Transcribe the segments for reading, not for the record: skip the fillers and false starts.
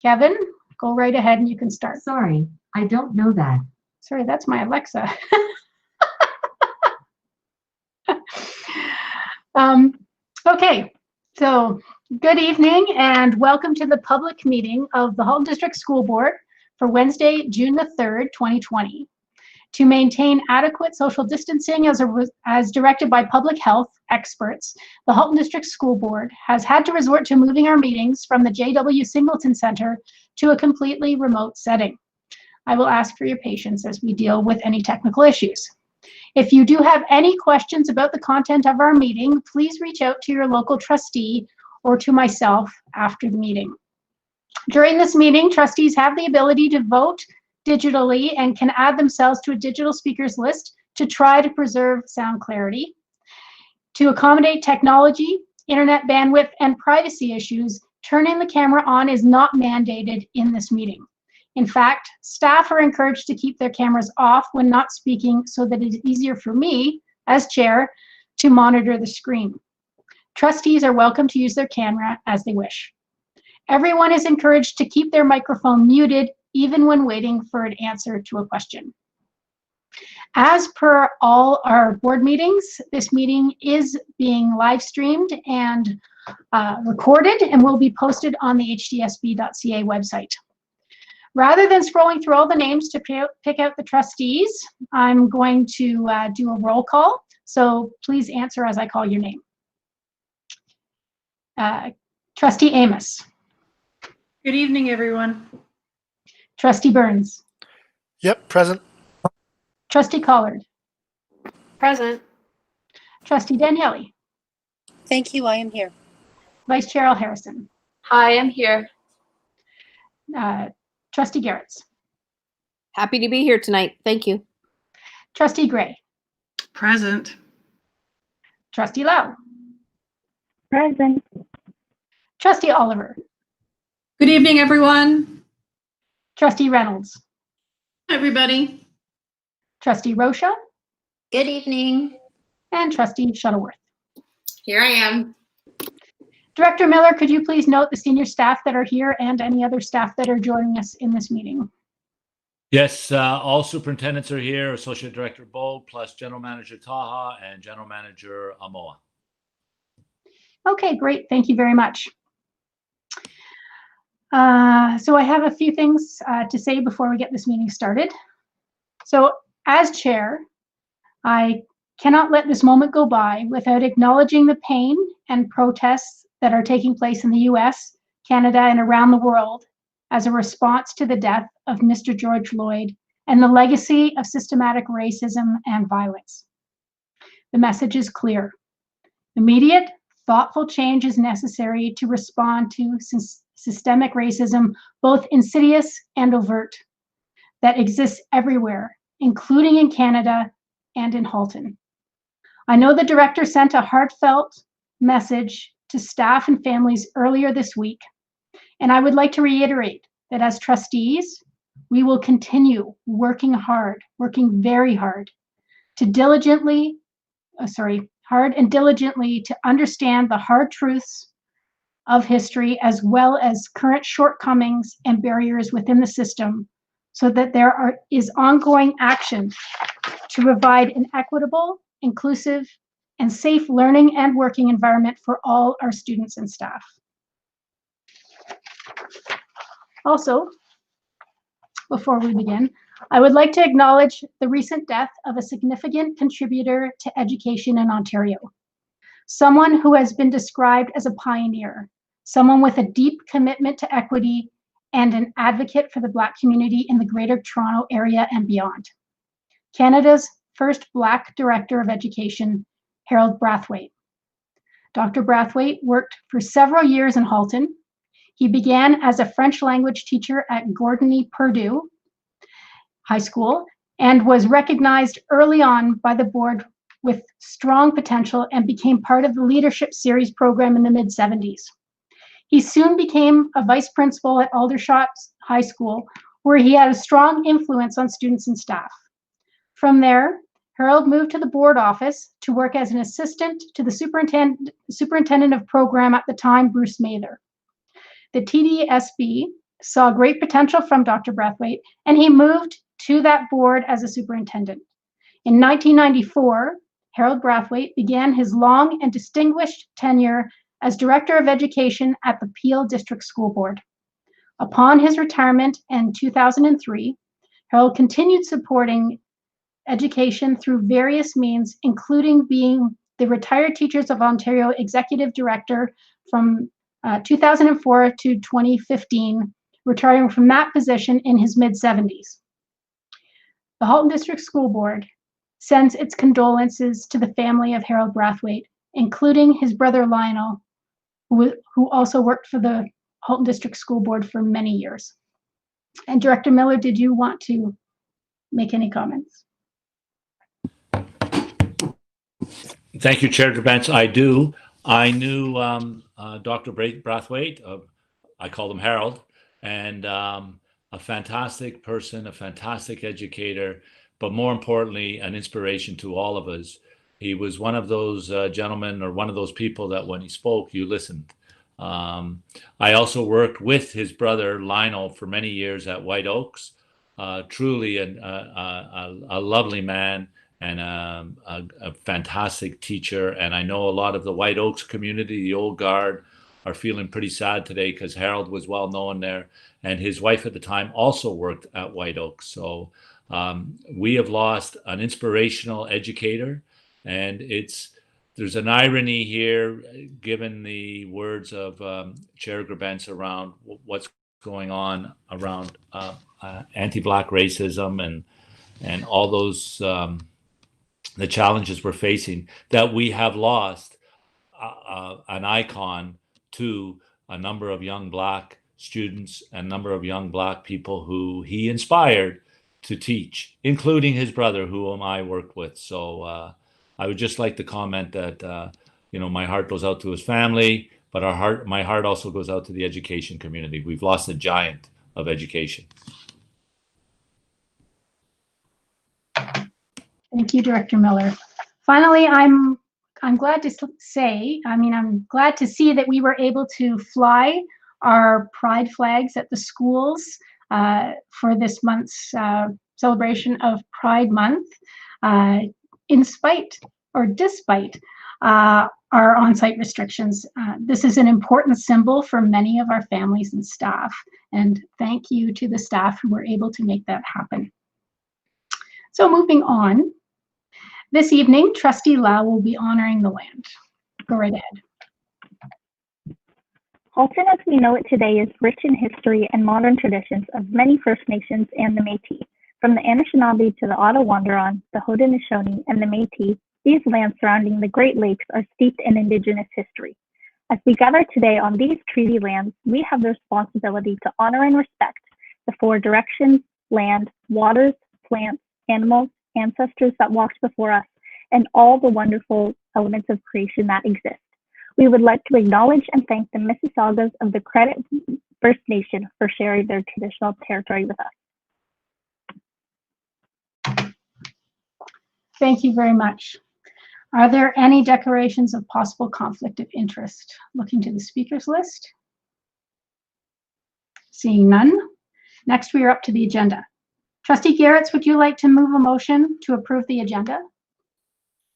Kevin, go right ahead and you can start. Sorry, I don't know that. Sorry, that's my Alexa. Okay, so good evening and welcome to the public meeting of the Halton District School Board for Wednesday, June the 3rd, 2020. To maintain adequate social distancing as directed by public health experts, the Halton District School Board has had to resort to moving our meetings from the J.W. Singleton Center to a completely remote setting. I will ask for your patience as we deal with any technical issues. If you do have any questions about the content of our meeting, please reach out to your local trustee or to myself after the meeting. During this meeting, trustees have the ability to vote digitally and can add themselves to a digital speakers list to try to preserve sound clarity. To accommodate technology, internet bandwidth, and privacy issues, turning the camera on is not mandated in this meeting. In fact, staff are encouraged to keep their cameras off when not speaking so that it is easier for me, as chair, to monitor the screen. Trustees are welcome to use their camera as they wish. Everyone is encouraged to keep their microphone muted even when waiting for an answer to a question. As per all our board meetings, this meeting is being live streamed and recorded and will be posted on the hdsb.ca website. Rather than scrolling through all the names to pick out the trustees, I'm going to do a roll call. So please answer as I call your name. Trustee Amos. Good evening, everyone. Trustee Burns. Yep, present. Trustee Collard. Present. Trustee Daniele. Thank you, I am here. Vice Chair Harrison. Hi, I'm here. Trustee Garretts. Happy to be here tonight. Thank you. Trustee Gray. Present. Trustee Lau. Present. Trustee Oliver. Good evening, everyone. Trustee Reynolds. Hi, everybody. Trustee Rocha. Good evening. And Trustee Shuttleworth. Here I am. Director Miller, could you please note the senior staff that are here and any other staff that are joining us in this meeting? Yes, all superintendents are here, Associate Director Bold, plus General Manager Taha and General Manager Amoa. Okay, great. Thank you very much. So I have a few things to say before we get this meeting started. So as chair, I cannot let this moment go by without acknowledging the pain and protests that are taking place in the US, Canada, and around the world as a response to the death of Mr. George Floyd and the legacy of systematic racism and violence. The message is clear. Immediate, thoughtful change is necessary to respond to systemic racism, both insidious and overt, that exists everywhere, including in Canada and in Halton. I know the director sent a heartfelt message to staff and families earlier this week, and I would like to reiterate that as trustees, we will continue working hard, working very hard, to diligently to understand the hard truths of history as well as current shortcomings and barriers within the system so that there is ongoing action to provide an equitable, inclusive, and safe learning and working environment for all our students and staff. Also, before we begin, I would like to acknowledge the recent death of a significant contributor to education in Ontario. Someone who has been described as a pioneer, someone with a deep commitment to equity and an advocate for the Black community in the Greater Toronto Area and beyond. Canada's first Black Director of Education, Harold Braithwaite. Dr. Braithwaite worked for several years in Halton. He began as a French language teacher at Gordony-Purdue High School and was recognized early on by the board with strong potential and became part of the Leadership Series program in the mid-70s. He soon became a vice principal at Aldershot High School, where he had a strong influence on students and staff. From there, Harold moved to the board office to work as an assistant to the superintendent of program at the time, Bruce Mather. The TDSB saw great potential from Dr. Braithwaite, and he moved to that board as a superintendent. In 1994, Harold Braithwaite began his long and distinguished tenure as Director of Education at the Peel District School Board. Upon his retirement in 2003, Harold continued supporting education through various means, including being the Retired Teachers of Ontario Executive Director from 2004 to 2015, retiring from that position in his mid-70s. The Halton District School Board sends its condolences to the family of Harold Braithwaite, including his brother Lionel, who also worked for the Halton District School Board for many years. And Director Miller, did you want to make any comments? Thank you, Chair Gerbentz. I do. I knew Dr. Braithwaite. I call him Harold, and a fantastic person, a fantastic educator, but more importantly, an inspiration to all of us. He was one of those gentlemen, or one of those people that when he spoke, you listened. I also worked with his brother Lionel for many years at White Oaks. Truly a lovely man and a fantastic teacher. And I know a lot of the White Oaks community, the old guard, are feeling pretty sad today because Harold was well known there. And his wife at the time also worked at White Oaks. So we have lost an inspirational educator. And there's an irony here, given the words of Chair Gerbentz around what's going on around anti-Black racism and all those the challenges we're facing, that we have lost an icon to a number of young Black students, a number of young Black people who he inspired to teach, including his brother, whom I worked with. So I would just like to comment that my heart goes out to his family, but my heart also goes out to the education community. We've lost a giant of education. Thank you, Director Miller. Finally, I'm glad to say, I'm glad to see that we were able to fly our pride flags at the schools for this month's celebration of Pride Month, in spite or despite our on-site restrictions. This is an important symbol for many of our families and staff, and thank you to the staff who were able to make that happen. So moving on, this evening, Trustee Lau will be honoring the land. Go right ahead. Halton, as we know it today, is rich in history and modern traditions of many First Nations and the Métis. From the Anishinaabe to the Ottawandaron, the Haudenosaunee, and the Métis, these lands surrounding the Great Lakes are steeped in Indigenous history. As we gather today on these treaty lands, we have the responsibility to honor and respect the four directions: land, waters, plants, animals, ancestors that walked before us, and all the wonderful elements of creation that exist. We would like to acknowledge and thank the Mississaugas of the Credit First Nation for sharing their traditional territory with us. Thank you very much. Are there any declarations of possible conflict of interest? Looking to the speakers list. Seeing none. Next, we are up to the agenda. Trustee Garretts, would you like to move a motion to approve the agenda?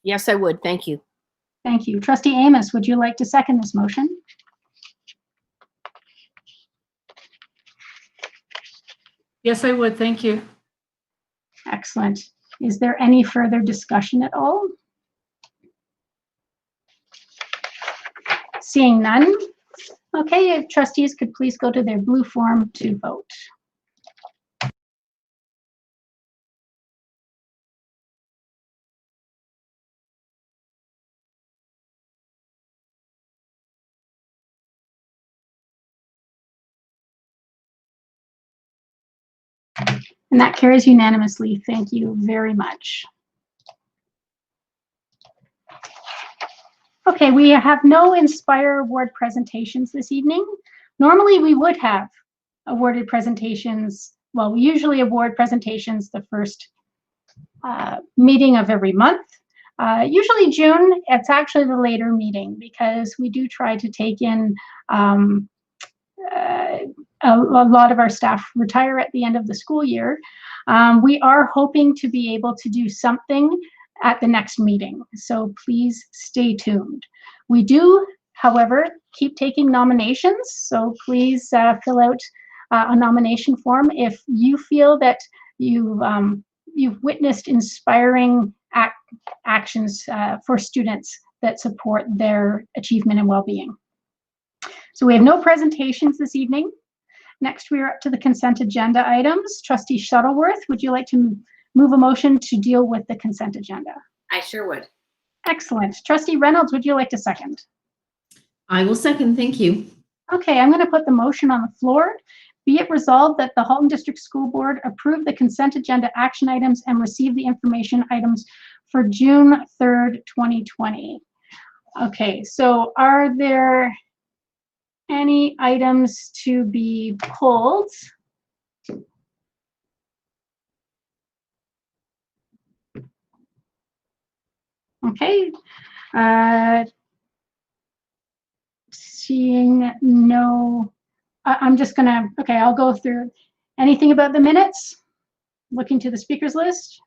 Yes, I would. Thank you. Thank you. Trustee Amos, would you like to second this motion? Yes, I would. Thank you. Excellent. Is there any further discussion at all? Seeing none. Okay, if trustees could please go to their blue form to vote. And that carries unanimously. Thank you very much. Okay, we have no Inspire Award presentations this evening. Normally we would have awarded presentations. Well, we usually award presentations the first meeting of every month. Usually June, it's actually the later meeting because we do try to take in a lot of our staff retire at the end of the school year, we are hoping to be able to do something at the next meeting. So please stay tuned. We do, however, keep taking nominations. So please fill out a nomination form if you feel that you've witnessed inspiring actions for students that support their achievement and well-being. So we have no presentations this evening. Next, we are up to the consent agenda items. Trustee Shuttleworth, would you like to move a motion to deal with the consent agenda? I sure would. Excellent. Trustee Reynolds, would you like to second? I will second. Thank you. Okay, I'm going to put the motion on the floor. Be it resolved that the Halton District School Board approve the consent agenda action items and receive the information items for June 3rd, 2020. Okay, so are there any items to be pulled? Okay, seeing no, I'm just gonna, okay, I'll go through anything about the minutes, looking to the speakers list,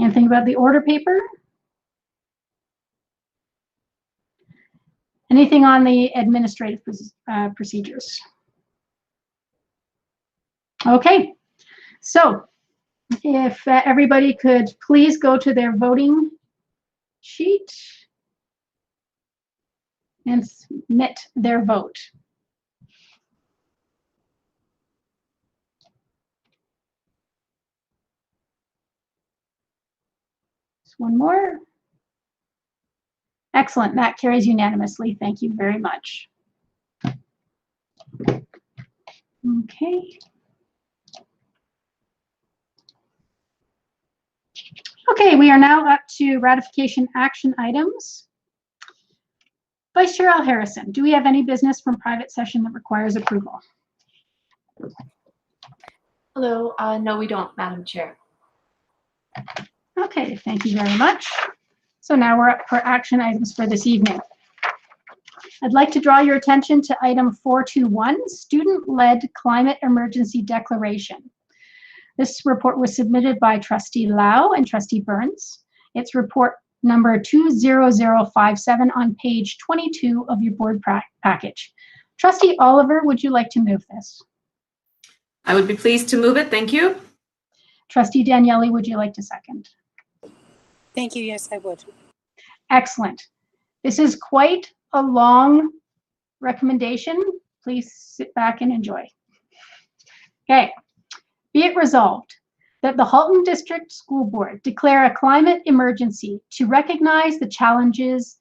anything about the order paper, anything on the administrative procedures. Okay, so if everybody could please go to their voting sheet and submit their vote. Just one more. Excellent, that carries unanimously. Thank you very much. Okay. Okay, we are now up to ratification action items. Vice Chair Al Harrison, do we have any business from private session that requires approval? Hello. No, we don't, Madam Chair. Okay, thank you very much. So now we're up for action items for this evening. I'd like to draw your attention to item 421, Student-Led Climate Emergency Declaration. This report was submitted by Trustee Lau and Trustee Burns. It's report number 20057 on page 22 of your board package. Trustee Oliver, would you like to move this? I would be pleased to move it. Thank you. Trustee Daniele, would you like to second? Thank you. Yes, I would. Excellent. This is quite a long recommendation. Please sit back and enjoy. Okay. Be it resolved that the Halton District School Board declare a climate emergency to recognize the challenges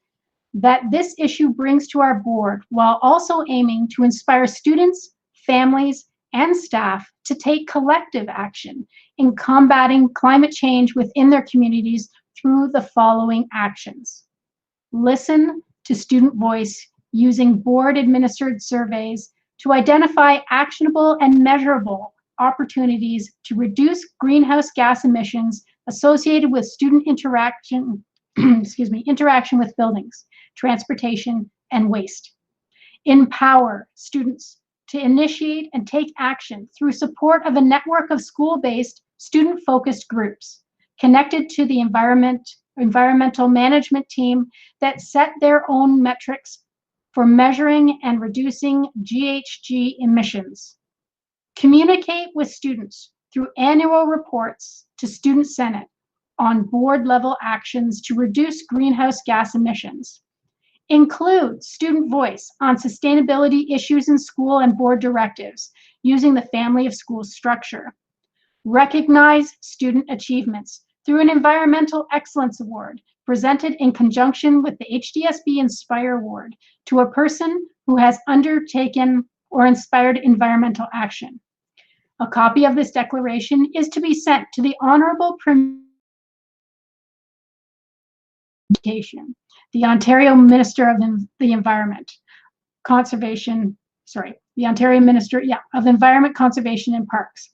that this issue brings to our board, while also aiming to inspire students, families, and staff to take collective action in combating climate change within their communities through the following actions. Listen to student voice using board-administered surveys to identify actionable and measurable opportunities to reduce greenhouse gas emissions associated with student interaction, interaction with buildings, transportation, and waste. Empower students to initiate and take action through support of a network of school-based, student-focused groups connected to the environmental management team that set their own metrics for measuring and reducing GHG emissions. Communicate with students through annual reports to Student Senate on board-level actions to reduce greenhouse gas emissions. Include student voice on sustainability issues in school and board directives using the Family of Schools structure. Recognize student achievements through an Environmental Excellence Award presented in conjunction with the HDSB Inspire Award to a person who has undertaken or inspired environmental action. A copy of this declaration is to be sent to the Honorable Education, the Ontario Minister of the Environment, Conservation, the Ontario Minister, of Environment, Conservation and Parks,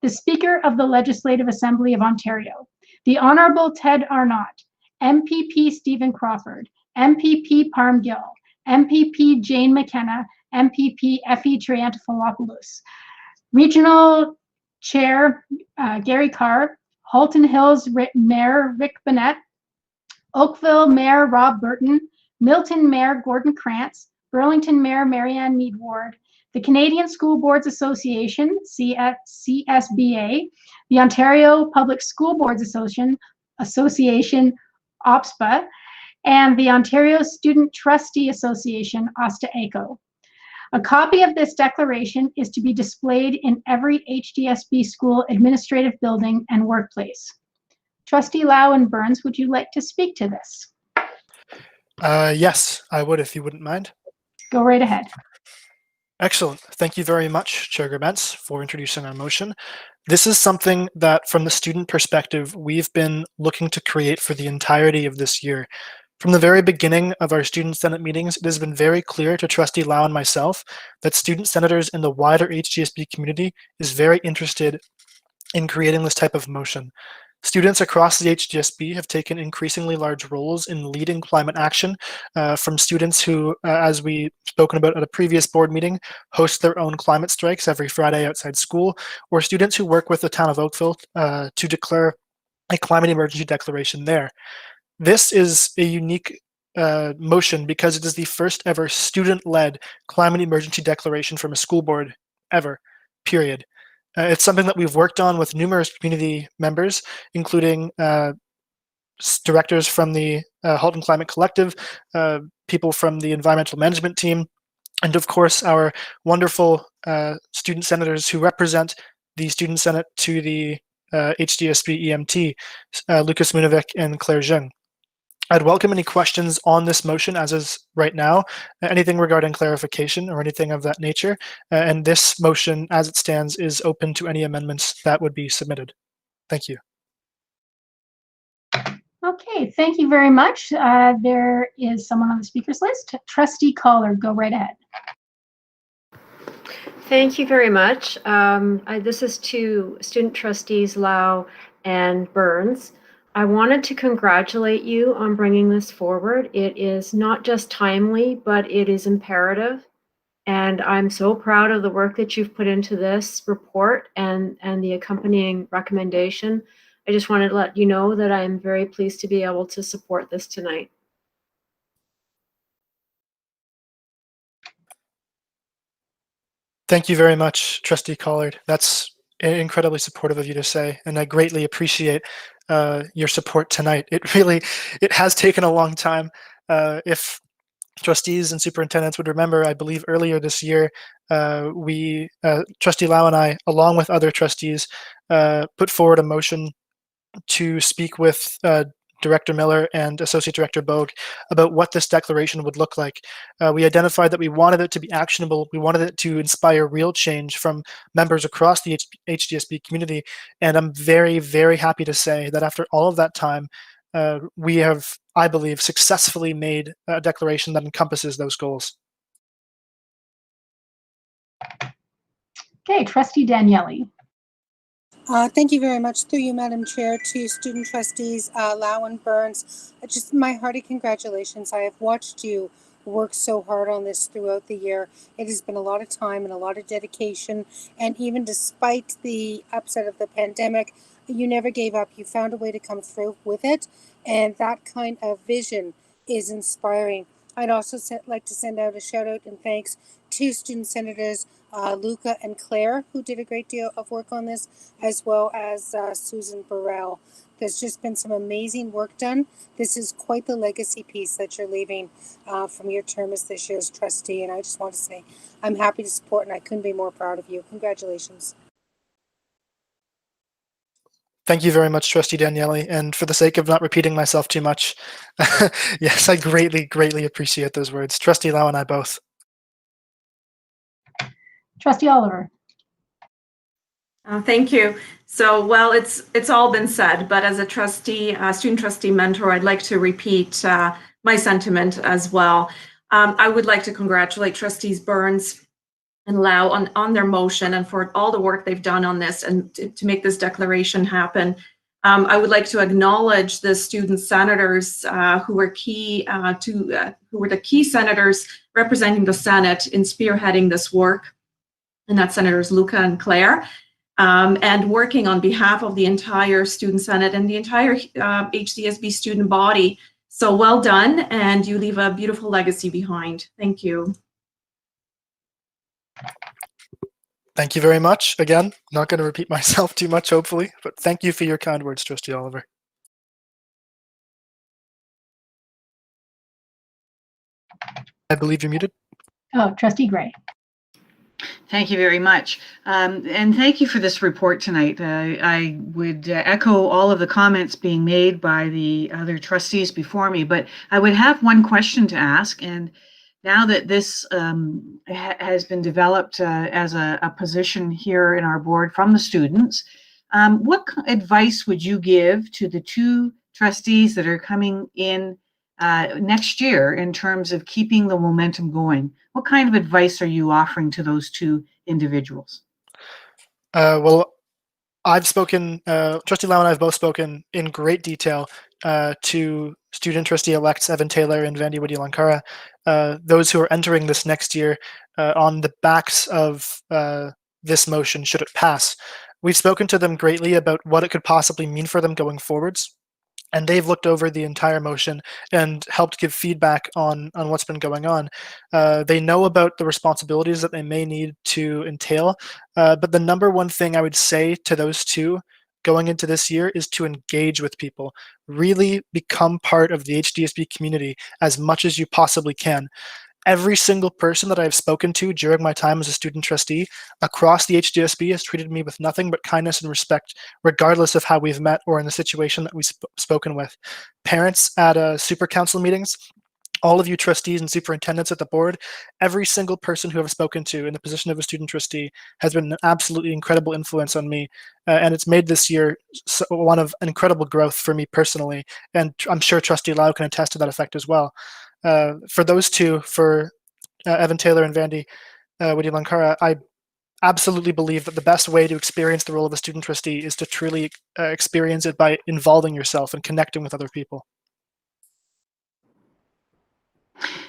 the Speaker of the Legislative Assembly of Ontario, the Honorable Ted Arnott, MPP Stephen Crawford, MPP Parm Gill, MPP Jane McKenna, MPP Effie Triantafilopoulos. Regional Chair Gary Carr, Halton Hills Mayor Rick Bennett, Oakville Mayor Rob Burton, Milton Mayor Gordon Krantz, Burlington Mayor Marianne Mead Ward, the Canadian School Boards Association, CSBA, the Ontario Public School Boards Association, OPSPA, and the Ontario Student Trustee Association, OSTA-ACO. A copy of this declaration is to be displayed in every HDSB school administrative building and workplace. Trustee Lau and Burns, would you like to speak to this? Yes, I would, if you wouldn't mind. Go right ahead. Excellent. Thank you very much, Chair Gerbentz, for introducing our motion. This is something that, from the student perspective, we've been looking to create for the entirety of this year. From the very beginning of our Student Senate meetings, it has been very clear to Trustee Lau and myself that student senators in the wider HGSB community is very interested in creating this type of motion. Students across the HGSB have taken increasingly large roles in leading climate action, from students who, as we spoken about at a previous board meeting, host their own climate strikes every Friday outside school, or students who work with the town of Oakville to declare a climate emergency declaration there. This is a unique motion because it is the first ever student-led climate emergency declaration from a school board ever, period. It's something that we've worked on with numerous community members, including directors from the Halton Climate Collective, people from the environmental management team, and of course our wonderful student senators who represent the Student Senate to the HDSB EMT, Lucas Munovic and Claire Zheng. I'd welcome any questions on this motion as is right now, anything regarding clarification or anything of that nature. And this motion as it stands is open to any amendments that would be submitted. Thank you. Okay, thank you very much. There is someone on the speakers list. Trustee Caller, go right ahead. Thank you very much. This is to student trustees Lau and Burns. I wanted to congratulate you on bringing this forward. It is not just timely, but it is imperative. And I'm so proud of the work that you've put into this report and the accompanying recommendation. I just wanted to let you know that I'm very pleased to be able to support this tonight. Thank you very much, Trustee Collard. That's incredibly supportive of you to say, and I greatly appreciate your support tonight. It has taken a long time. If trustees and superintendents would remember, I believe earlier this year, Trustee Lau and I, along with other trustees, put forward a motion to speak with Director Miller and Associate Director Bogue about what this declaration would look like. We identified that we wanted it to be actionable. We wanted it to inspire real change from members across the HDSB community. And I'm very, very happy to say that after all of that time, we have, I believe, successfully made a declaration that encompasses those goals. Okay, Trustee Daniele. Thank you very much. Through you, Madam Chair, to student trustees Lau and Burns. Just my hearty congratulations. I have watched you work so hard on this throughout the year. It has been a lot of time and a lot of dedication. And even despite the upset of the pandemic, you never gave up. You found a way to come through with it. And that kind of vision is inspiring. I'd also like to send out a shout out and thanks to student senators Luca and Claire, who did a great deal of work on this, as well as Susan Burrell. There's just been some amazing work done. This is quite the legacy piece that you're leaving from your term as this year's trustee. And I just want to say I'm happy to support and I couldn't be more proud of you. Congratulations. Thank you very much, Trustee Daniele. And for the sake of not repeating myself too much, yes, I greatly, greatly appreciate those words. Trustee Lau and I both. Trustee Oliver. Thank you. So, well, it's all been said, but as a trustee, student trustee mentor, I'd like to repeat my sentiment as well. I would like to congratulate trustees Burns and Lau on their motion and for all the work they've done on this and to make this declaration happen. I would like to acknowledge the student senators who were who were the key senators representing the Senate in spearheading this work, and that's Senators Luca and Claire, and working on behalf of the entire Student Senate and the entire HDSB student body. So well done, and you leave a beautiful legacy behind. Thank you. Thank you very much. Again, not going to repeat myself too much, hopefully, but thank you for your kind words, Trustee Oliver. I believe you're muted. Oh, Trustee Gray. Thank you very much. And thank you for this report tonight. I would echo all of the comments being made by the other trustees before me, but I would have one question to ask. And now that this has been developed as a position here in our board from the students, what advice would you give to the two trustees that are coming in next year in terms of keeping the momentum going? What kind of advice are you offering to those two individuals? Well, I've spoken, Trustee Lau and I have both spoken in great detail to student trustee-elects Evan Taylor and Vandy Widi-Lankara, those who are entering this next year on the backs of this motion, should it pass. We've spoken to them greatly about what it could possibly mean for them going forwards, and they've looked over the entire motion and helped give feedback on what's been going on. They know about the responsibilities that they may need to entail, but the number one thing I would say to those two going into this year is to engage with people. Really become part of the HDSB community as much as you possibly can. Every single person that I've spoken to during my time as a student trustee across the HDSB has treated me with nothing but kindness and respect, regardless of how we've met or in the situation that we've spoken with. Parents at super council meetings, all of you trustees and superintendents at the board, every single person who I've spoken to in the position of a student trustee has been an absolutely incredible influence on me. And it's made this year one of incredible growth for me personally. And I'm sure Trustee Lau can attest to that effect as well. For those two, for Evan Taylor and Vandy Widi-Lankara, I absolutely believe that the best way to experience the role of a student trustee is to truly experience it by involving yourself and connecting with other people.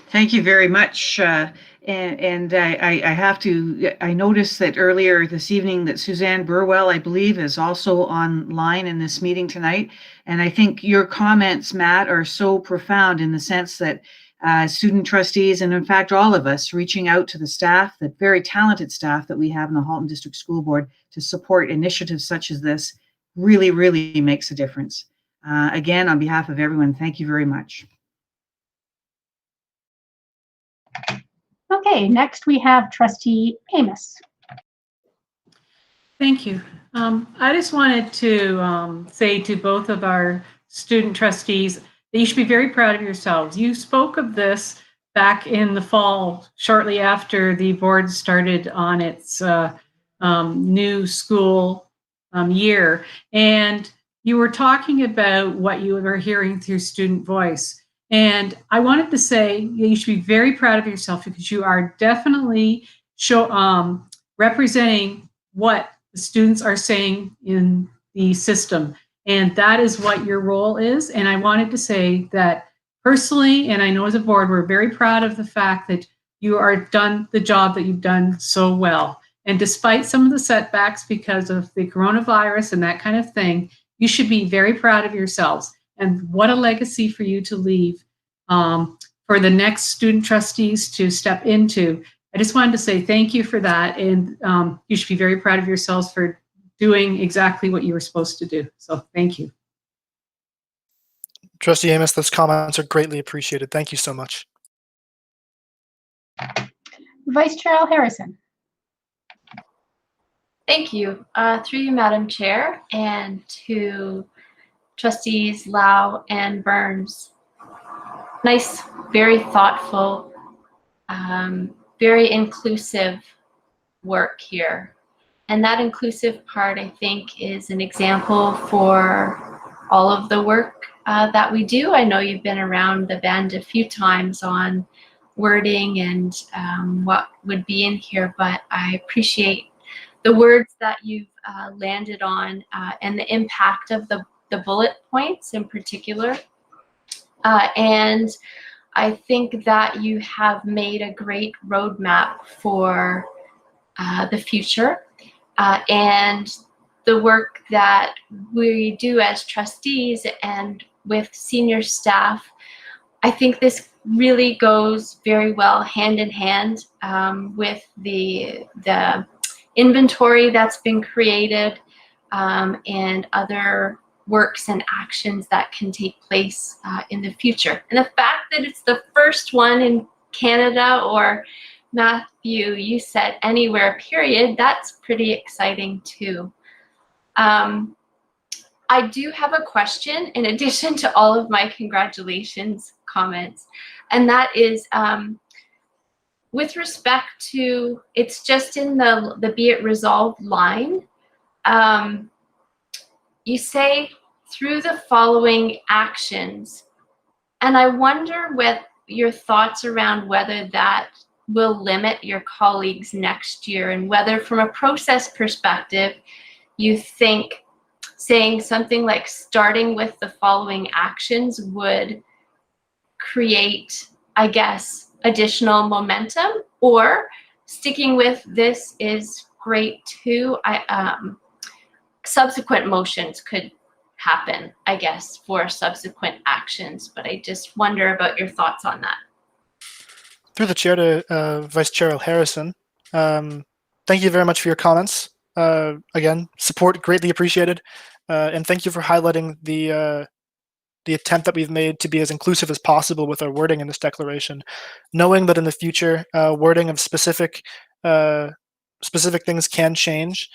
Thank you very much. And I noticed that earlier this evening that Suzanne Burwell, I believe, is also online in this meeting tonight. And I think your comments, Matt, are so profound in the sense that student trustees, and in fact, all of us reaching out to the staff, the very talented staff that we have in the Halton District School Board to support initiatives such as this really, really makes a difference. Again, on behalf of everyone, thank you very much. Okay, next we have Trustee Amos. Thank you. I just wanted to say to both of our student trustees that you should be very proud of yourselves. You spoke of this back in the fall, shortly after the board started on its new school year, and you were talking about what you were hearing through student voice. And I wanted to say you should be very proud of yourself because you are definitely representing what the students are saying in the system. And that is what your role is. And I wanted to say that personally, and I know as a board, we're very proud of the fact that you are done the job that you've done so well. And despite some of the setbacks because of the coronavirus and that kind of thing, you should be very proud of yourselves. And what a legacy for you to leave for the next student trustees to step into. I just wanted to say thank you for that. And you should be very proud of yourselves for doing exactly what you were supposed to do. So thank you. Trustee Amos, those comments are greatly appreciated. Thank you so much. Vice Chair Al Harrison. Thank you. Through you, Madam Chair, and to Trustees Lau and Burns. Nice, very thoughtful, very inclusive work here. And that inclusive part, I think, is an example for all of the work that we do. I know you've been around the bend a few times on wording and what would be in here, but I appreciate the words that you've landed on and the impact of the the bullet points in particular. And I think that you have made a great roadmap for the future and the work that we do as trustees and with senior staff. I think this really goes very well hand in hand with the inventory that's been created and other works and actions that can take place in the future. And the fact that it's the first one in Canada, or Matthew, you said anywhere, period, that's pretty exciting too. I do have a question in addition to all of my congratulations comments, and that is with respect to, it's just in the be it resolved line, you say through the following actions, and I wonder what your thoughts around whether that will limit your colleagues next year, and whether from a process perspective you think saying something like starting with the following actions would create, I guess, additional momentum, or sticking with this is great too. Subsequent motions could happen, I guess, for subsequent actions, but I just wonder about your thoughts on that. Through the chair to Vice Chair Harrison, thank you very much for your comments. Again, support greatly appreciated, and thank you for highlighting the attempt that we've made to be as inclusive as possible with our wording in this declaration, knowing that in the future wording of specific things can change.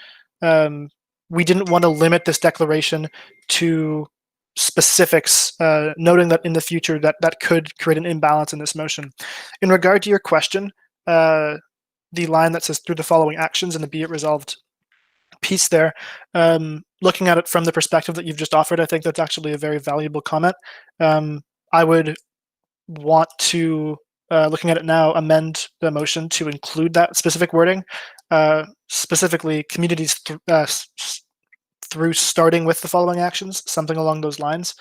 We didn't want to limit this declaration to specifics, noting that in the future that could create an imbalance in this motion. In regard to your question, the line that says through the following actions and the be it resolved piece there, looking at it from the perspective that you've just offered, I think that's actually a very valuable comment. I would want to, looking at it now, amend the motion to include that specific wording, specifically communities through starting with the following actions, something along those lines.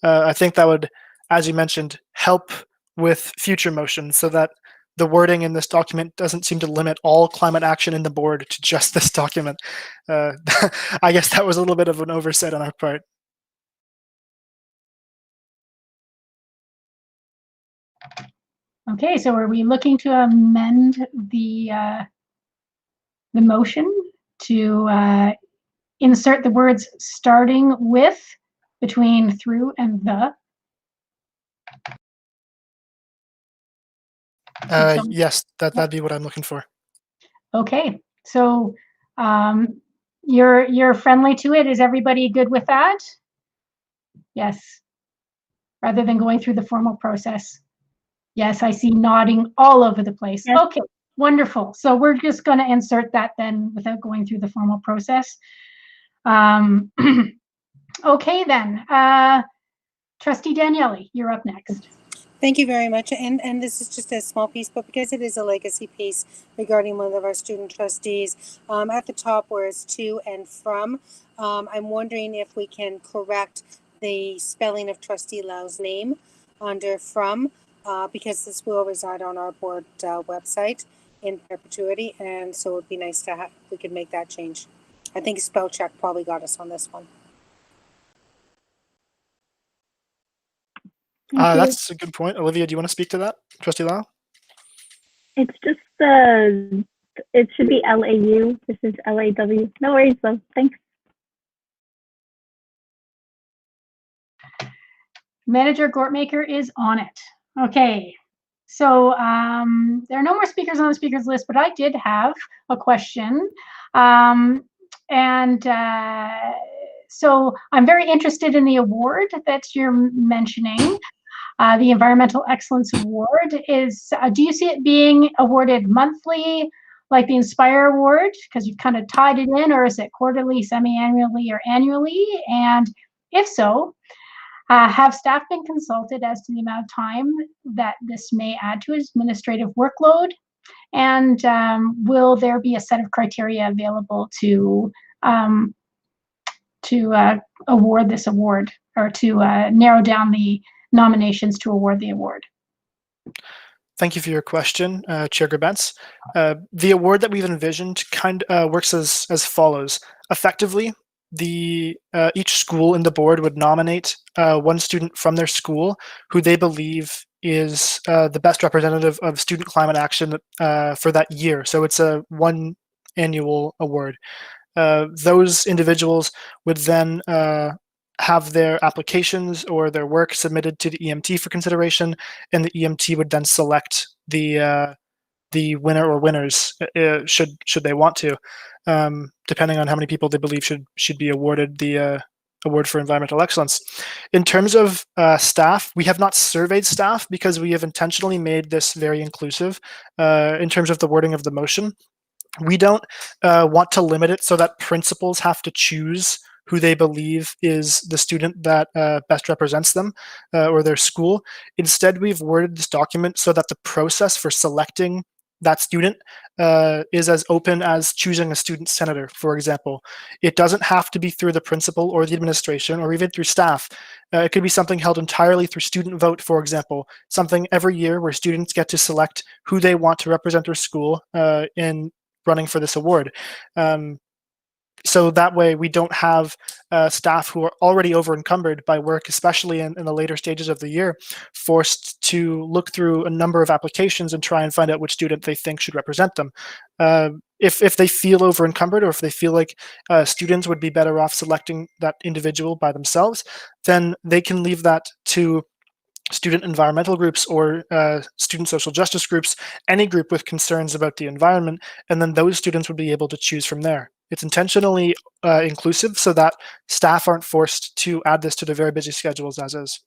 I think that would, as you mentioned, help with future motions so that the wording in this document doesn't seem to limit all climate action in the board to just this document. I guess that was a little bit of an oversight on our part. Okay, so are we looking to amend the motion to insert the words starting with between through and the? Yes, that'd be what I'm looking for. Okay, so you're friendly to it. Is everybody good with that? Yes. Rather than going through the formal process. Yes, I see nodding all over the place. Yes. Okay, wonderful. So we're just going to insert that then without going through the formal process. Okay then, Trustee Daniele, you're up next. Thank you very much. And this is just a small piece, but because it is a legacy piece regarding one of our student trustees, at the top where it's to and from, I'm wondering if we can correct the spelling of Trustee Lau's name under from, because this will reside on our board website in perpetuity, and so it would be nice to have, we could make that change. I think spell check probably got us on this one. That's a good point. Olivia, do you want to speak to that? Trustee Lau? It's just it should be LAU. This is LAW. No worries though. Thanks. Manager Gortmaker is on it. Okay, so there are no more speakers on the speakers list, but I did have a question. So I'm very interested in the award that you're mentioning. The Environmental Excellence Award is, do you see it being awarded monthly, like the Inspire Award, because you've kind of tied it in, or is it quarterly, semi-annually, or annually? And if so, have staff been consulted as to the amount of time that this may add to administrative workload? And will there be a set of criteria available to award this award, or to narrow down the nominations to award the award? Thank you for your question, Chair Gerbentz. The award that we've envisioned works as follows. Effectively, each school in the board would nominate one student from their school who they believe is the best representative of student climate action for that year. So it's a one annual award. Those individuals would then have their applications or their work submitted to the EMT for consideration, and the EMT would then select the winner or winners should they want to, depending on how many people they believe should be awarded the award for environmental excellence. In terms of staff, we have not surveyed staff because we have intentionally made this very inclusive in terms of the wording of the motion. We don't want to limit it so that principals have to choose who they believe is the student that best represents them or their school. Instead, we've worded this document so that the process for selecting that student is as open as choosing a student senator, for example. It doesn't have to be through the principal or the administration or even through staff. It could be something held entirely through student vote, for example, something every year where students get to select who they want to represent their school in running for this award. So that way we don't have staff who are already over-encumbered by work, especially in the later stages of the year, forced to look through a number of applications and try and find out which student they think should represent them. If they feel over-encumbered, or if they feel like students would be better off selecting that individual by themselves, then they can leave that to student environmental groups or student social justice groups, any group with concerns about the environment, and then those students would be able to choose from there. It's intentionally inclusive so that staff aren't forced to add this to their very busy schedules as is.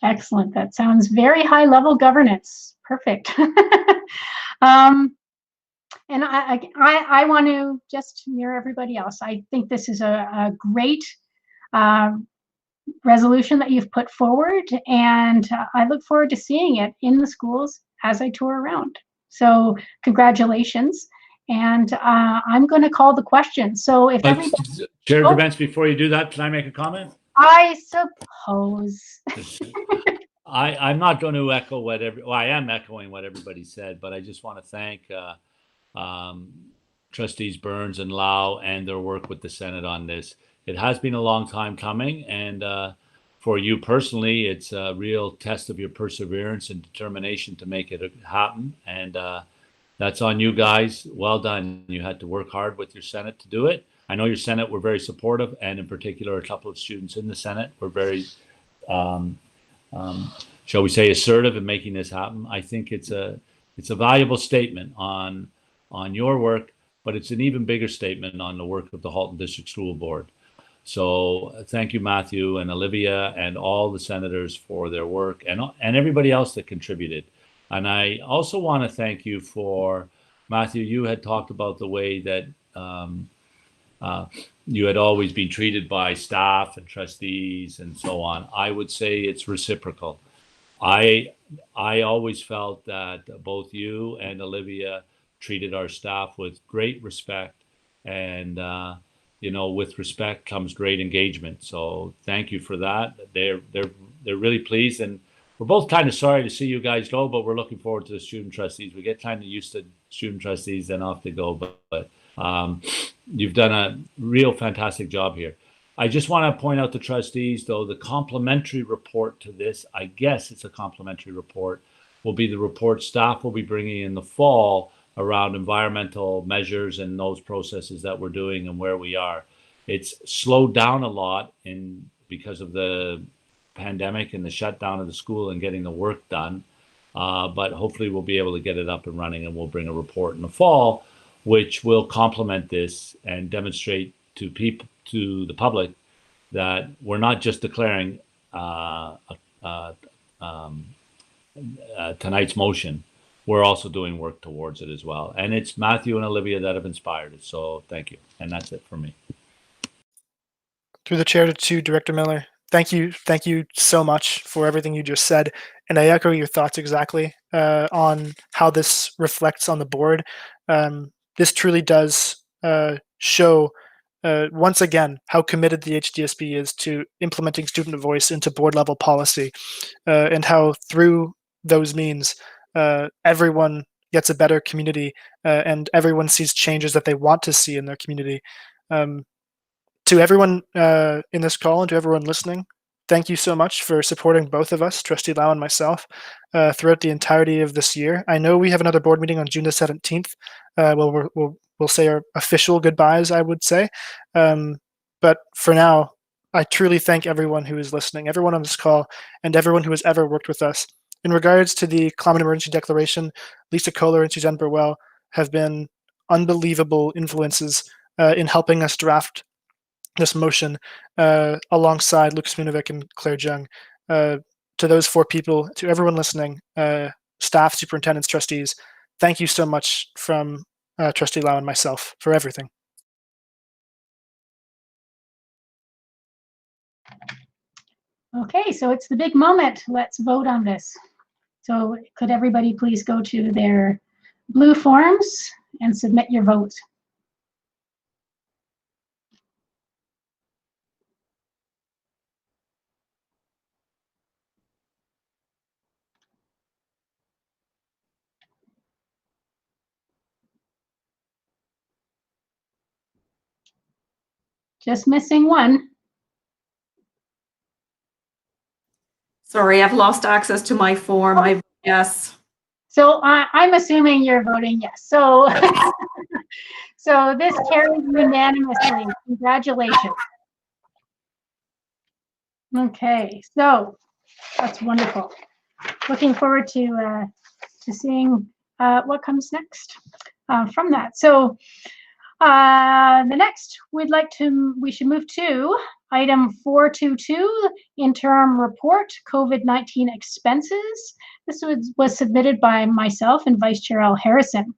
Excellent. That sounds very high-level governance. Perfect. And I want to just mirror everybody else. I think this is a great resolution that you've put forward, and I look forward to seeing it in the schools as I tour around. So congratulations. And I'm going to call the question. So if everybody... Chair Gerbentz, before you do that, can I make a comment? I suppose. I'm not going to echo what I am echoing what everybody said, but I just want to thank Trustees Burns and Lau and their work with the Senate on this. It has been a long time coming, and for you personally, it's a real test of your perseverance and determination to make it happen. And that's on you guys. Well done. You had to work hard with your Senate to do it. I know your Senate were very supportive, and in particular, a couple of students in the Senate were very, shall we say, assertive in making this happen. I think it's a valuable statement on your work, but it's an even bigger statement on the work of the Halton District School Board. So thank you, Matthew and Olivia and all the senators for their work, and everybody else that contributed. And I also want to thank you for, Matthew, you had talked about the way that you had always been treated by staff and trustees and so on. I would say it's reciprocal. I always felt that both you and Olivia treated our staff with great respect, and with respect comes great engagement. So thank you for that. They're really pleased, and we're both kind of sorry to see you guys go, but we're looking forward to the student trustees. We get kind of used to student trustees, then off they go. But you've done a real fantastic job here. I just want to point out to trustees, though, the complimentary report to this, I guess it's a complimentary report, will be the report staff will be bringing in the fall around environmental measures and those processes that we're doing and where we are. It's slowed down a lot because of the pandemic and the shutdown of the school and getting the work done. But hopefully we'll be able to get it up and running, and we'll bring a report in the fall, which will complement this and demonstrate to the public that we're not just declaring tonight's motion. We're also doing work towards it as well. And it's Matthew and Olivia that have inspired it. So thank you. And that's it for me. Through the chair to Director Miller. Thank you so much for everything you just said. And I echo your thoughts exactly on how this reflects on the board. This truly does show once again how committed the HDSB is to implementing student voice into board level policy, and how through those means everyone gets a better community, and everyone sees changes that they want to see in their community. To everyone in this call and to everyone listening, thank you so much for supporting both of us, Trustee Lau and myself, throughout the entirety of this year. I know we have another board meeting on June the 17th. We'll say our official goodbyes, I would say. But for now, I truly thank everyone who is listening, everyone on this call, and everyone who has ever worked with us. In regards to the Climate Emergency Declaration, Lisa Kohler and Suzanne Burwell have been unbelievable influences in helping us draft this motion alongside Lucas Munovic and Claire Jung. To those 4 people, to everyone listening, staff, superintendents, trustees, thank you so much from Trustee Lau and myself for everything. Okay, so it's the big moment. Let's vote on this. So could everybody please go to their blue forms and submit your vote? Just missing one. Sorry, I've lost access to my form. I vote yes. So I'm assuming you're voting yes. So, so this carries unanimously. Congratulations. Okay, so that's wonderful. Looking forward to seeing what comes next from that. So the next we should move to item 422, interim report, COVID-19 expenses. This was submitted by myself and Vice Chair Al Harrison.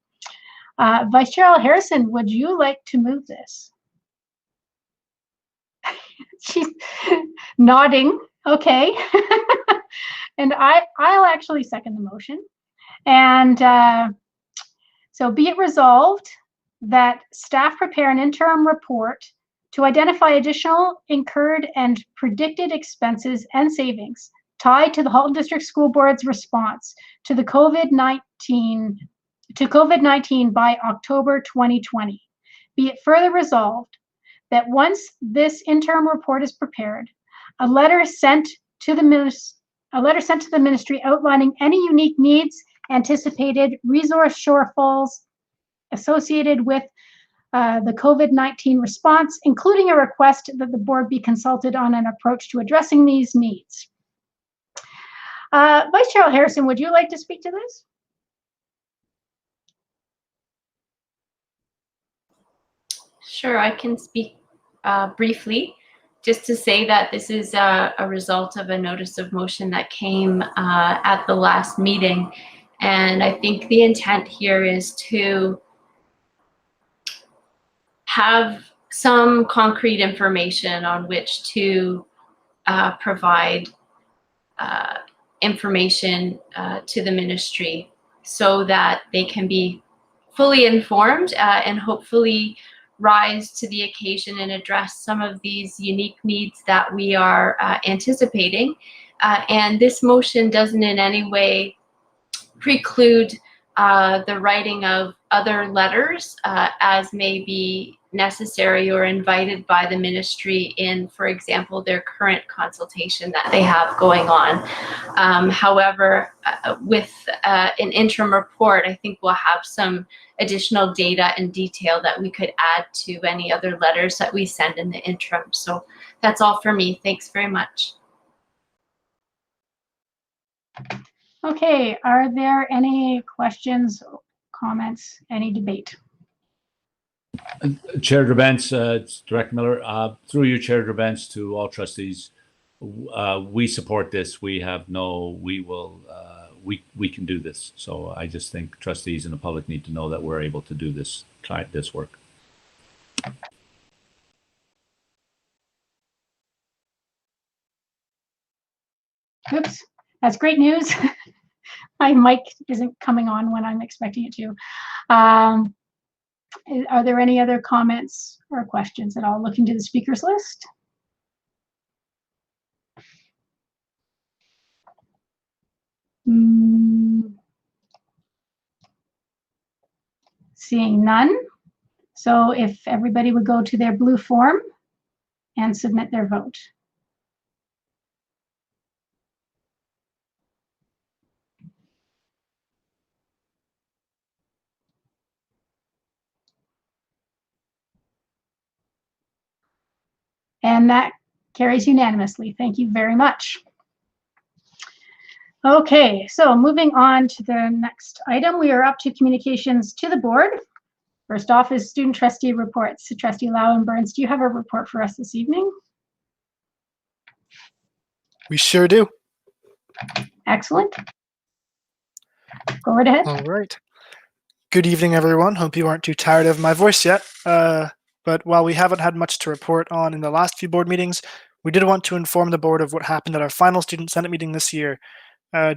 Vice Chair Al Harrison, would you like to move this? She's nodding. Okay. And I'll actually second the motion. And so be it resolved that staff prepare an interim report to identify additional incurred and predicted expenses and savings tied to the Halton District School Board's response to the COVID-19 by October 2020. Be it further resolved that once this interim report is prepared, a letter sent to the ministry outlining any unique needs, anticipated resource shortfalls associated with the COVID-19 response, including a request that the board be consulted on an approach to addressing these needs. Vice Chair Harrison, would you like to speak to this? Sure, I can speak briefly, just to say that this is a result of a notice of motion that came at the last meeting. And I think the intent here is to have some concrete information on which to provide information to the ministry so that they can be fully informed and hopefully rise to the occasion and address some of these unique needs that we are anticipating. And this motion doesn't in any way preclude the writing of other letters as may be necessary or invited by the ministry in, for example, their current consultation that they have going on. However, with an interim report, I think we'll have some additional data and detail that we could add to any other letters that we send in the interim. So that's all for me. Thanks very much. Okay, are there any questions, comments, any debate? Chair Drabence, it's Director Miller. Through you, Chair Drabence, to all trustees, we support this. We can do this. So I just think trustees and the public need to know that we're able to do this work. Oops, that's great news. My mic isn't coming on when I'm expecting it to. Are there any other comments or questions at all? Looking to the speakers list. Seeing none. So if everybody would go to their blue form and submit their vote. And that carries unanimously. Thank you very much. Okay, so moving on to the next item, we are up to communications to the board. First off is student trustee reports. Trustee Lau and Burns, do you have a report for us this evening? We sure do. Excellent. Go right ahead. All right. Good evening, everyone. Hope you aren't too tired of my voice yet. But while we haven't had much to report on in the last few board meetings, we did want to inform the board of what happened at our final Student Senate meeting this year.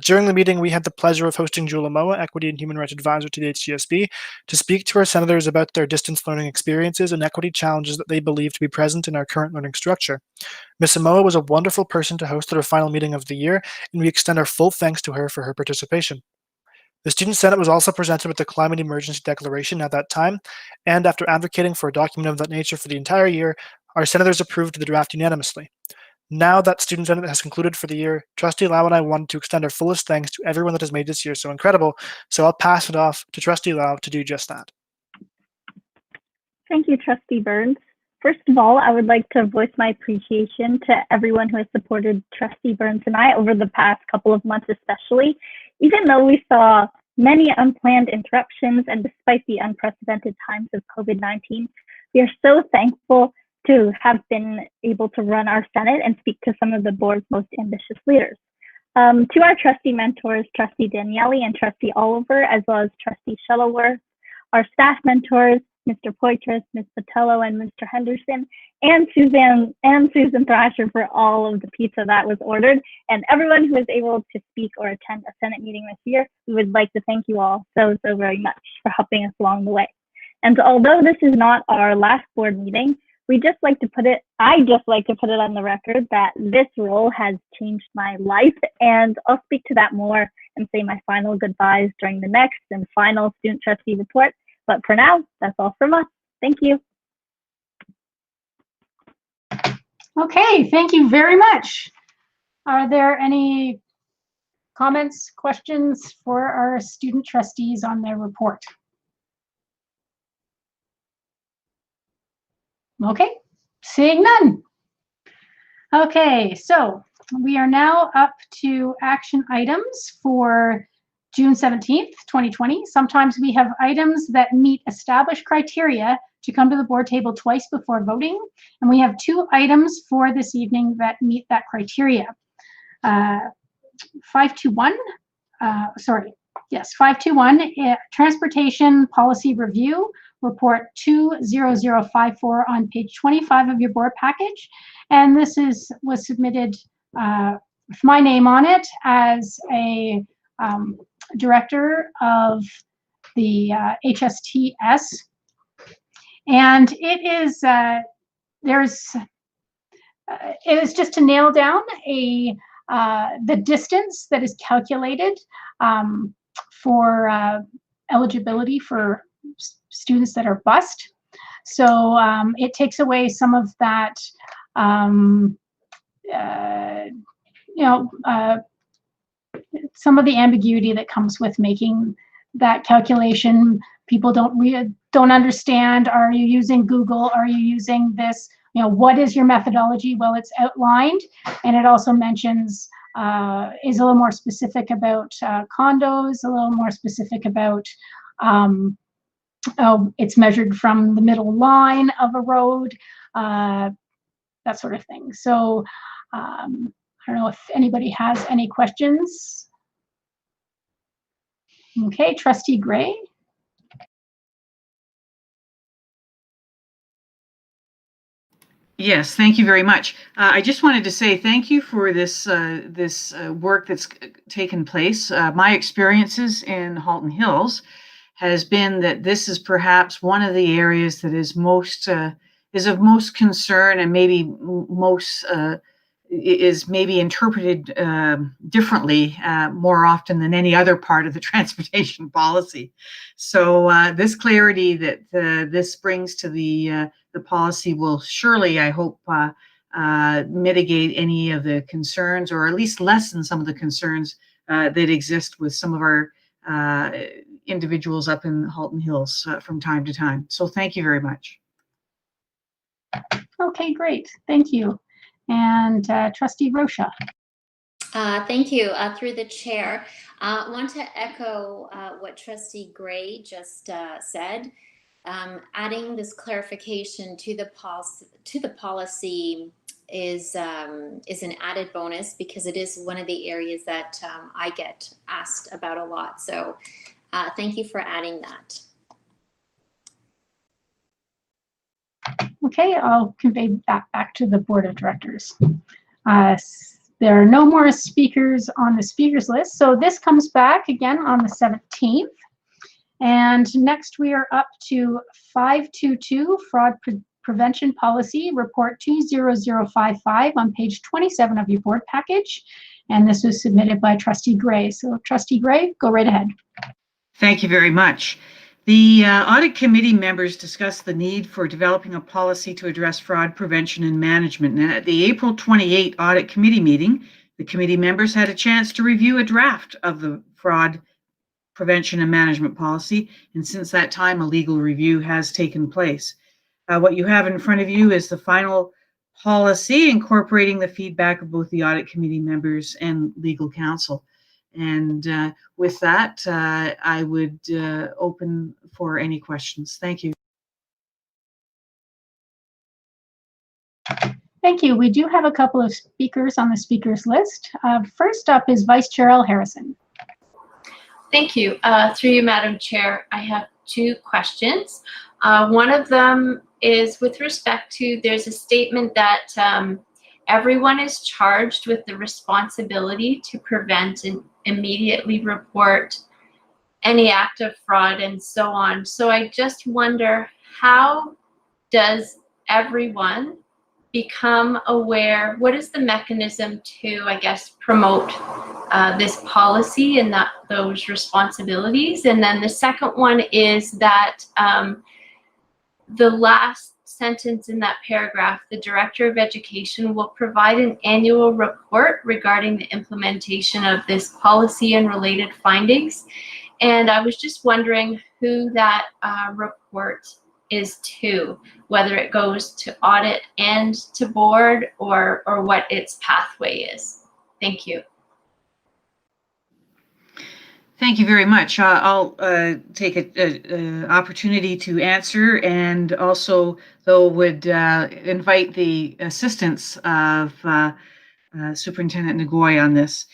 During the meeting, we had the pleasure of hosting Jula Moa, Equity and Human Rights Advisor to the HCSB, to speak to our senators about their distance learning experiences and equity challenges that they believe to be present in our current learning structure. Ms. Moa was a wonderful person to host at our final meeting of the year, and we extend our full thanks to her for her participation. The Student Senate was also presented with the Climate Emergency Declaration at that time, and after advocating for a document of that nature for the entire year, our senators approved the draft unanimously. Now that Student Senate has concluded for the year, Trustee Lau and I wanted to extend our fullest thanks to everyone that has made this year so incredible, so I'll pass it off to Trustee Lau to do just that. Thank you, Trustee Burns. First of all, I would like to voice my appreciation to everyone who has supported Trustee Burns and I over the past couple of months especially. Even though we saw many unplanned interruptions and despite the unprecedented times of COVID-19, we are so thankful to have been able to run our Senate and speak to some of the board's most ambitious leaders. To our trustee mentors, Trustee Daniele and Trustee Oliver, as well as Trustee Shuttleworth, our staff mentors, Mr. Poitras, Ms. Patello, and Mr. Henderson, and Susan Thrasher for all of the pizza that was ordered, and everyone who was able to speak or attend a Senate meeting this year, we would like to thank you all so very much for helping us along the way. And although this is not our last board meeting, I just like to put it on the record that this role has changed my life, and I'll speak to that more and say my final goodbyes during the next and final student trustee report. But for now, that's all from us. Thank you. Okay, thank you very much. Are there any comments, questions for our student trustees on their report? Okay, seeing none. Okay, so we are now up to action items for June 17th, 2020. Sometimes we have items that meet established criteria to come to the board table twice before voting. And we have two items for this evening that meet that criteria. 521, 521, Transportation Policy Review, Report 20054 on page 25 of your board package. And this was submitted with my name on it as a director of the HSTS. And it is it is just to nail down the distance that is calculated for eligibility for students that are bused. So it takes away some of that, some of the ambiguity that comes with making that calculation. People don't understand. Are you using Google? Are you using this? What is your methodology? Well, it's outlined, and it also mentions is a little more specific about condos, a little more specific about it's measured from the middle line of a road, that sort of thing. So I don't know if anybody has any questions. Okay, Trustee Gray. Yes, thank you very much. I just wanted to say thank you for this work that's taken place. My experiences in Halton Hills has been that this is perhaps one of the areas that is of most concern and maybe most is maybe interpreted differently more often than any other part of the transportation policy. So this clarity that this brings to the policy will surely, I hope, mitigate any of the concerns, or at least lessen some of the concerns that exist with some of our individuals up in Halton Hills from time to time. So thank you very much. Okay, great. Thank you. And Trustee Rocha. Thank you. Through the chair, I want to echo what Trustee Gray just said. Adding this clarification to the policy is an added bonus, because it is one of the areas that I get asked about a lot. So thank you for adding that. Okay, I'll convey that back to the Board of Directors. There are no more speakers on the speakers list, so this comes back again on the 17th. And next we are up to 522 Fraud Prevention Policy, Report 20055 on page 27 of your board package. And this was submitted by Trustee Gray. So Trustee Gray, go right ahead. Thank you very much. The audit committee members discussed the need for developing a policy to address fraud prevention and management. And at the April 28 audit committee meeting, the committee members had a chance to review a draft of the fraud prevention and management policy. And since that time, a legal review has taken place. What you have in front of you is the final policy incorporating the feedback of both the audit committee members and legal counsel. And with that, I would open for any questions. Thank you. Thank you. We do have a couple of speakers on the speakers list. First up is Vice Chair Al Harrison. Thank you. Through you, Madam Chair, I have two questions. One of them is with respect to, there's a statement that everyone is charged with the responsibility to prevent and immediately report any act of fraud and so on. So I just wonder, how does everyone become aware? What is the mechanism to, I guess, promote this policy and those responsibilities? And then the second one is that the last sentence in that paragraph, the Director of Education will provide an annual report regarding the implementation of this policy and related findings. And I was just wondering who that report is to, whether it goes to audit and to board, or what its pathway is. Thank you. Thank you very much. I'll take an opportunity to answer, and also, though, would invite the assistance of Superintendent Ngoy on this.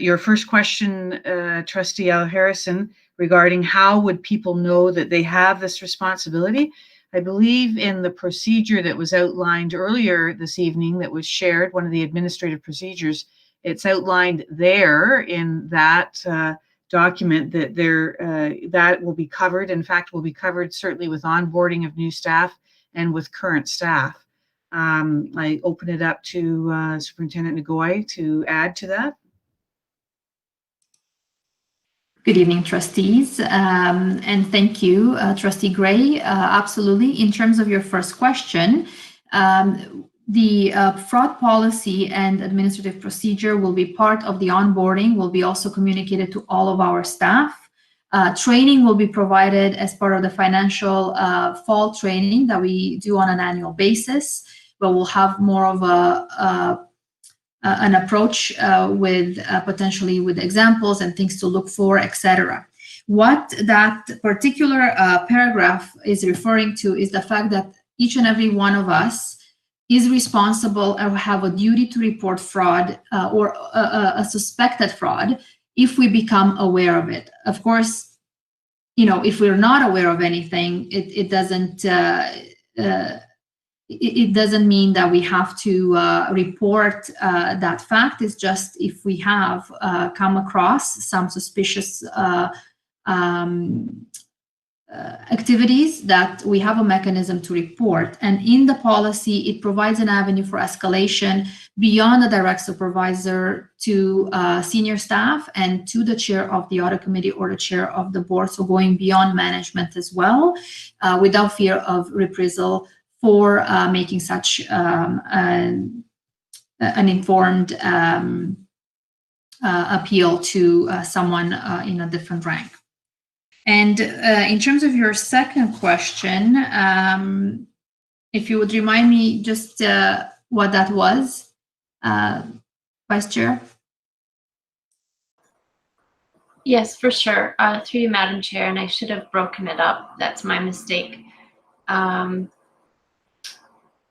Your first question, Trustee Al Harrison, regarding how would people know that they have this responsibility? I believe in the procedure that was outlined earlier this evening that was shared, one of the administrative procedures, it's outlined there in that document that that will be covered. In fact, will be covered certainly with onboarding of new staff and with current staff. I open it up to Superintendent Ngoy to add to that. Good evening, trustees, and thank you, Trustee Gray. Absolutely. In terms of your first question, the fraud policy and administrative procedure will be part of the onboarding, will be also communicated to all of our staff. Training will be provided as part of the financial fall training that we do on an annual basis, but we'll have more of an approach with potentially with examples and things to look for, etc. What that particular paragraph is referring to is the fact that each and every one of us is responsible or have a duty to report fraud or a suspected fraud if we become aware of it. Of course, you know, if we're not aware of anything, it doesn't mean that we have to report that fact. It's just if we have come across some suspicious activities that we have a mechanism to report. And in the policy, it provides an avenue for escalation beyond the direct supervisor to senior staff and to the chair of the audit committee or the chair of the board. So going beyond management as well, without fear of reprisal for making such an informed appeal to someone in a different rank. And in terms of your second question, if you would remind me just what that was, Vice Chair? Yes, for sure. Through you, Madam Chair, and I should have broken it up. That's my mistake. Who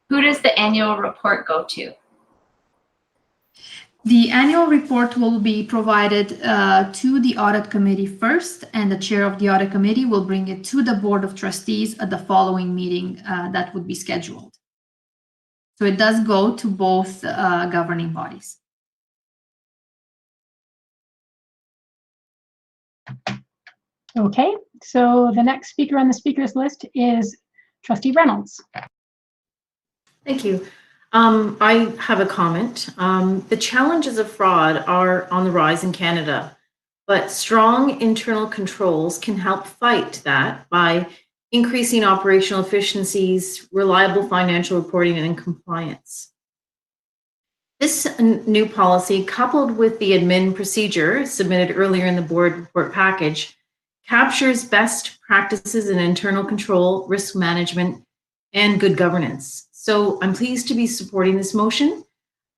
does the annual report go to? The annual report will be provided to the audit committee first, and the chair of the audit committee will bring it to the Board of Trustees at the following meeting that would be scheduled. So it does go to both governing bodies. Okay, so the next speaker on the speakers list is Trustee Reynolds. Thank you. I have a comment. The challenges of fraud are on the rise in Canada, but strong internal controls can help fight that by increasing operational efficiencies, reliable financial reporting, and compliance. This new policy, coupled with the admin procedure submitted earlier in the board report package, captures best practices in internal control, risk management, and good governance. So I'm pleased to be supporting this motion.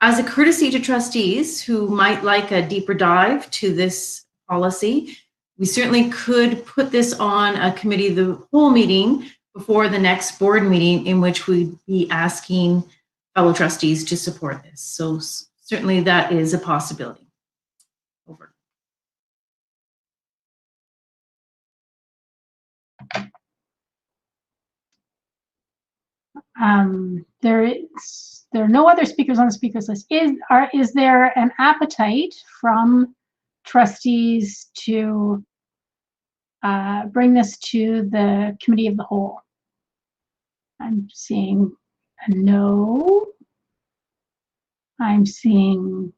As a courtesy to trustees who might like a deeper dive to this policy, we certainly could put this on a committee of the whole meeting before the next board meeting, in which we'd be asking fellow trustees to support this. So certainly that is a possibility. Over. There are no other speakers on the speakers list. Is there an appetite from trustees to bring this to the committee of the whole? I'm seeing a no. I'm seeing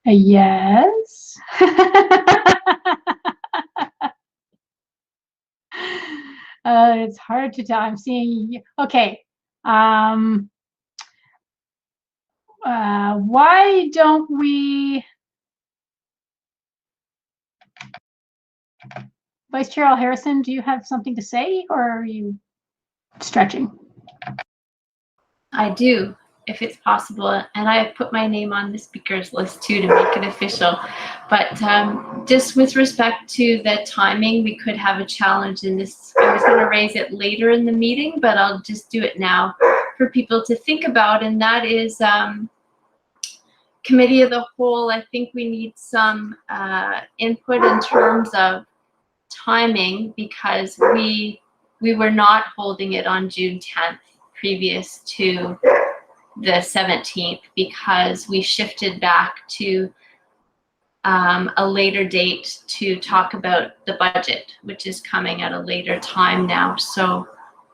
a yes. It's hard to tell. I'm seeing, okay. Why don't we, Vice Chair Harrison, do you have something to say, or are you stretching? I do, if it's possible, and I have put my name on the speakers list too to make it official. But just with respect to the timing, we could have a challenge in this. I was going to raise it later in the meeting, but I'll just do it now for people to think about, and that is committee of the whole. I think we need some input in terms of timing, because we were not holding it on June 10th previous to the 17th, because we shifted back to a later date to talk about the budget, which is coming at a later time now. So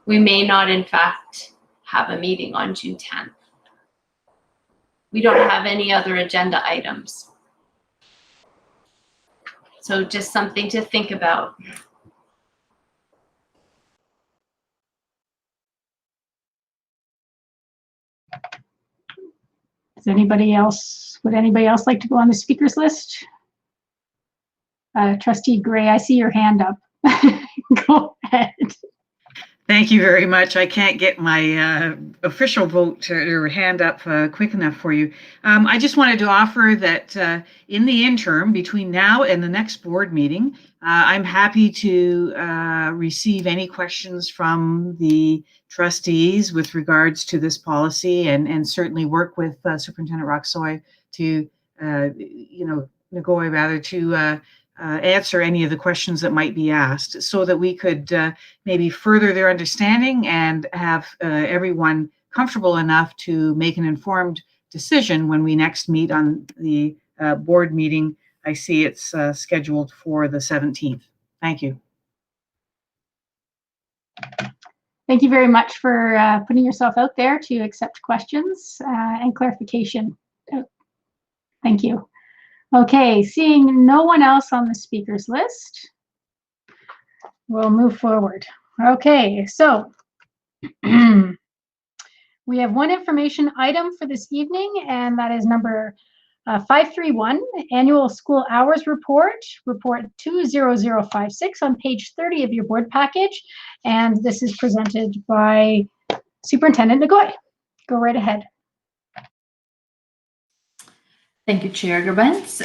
we may not, in fact, have a meeting on June 10th. We don't have any other agenda items. So just something to think about. Would anybody else like to go on the speakers list? Trustee Gray, I see your hand up. Go ahead. Thank you very much. I can't get my official vote or hand up quick enough for you. I just wanted to offer that in the interim, between now and the next board meeting, I'm happy to receive any questions from the trustees with regards to this policy, and certainly work with Superintendent Roxoy to, answer any of the questions that might be asked, so that we could maybe further their understanding and have everyone comfortable enough to make an informed decision when we next meet on the board meeting, I see it's scheduled for the 17th. Thank you. Thank you very much for putting yourself out there to accept questions and clarification. Thank you. Okay, seeing no one else on the speakers list, we'll move forward. Okay, so we have one information item for this evening, and that is number 531, Annual School Hours Report, Report 20056 on page 30 of your board package. And this is presented by Superintendent Nagoy. Go right ahead. Thank you, Chair Gerbents.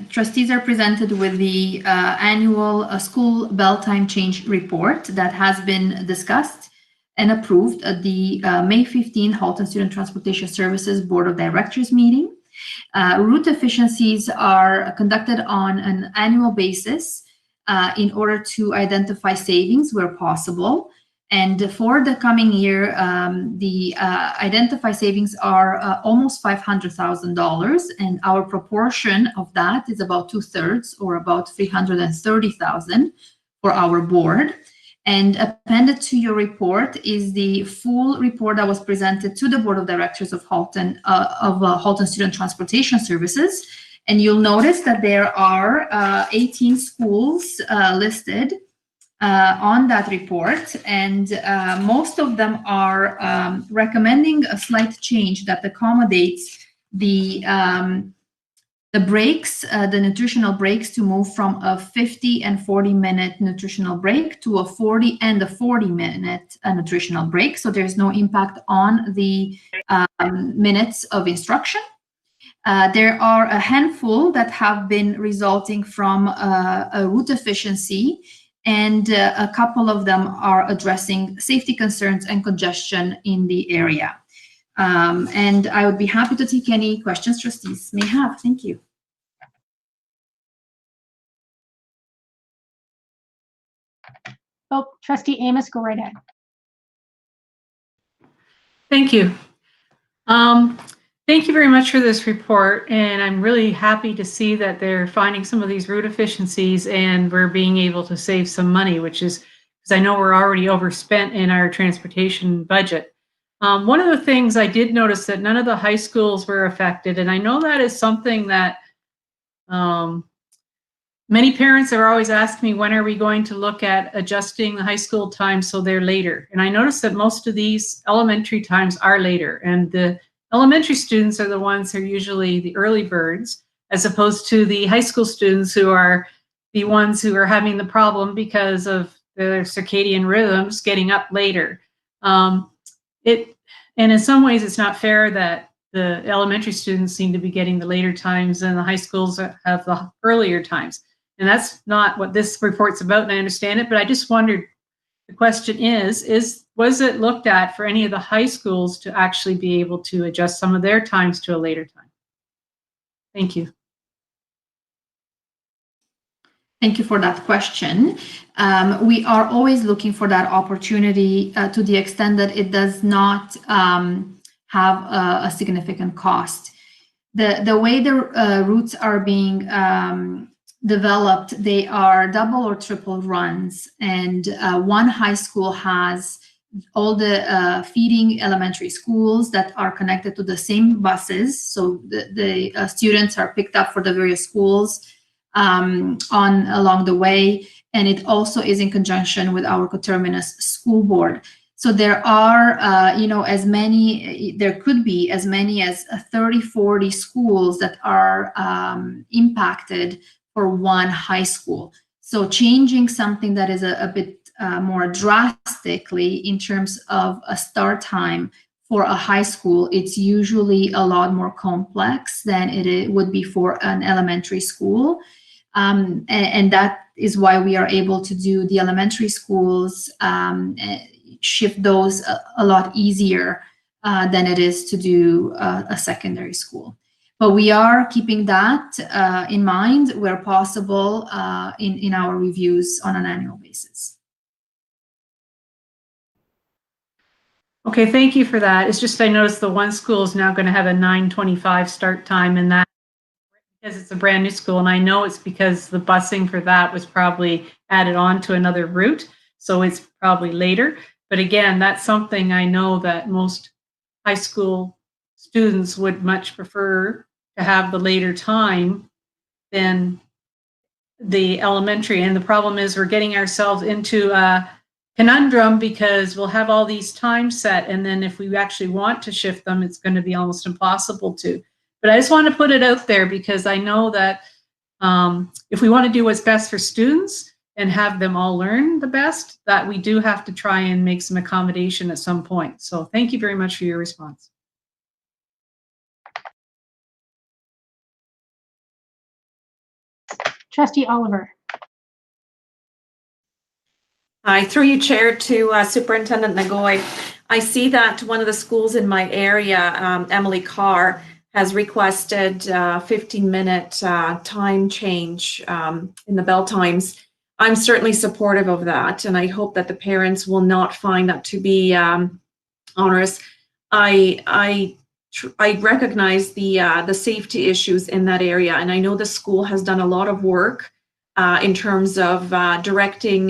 Trustees are presented with the annual school bell time change report that has been discussed and approved at the May 15 Halton Student Transportation Services Board of Directors meeting. Route efficiencies are conducted on an annual basis in order to identify savings where possible. And for the coming year, the identified savings are almost $500,000, and our proportion of that is about 2/3, or about $330,000 for our board. And appended to your report is the full report that was presented to the Board of Directors of Halton Student Transportation Services. And you'll notice that there are 18 schools listed on that report, and most of them are recommending a slight change that accommodates the breaks, the nutritional breaks, to move from a 50 and 40-minute nutritional break to a 40 and a 40-minute nutritional break. So there's no impact on the minutes of instruction. There are a handful that have been resulting from a route efficiency, and a couple of them are addressing safety concerns and congestion in the area. And I would be happy to take any questions trustees may have. Thank you. Oh, Trustee Amos, go right ahead. Thank you. Thank you very much for this report, and I'm really happy to see that they're finding some of these route efficiencies and we're being able to save some money, which is, because I know we're already overspent in our transportation budget. One of the things I did notice that none of the high schools were affected, and I know that is something that many parents are always asking me, when are we going to look at adjusting the high school times so they're later? And I noticed that most of these elementary times are later, and the elementary students are the ones who are usually the early birds, as opposed to the high school students who are the ones who are having the problem because of their circadian rhythms getting up later. And in some ways, it's not fair that the elementary students seem to be getting the later times and the high schools have the earlier times. And that's not what this report's about, and I understand it, but I just wondered, the question was it looked at for any of the high schools to actually be able to adjust some of their times to a later time? Thank you. Thank you for that question. We are always looking for that opportunity to the extent that it does not have a significant cost. The way the routes are being developed, they are double or triple runs, and one high school has all the feeding elementary schools that are connected to the same buses. So the students are picked up for the various schools along the way, and it also is in conjunction with our coterminous school board. So there are, there could be as many as 30, 40 schools that are impacted for one high school. So changing something that is a bit more drastically in terms of a start time for a high school, it's usually a lot more complex than it would be for an elementary school. And that is why we are able to do the elementary schools, shift those a lot easier than it is to do a secondary school. But we are keeping that in mind where possible in our reviews on an annual basis. Okay, thank you for that. It's just I noticed the one school is now going to have a 9:25 start time, and that because it's a brand new school, and I know it's because the busing for that was probably added on to another route, so it's probably later. But again, that's something I know that most high school students would much prefer to have the later time than the elementary. And the problem is we're getting ourselves into a conundrum because we'll have all these times set, and then if we actually want to shift them, it's going to be almost impossible to. But I just want to put it out there because I know that if we want to do what's best for students and have them all learn the best, that we do have to try and make some accommodation at some point. So thank you very much for your response. Trustee Oliver. Hi, through you, Chair, to Superintendent Nagoy. I see that one of the schools in my area, Emily Carr, has requested 15-minute time change in the bell times. I'm certainly supportive of that, and I hope that the parents will not find that to be onerous. I recognize the safety issues in that area, and I know the school has done a lot of work in terms of directing,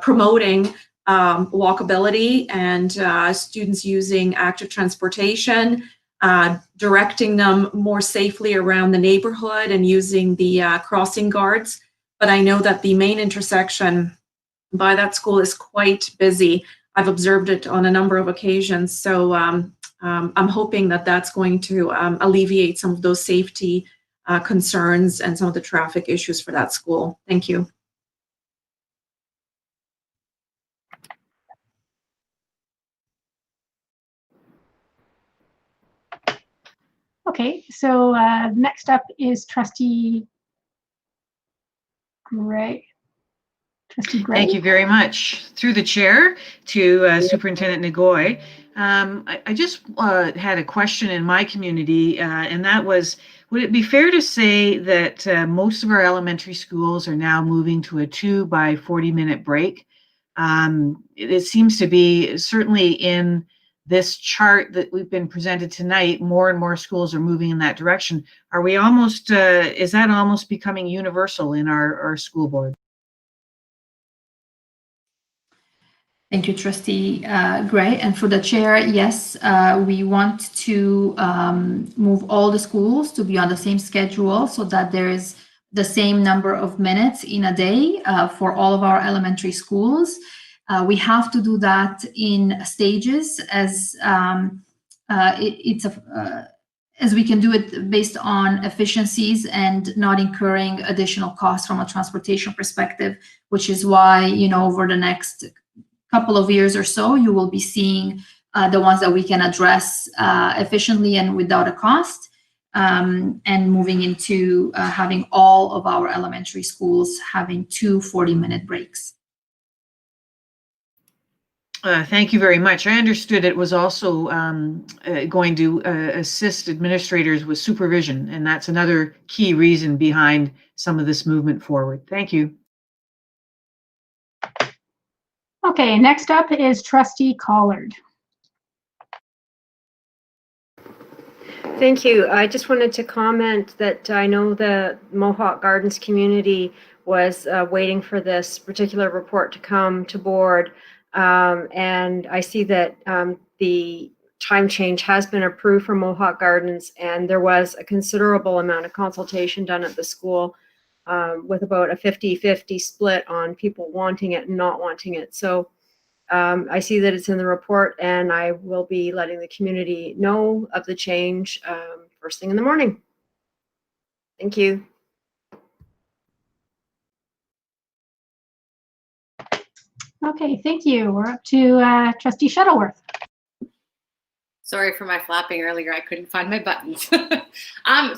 promoting walkability and students using active transportation, directing them more safely around the neighborhood and using the crossing guards. But I know that the main intersection by that school is quite busy. I've observed it on a number of occasions. So I'm hoping that that's going to alleviate some of those safety concerns and some of the traffic issues for that school. Thank you. Okay, so next up is Trustee Gray. Trustee Gray. Thank you very much. Through the chair to Superintendent Nagoy. I just had a question in my community, and that was, would it be fair to say that most of our elementary schools are now moving to a 2 by 40-minute break? It seems to be, certainly in this chart that we've been presented tonight, more and more schools are moving in that direction. Are we almost, is that almost becoming universal in our school board? Thank you, Trustee Gray. And for the chair, yes, we want to move all the schools to be on the same schedule so that there is the same number of minutes in a day for all of our elementary schools. We have to do that in stages as as we can do it based on efficiencies and not incurring additional costs from a transportation perspective, which is why, you know, over the next couple of years or so, you will be seeing the ones that we can address efficiently and without a cost, and moving into having all of our elementary schools having 2 40-minute breaks. Thank you very much. I understood it was also going to assist administrators with supervision, and that's another key reason behind some of this movement forward. Thank you. Okay, next up is Trustee Collard. Thank you. I just wanted to comment that I know the Mohawk Gardens community was waiting for this particular report to come to board. And I see that the time change has been approved for Mohawk Gardens, and there was a considerable amount of consultation done at the school with about a 50-50 split on people wanting it and not wanting it. So I see that it's in the report, and I will be letting the community know of the change first thing in the morning. Thank you. Okay, thank you. We're up to Trustee Shuttleworth. Sorry for my flapping earlier. I couldn't find my buttons.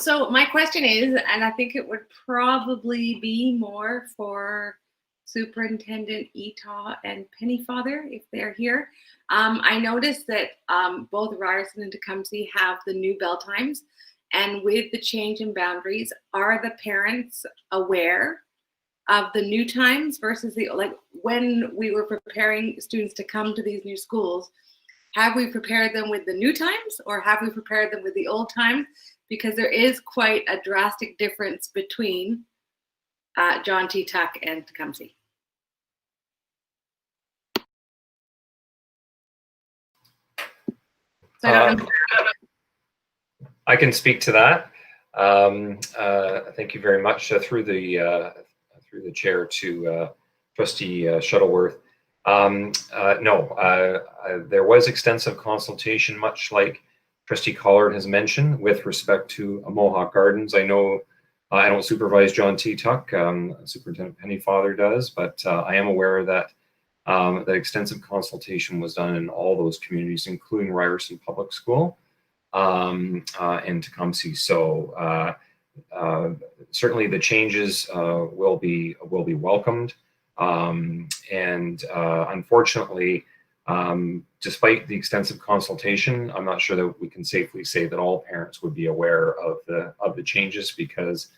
So my question is, and I think it would probably be more for Superintendent Etaw and Pennyfather if they're here. I noticed that both Ryerson and Tecumseh have the new bell times, and with the change in boundaries, are the parents aware of the new times versus the, like, when we were preparing students to come to these new schools, have we prepared them with the new times or have we prepared them with the old times? because there is quite a drastic difference between John T. Tuck and Tecumseh. So I don't know. I can speak to that. Thank you very much through the chair to Trustee Shuttleworth. No, there was extensive consultation, much like Trustee Collard has mentioned, with respect to Mohawk Gardens. I know I don't supervise John T. Tuck, Superintendent Pennyfather does, but I am aware that that extensive consultation was done in all those communities, including Ryerson Public School and Tecumseh. So certainly the changes will be welcomed. Unfortunately, despite the extensive consultation, I'm not sure that we can safely say that all parents would be aware of the changes, because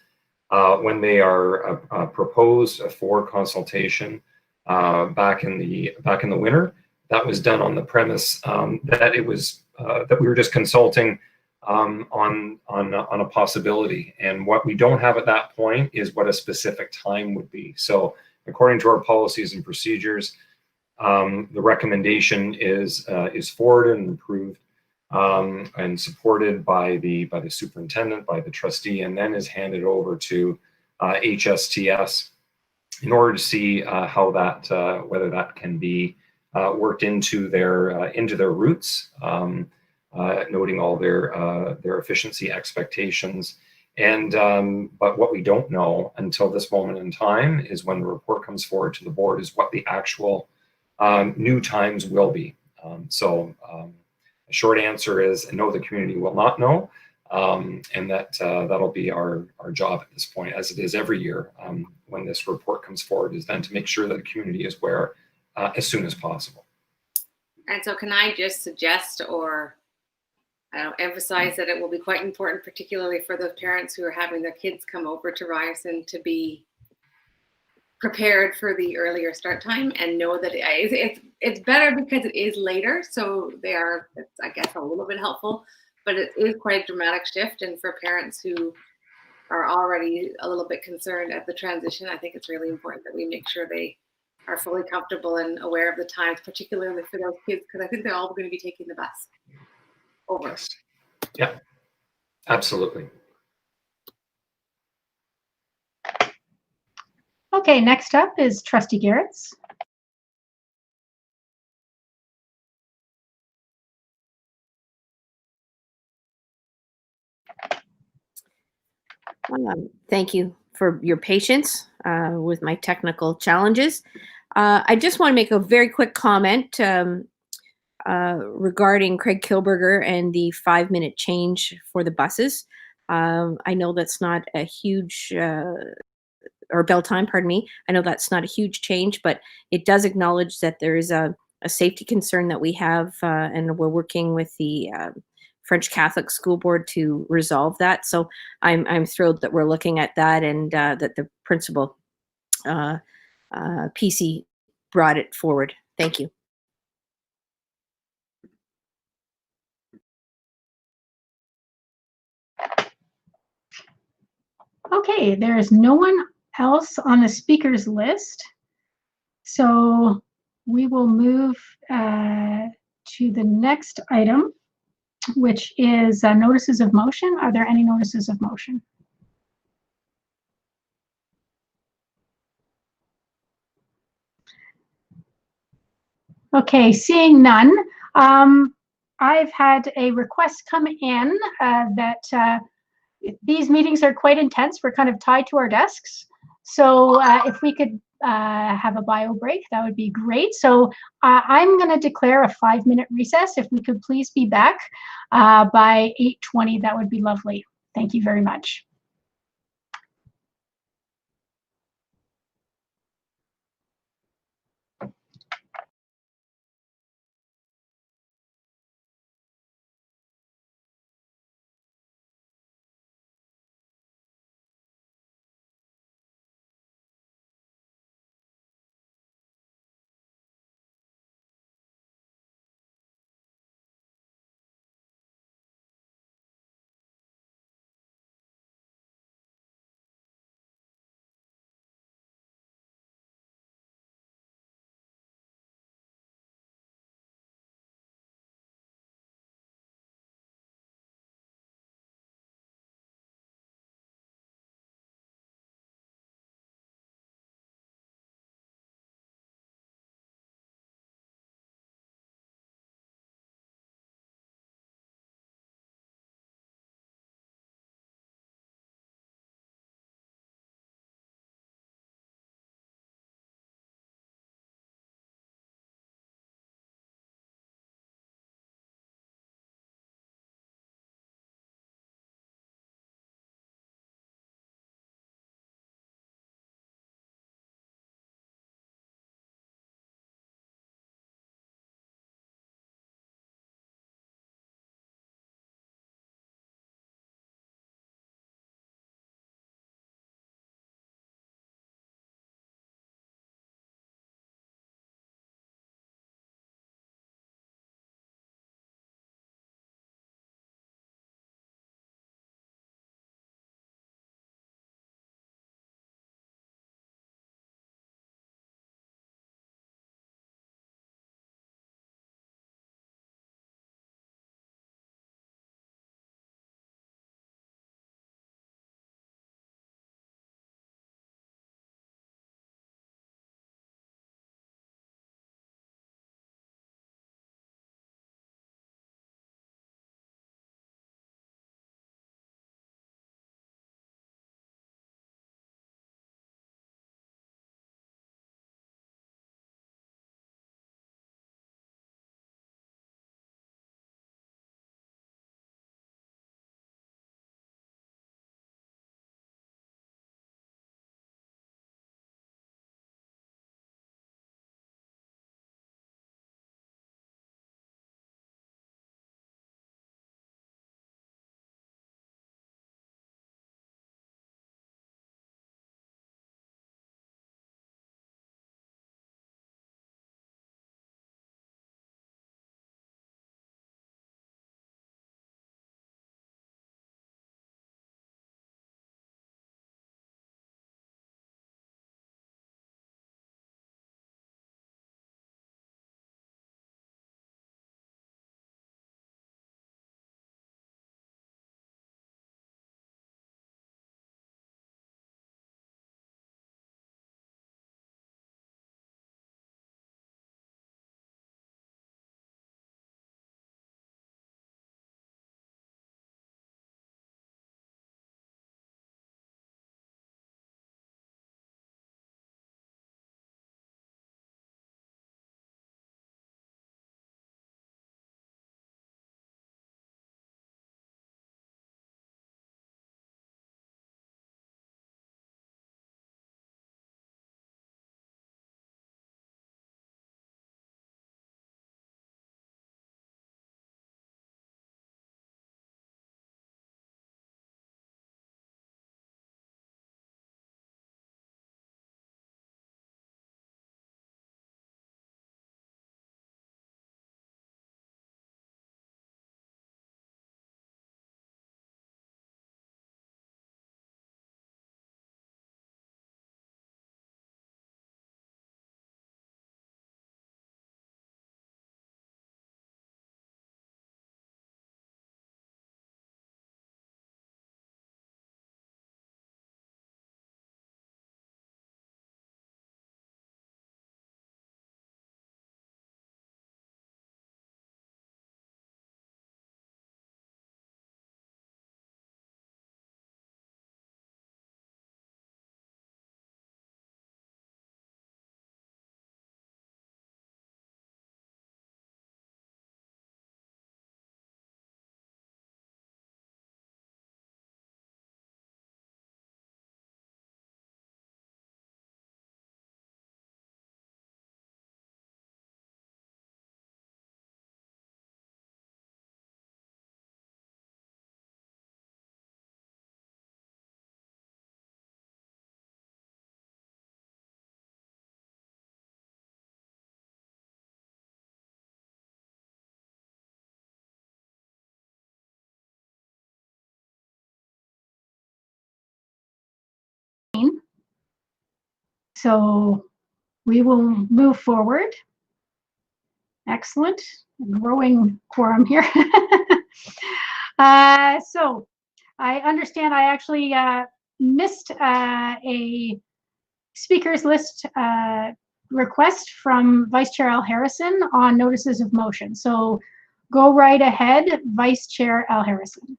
when they are proposed for consultation back in the winter, that was done on the premise that it was that we were just consulting on a possibility, and what we don't have at that point is what a specific time would be. So according to our policies and procedures, the recommendation is forwarded and approved and supported by the superintendent, by the trustee, and then is handed over to HSTS in order to see how that whether that can be worked into their routes, noting all their efficiency expectations. And but what we don't know until this moment in time is when the report comes forward to the board is what the actual new times will be. A short answer is no, the community will not know, and that'll be our job at this point, as it is every year when this report comes forward, is then to make sure that the community is aware as soon as possible. And so can I just suggest or emphasize that it will be quite important, particularly for those parents who are having their kids come over to Ryerson, to be prepared for the earlier start time and know that it's better because it is later. So they are, I guess, a little bit helpful, but it is quite a dramatic shift. And for parents who are already a little bit concerned at the transition, I think it's really important that we make sure they are fully comfortable and aware of the times, particularly for those kids, because I think they're all going to be taking the bus over. Yes. Yeah, absolutely. Okay, next up is Trustee Garrett's. Thank you for your patience with my technical challenges. I just want to make a very quick comment regarding Craig Kilberger and the 5-minute change for the buses. I know that's not a huge, or bell time, pardon me. I know that's not a huge change, but it does acknowledge that there is a safety concern that we have, and we're working with the French Catholic School Board to resolve that. So I'm thrilled that we're looking at that, and that the principal PC brought it forward. Thank you. Okay, there is no one else on the speakers list, so we will move to the next item, which is notices of motion. Are there any notices of motion? Okay, seeing none, I've had a request come in that these meetings are quite intense. We're kind of tied to our desks. So if we could have a bio break, that would be great. So I'm going to declare a 5-minute recess. If we could please be back by 8:20, that would be lovely. Thank you very much. So we will move forward. Excellent. Growing quorum here. So I understand I actually missed a speakers list request from Vice Chair Al Harrison on notices of motion. So go right ahead, Vice Chair Al Harrison.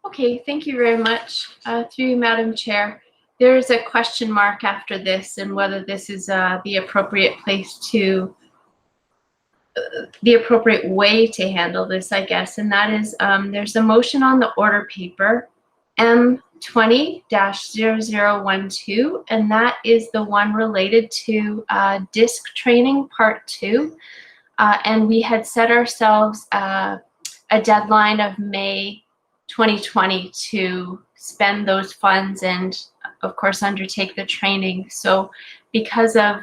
Okay, thank you very much. Through you, Madam Chair. There's a question mark after this and whether this is the appropriate place to, the appropriate way to handle this, I guess. And that is, there's a motion on the order paper, M20-0012, and that is the one related to DISC training part 2. And we had set ourselves a deadline of May 2020 to spend those funds and, of course, undertake the training. So because of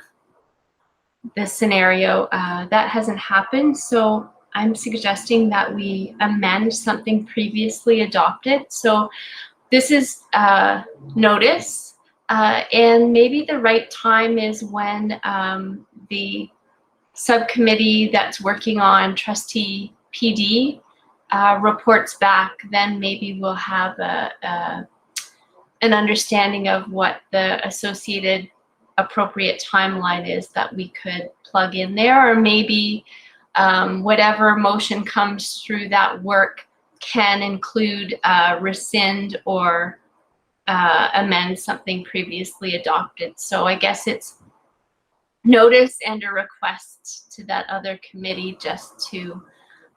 this scenario, that hasn't happened. So I'm suggesting that we amend something previously adopted. So this is notice, and maybe the right time is when the subcommittee that's working on trustee PD reports back. Then maybe we'll have an understanding of what the associated appropriate timeline is that we could plug in there, or maybe whatever motion comes through that work can include rescind or amend something previously adopted. So I guess it's notice and a request to that other committee just to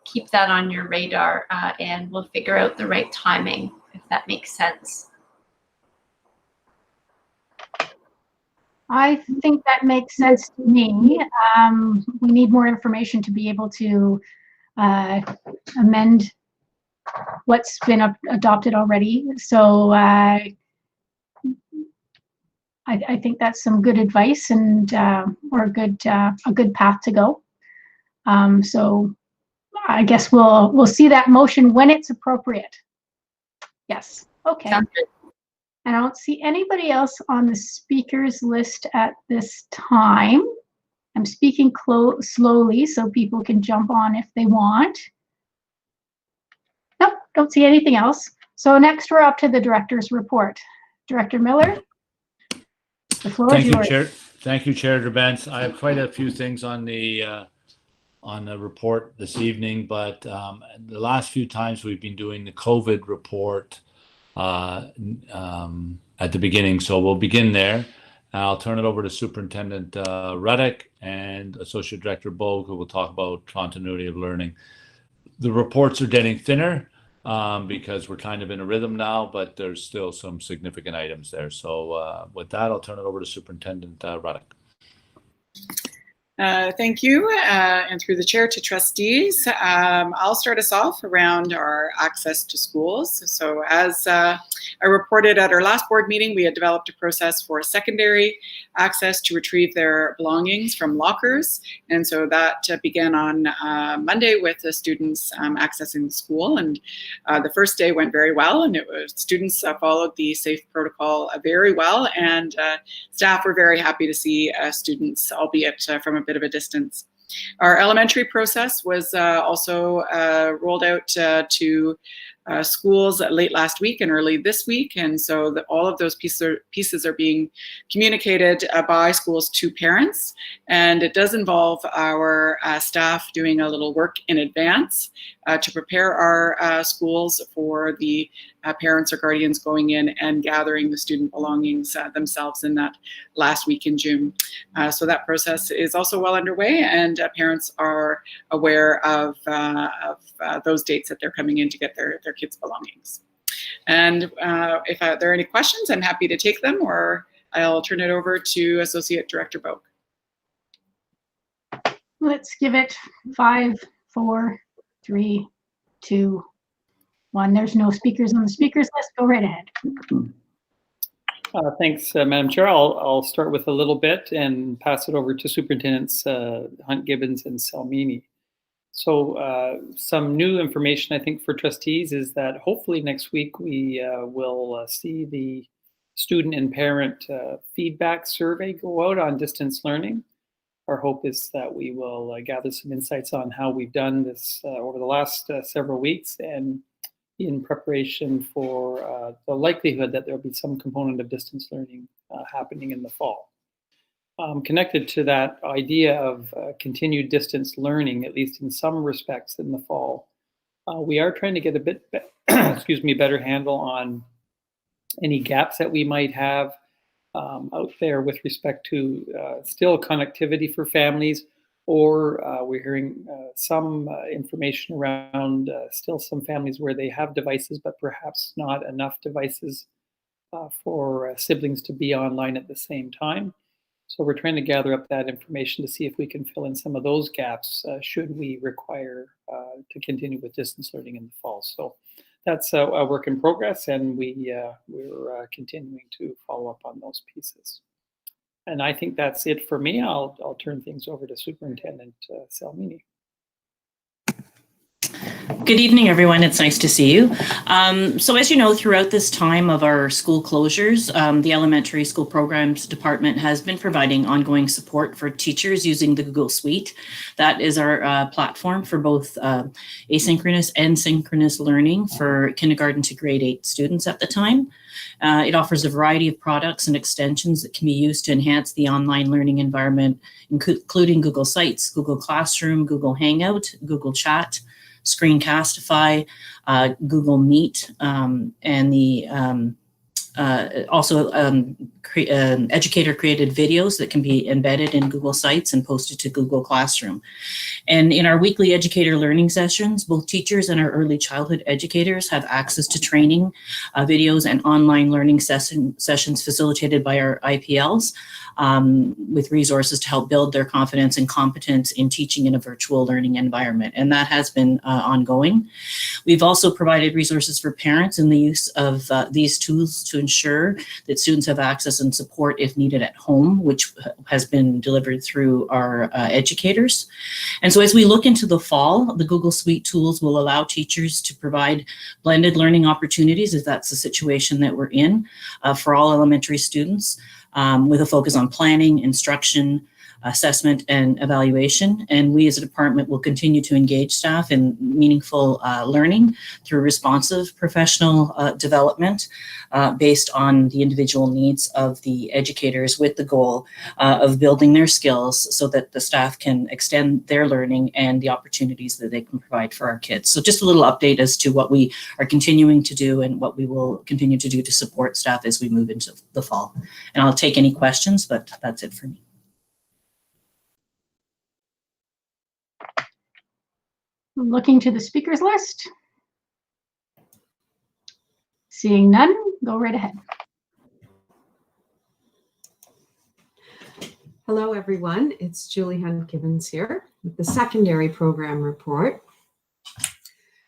keep that on your radar, and we'll figure out the right timing, if that makes sense. I think that makes sense to me. We need more information to be able to amend what's been adopted already. So I think that's some good advice and or a good path to go. So I guess we'll see that motion when it's appropriate. Yes. Okay. Sounds good. And I don't see anybody else on the speakers list at this time. I'm speaking slowly so people can jump on if they want. Nope, don't see anything else. So next we're up to the director's report. Director Miller, the floor is yours. Chair. Thank you, Chair Gerbents. I have quite a few things on the report this evening, but the last few times we've been doing the COVID report at the beginning. So we'll begin there. I'll turn it over to Superintendent Ruddick and Associate Director Bogue, who will talk about continuity of learning. The reports are getting thinner because we're kind of in a rhythm now, but there's still some significant items there. So with that, I'll turn it over to Superintendent Ruddick. Thank you, and through the chair to trustees. I'll start us off around our access to schools. So as I reported at our last board meeting, we had developed a process for secondary access to retrieve their belongings from lockers. And so that began on Monday with the students accessing the school. And the first day went very well, and students followed the safe protocol very well. And staff were very happy to see students, albeit from a bit of a distance. Our elementary process was also rolled out to schools late last week and early this week, and so all of those pieces are being communicated by schools to parents, and it does involve our staff doing a little work in advance to prepare our schools for the parents or guardians going in and gathering the student belongings themselves in that last week in June. So that process is also well underway, and parents are aware of those dates that they're coming in to get their kids' belongings. And if there are any questions, I'm happy to take them, or I'll turn it over to Associate Director Bogue. Let's give it 5, 4, 3, 2, 1. There's no speakers on the speakers list. Go right ahead. Thanks, Madam Chair. I'll start with a little bit and pass it over to Superintendents Hunt, Gibbons, and Salmini. So some new information, I think, for trustees is that hopefully next week we will see the student and parent feedback survey go out on distance learning. Our hope is that we will gather some insights on how we've done this over the last several weeks, and in preparation for the likelihood that there will be some component of distance learning happening in the fall. Connected to that idea of continued distance learning, at least in some respects in the fall, we are trying to get a bit, better handle on any gaps that we might have out there with respect to still connectivity for families, or we're hearing some information around still some families where they have devices, but perhaps not enough devices for siblings to be online at the same time. So we're trying to gather up that information to see if we can fill in some of those gaps should we require to continue with distance learning in the fall. So that's a work in progress, and we're continuing to follow up on those pieces. And I think that's it for me. I'll turn things over to Superintendent Salmini. Good evening, everyone. It's nice to see you. So as you know, throughout this time of our school closures, the Elementary School Programs Department has been providing ongoing support for teachers using the Google Suite. That is our platform for both asynchronous and synchronous learning for kindergarten to grade 8 students at the time. It offers a variety of products and extensions that can be used to enhance the online learning environment, including Google Sites, Google Classroom, Google Hangout, Google Chat, Screencastify, Google Meet, and the educator-created videos that can be embedded in Google Sites and posted to Google Classroom. And in our weekly educator learning sessions, both teachers and our early childhood educators have access to training, videos, and online learning sessions facilitated by our IPLs, with resources to help build their confidence and competence in teaching in a virtual learning environment. And that has been ongoing. We've also provided resources for parents in the use of these tools to ensure that students have access and support if needed at home, which has been delivered through our educators. And so as we look into the fall, the Google Suite tools will allow teachers to provide blended learning opportunities, if that's the situation that we're in, for all elementary students, with a focus on planning, instruction, assessment, and evaluation. And we as a department will continue to engage staff in meaningful learning through responsive professional development based on the individual needs of the educators, with the goal of building their skills so that the staff can extend their learning and the opportunities that they can provide for our kids. So just a little update as to what we are continuing to do and what we will continue to do to support staff as we move into the fall. And I'll take any questions, but that's it for me. Looking to the speakers list. Seeing none, go right ahead. Hello, everyone. It's Julie Hunt-Gibbons here with the secondary program report.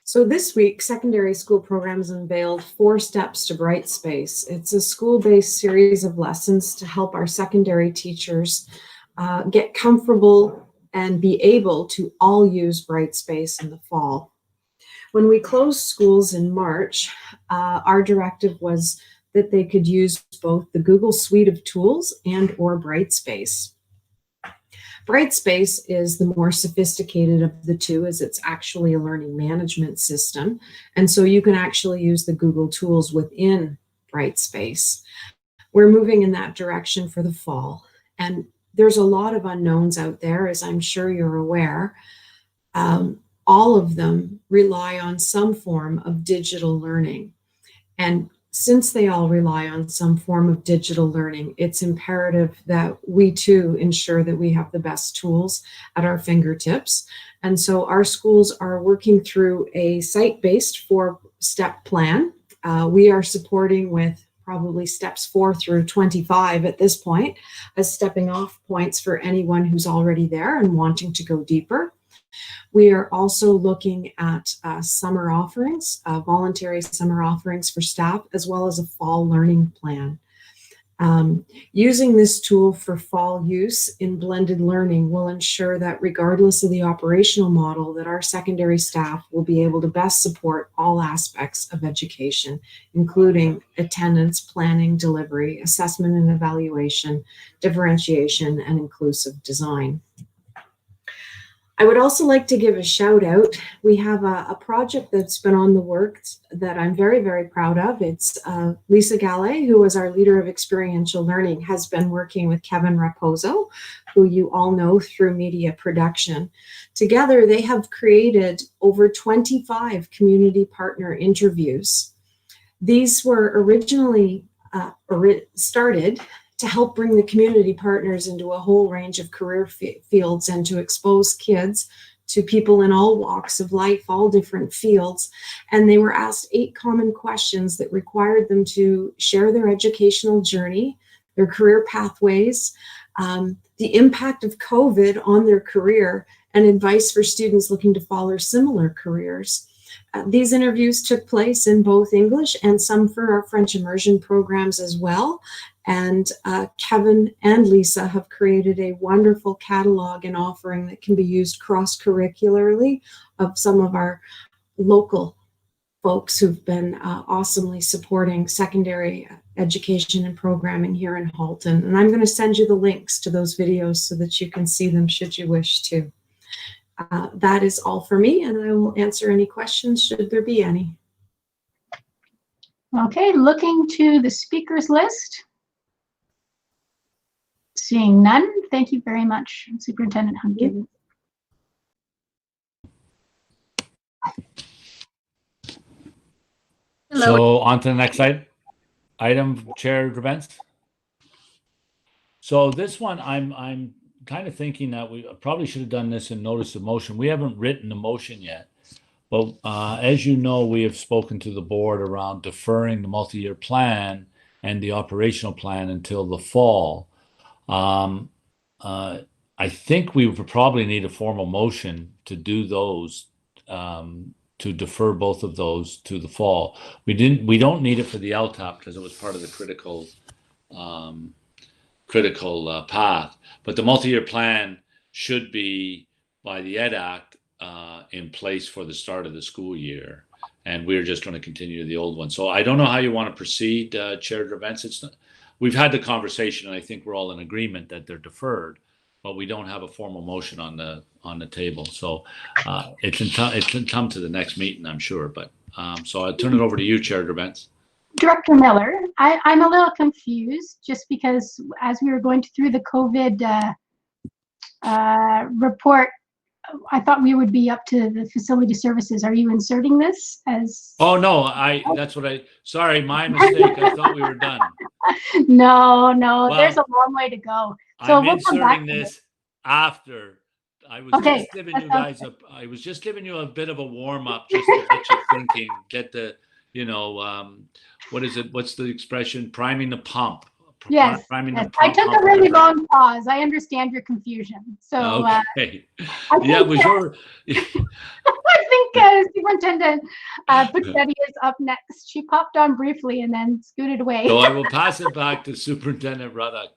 So this week, secondary school programs unveiled 4 Steps to Brightspace. It's a school-based series of lessons to help our secondary teachers get comfortable and be able to all use Brightspace in the fall. When we closed schools in March, our directive was that they could use both the Google Suite of tools and or Brightspace. Brightspace is the more sophisticated of the two, as it's actually a learning management system. And so you can actually use the Google tools within Brightspace. We're moving in that direction for the fall. And there's a lot of unknowns out there, as I'm sure you're aware. All of them rely on some form of digital learning. And since they all rely on some form of digital learning, it's imperative that we too ensure that we have the best tools at our fingertips. And so our schools are working through a site-based 4-step plan. We are supporting with probably steps 4 through 25 at this point, as stepping off points for anyone who's already there and wanting to go deeper. We are also looking at summer offerings, voluntary summer offerings for staff, as well as a fall learning plan. Using this tool for fall use in blended learning will ensure that regardless of the operational model, that our secondary staff will be able to best support all aspects of education, including attendance, planning, delivery, assessment and evaluation, differentiation, and inclusive design. I would also like to give a shout out. We have a project that's been on the works that I'm very, very proud of. It's Lisa Gallet, who was our leader of experiential learning, has been working with Kevin Raposo, who you all know through media production. Together, they have created over 25 community partner interviews. These were originally started to help bring the community partners into a whole range of career fields and to expose kids to people in all walks of life, all different fields. And they were asked 8 common questions that required them to share their educational journey, their career pathways, the impact of COVID on their career, and advice for students looking to follow similar careers. These interviews took place in both English and some for our French immersion programs as well. And Kevin and Lisa have created a wonderful catalog and offering that can be used cross-curricularly of some of our local folks who've been awesomely supporting secondary education and programming here in Halton. And I'm going to send you the links to those videos so that you can see them should you wish to. That is all for me, and I will answer any questions should there be any. Okay, looking to the speakers list. Seeing none, thank you very much, Superintendent Hunkin. So on to the next item, Chair Drabens. So this one, I'm kind of thinking that we probably should have done this in notice of motion. We haven't written the motion yet, but as you know, we have spoken to the board around deferring the multi-year plan and the operational plan until the fall. I think we would probably need a formal motion to do those, to defer both of those to the fall. We don't need it for the LTAP because it was part of the critical path, but the multi-year plan should be by the Ed Act in place for the start of the school year, and we're just going to continue the old one. So I don't know how you want to proceed, Chair Drabens. We've had the conversation, and I think we're all in agreement that they're deferred, but we don't have a formal motion on the table. So it can come to the next meeting, I'm sure. But so I'll turn it over to you, Chair Drabens. Director Miller, I'm a little confused just because as we were going through the COVID report, I thought we would be up to the facility services. Are you inserting this as? Oh, no, sorry, my mistake. I thought we were done. No, Well, there's a long way to go. So I'm we'll come back inserting to this after. I was just giving you guys I was just giving you a bit of a warm up just to get you thinking, get the, what is it? What's the expression? Priming the pump. Yes, Priming yes. the pump. I took a really long pause. I understand your confusion. So okay. Yeah, it was your. I think Superintendent Puccetti is up next. She popped on briefly and then scooted away. So I will pass it back to Superintendent Ruddock.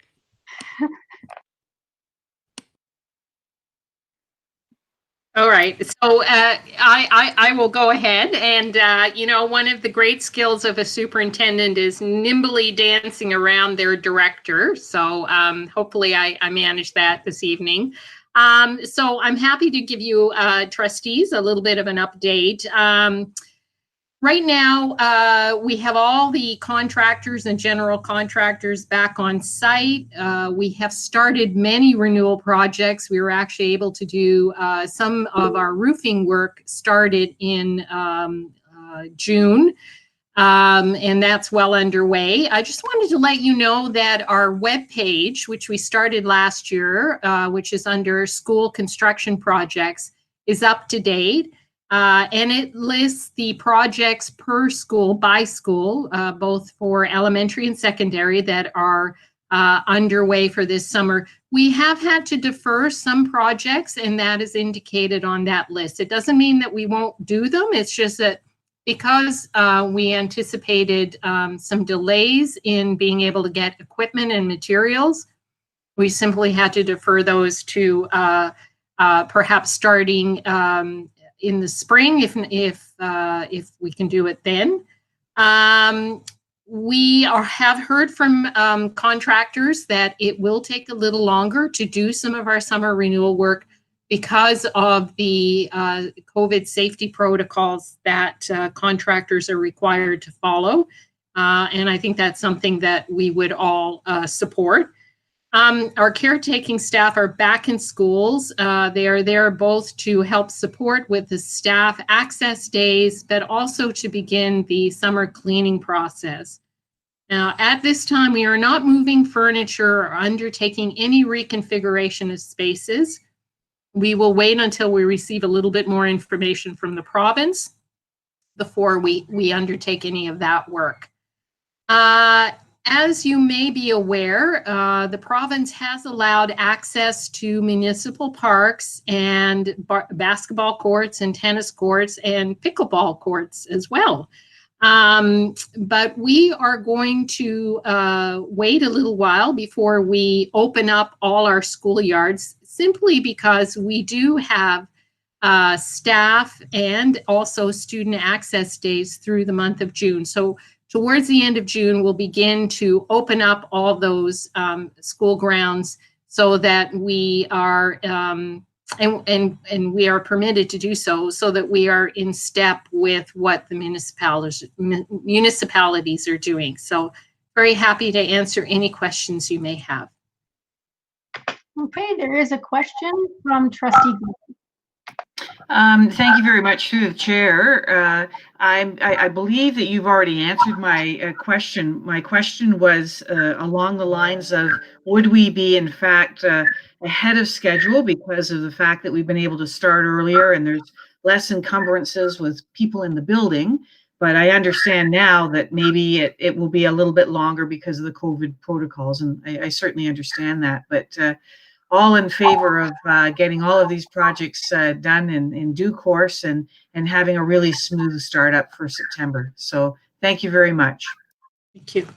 All right, so I will go ahead and, one of the great skills of a superintendent is nimbly dancing around their director. So hopefully I managed that this evening. So I'm happy to give you trustees a little bit of an update. Right now, we have all the contractors and general contractors back on site. We have started many renewal projects. We were actually able to do some of our roofing work started in June, and that's well underway. I just wanted to let you know that our webpage, which we started last year, which is under school construction projects, is up to date. And it lists the projects per school, by school, both for elementary and secondary that are underway for this summer. We have had to defer some projects, and that is indicated on that list. It doesn't mean that we won't do them. It's just that because we anticipated some delays in being able to get equipment and materials, we simply had to defer those to perhaps starting in the spring, if we can do it then. We have heard from contractors that it will take a little longer to do some of our summer renewal work because of the COVID safety protocols that contractors are required to follow. And I think that's something that we would all support. Our caretaking staff are back in schools. They are there both to help support with the staff access days, but also to begin the summer cleaning process. Now, at this time, we are not moving furniture or undertaking any reconfiguration of spaces. We will wait until we receive a little bit more information from the province before we undertake any of that work. As you may be aware, the province has allowed access to municipal parks and basketball courts and tennis courts and pickleball courts as well. But we are going to wait a little while before we open up all our schoolyards, simply because we do have staff and also student access days through the month of June. So towards the end of June, we'll begin to open up all those school grounds so that we are, and we are permitted to do so, so that we are in step with what the municipalities are doing. So very happy to answer any questions you may have. Okay, there is a question from Trustee Gray. Thank you very much, through the chair. I believe that you've already answered my question. My question was along the lines of, would we be in fact ahead of schedule because of the fact that we've been able to start earlier and there's less encumbrances with people in the building? But I understand now that maybe it will be a little bit longer because of the COVID protocols, and I certainly understand that. But all in favor of getting all of these projects done in due course and having a really smooth startup for September. So thank you very much. Thank you.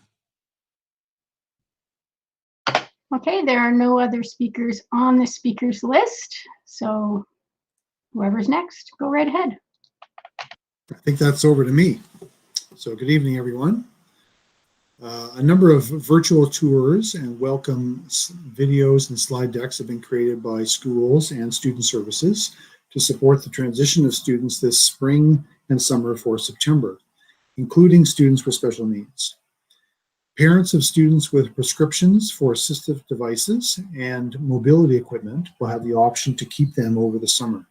Okay, there are no other speakers on the speakers list. So whoever's next, go right ahead. I think that's over to me. So good evening, everyone. A number of virtual tours and welcome videos and slide decks have been created by schools and student services to support the transition of students this spring and summer for September, including students with special needs. Parents of students with prescriptions for assistive devices and mobility equipment will have the option to keep them over the summer.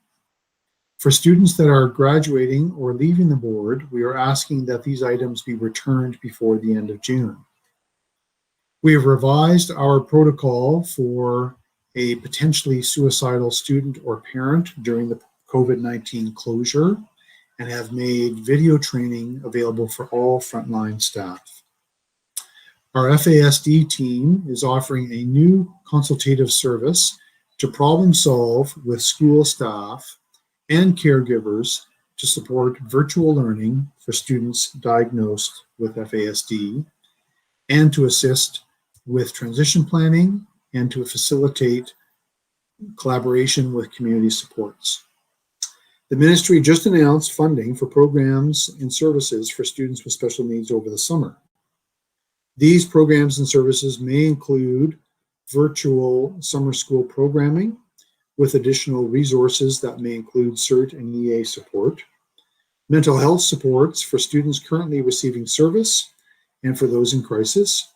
For students that are graduating or leaving the board, we are asking that these items be returned before the end of June. We have revised our protocol for a potentially suicidal student or parent during the COVID-19 closure and have made video training available for all frontline staff. Our FASD team is offering a new consultative service to problem solve with school staff and caregivers to support virtual learning for students diagnosed with FASD and to assist with transition planning and to facilitate collaboration with community supports. The ministry just announced funding for programs and services for students with special needs over the summer. These programs and services may include virtual summer school programming, with additional resources that may include CERT and EA support, mental health supports for students currently receiving service and for those in crisis,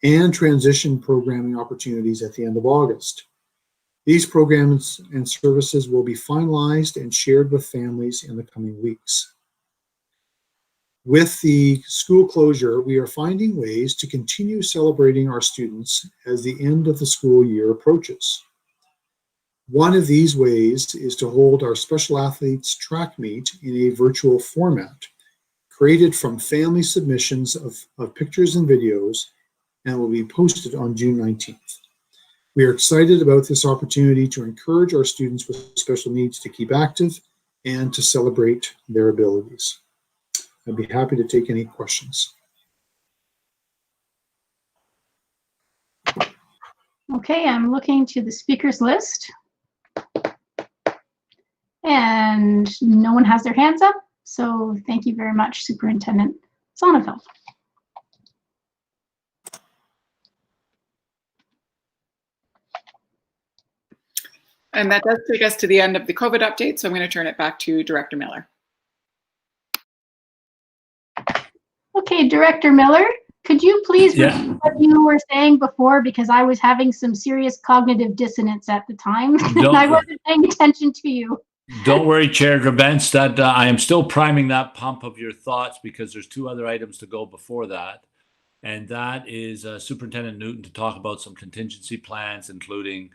and transition programming opportunities at the end of August. These programs and services will be finalized and shared with families in the coming weeks. With the school closure, we are finding ways to continue celebrating our students as the end of the school year approaches. One of these ways is to hold our special athletes track meet in a virtual format, created from family submissions of pictures and videos, and will be posted on June 19th. We are excited about this opportunity to encourage our students with special needs to keep active and to celebrate their abilities. I'd be happy to take any questions. Okay, I'm looking to the speakers list. And no one has their hands up. So thank you very much, Superintendent Sonneveld. And that does take us to the end of the COVID update. So I'm going to turn it back to Director Miller. Okay, Director Miller, could you please repeat what you were saying before, because I was having some serious cognitive dissonance at the time and I wasn't paying attention to you. Don't worry, Chair Grabentz, that I am still priming that pump of your thoughts, because there's two other items to go before that. And that is Superintendent Newton to talk about some contingency plans, including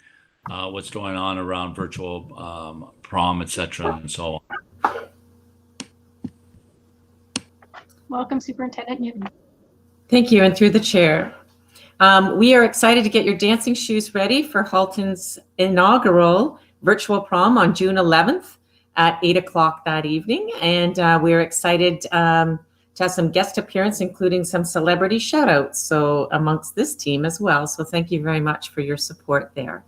what's going on around virtual prom, et cetera, and so on. Welcome, Superintendent Newton. Thank you, and through the chair. We are excited to get your dancing shoes ready for Halton's inaugural virtual prom on June 11th at 8 o'clock that evening. And we're excited to have some guest appearance, including some celebrity shout outs. So amongst this team as well. So thank you very much for your support there.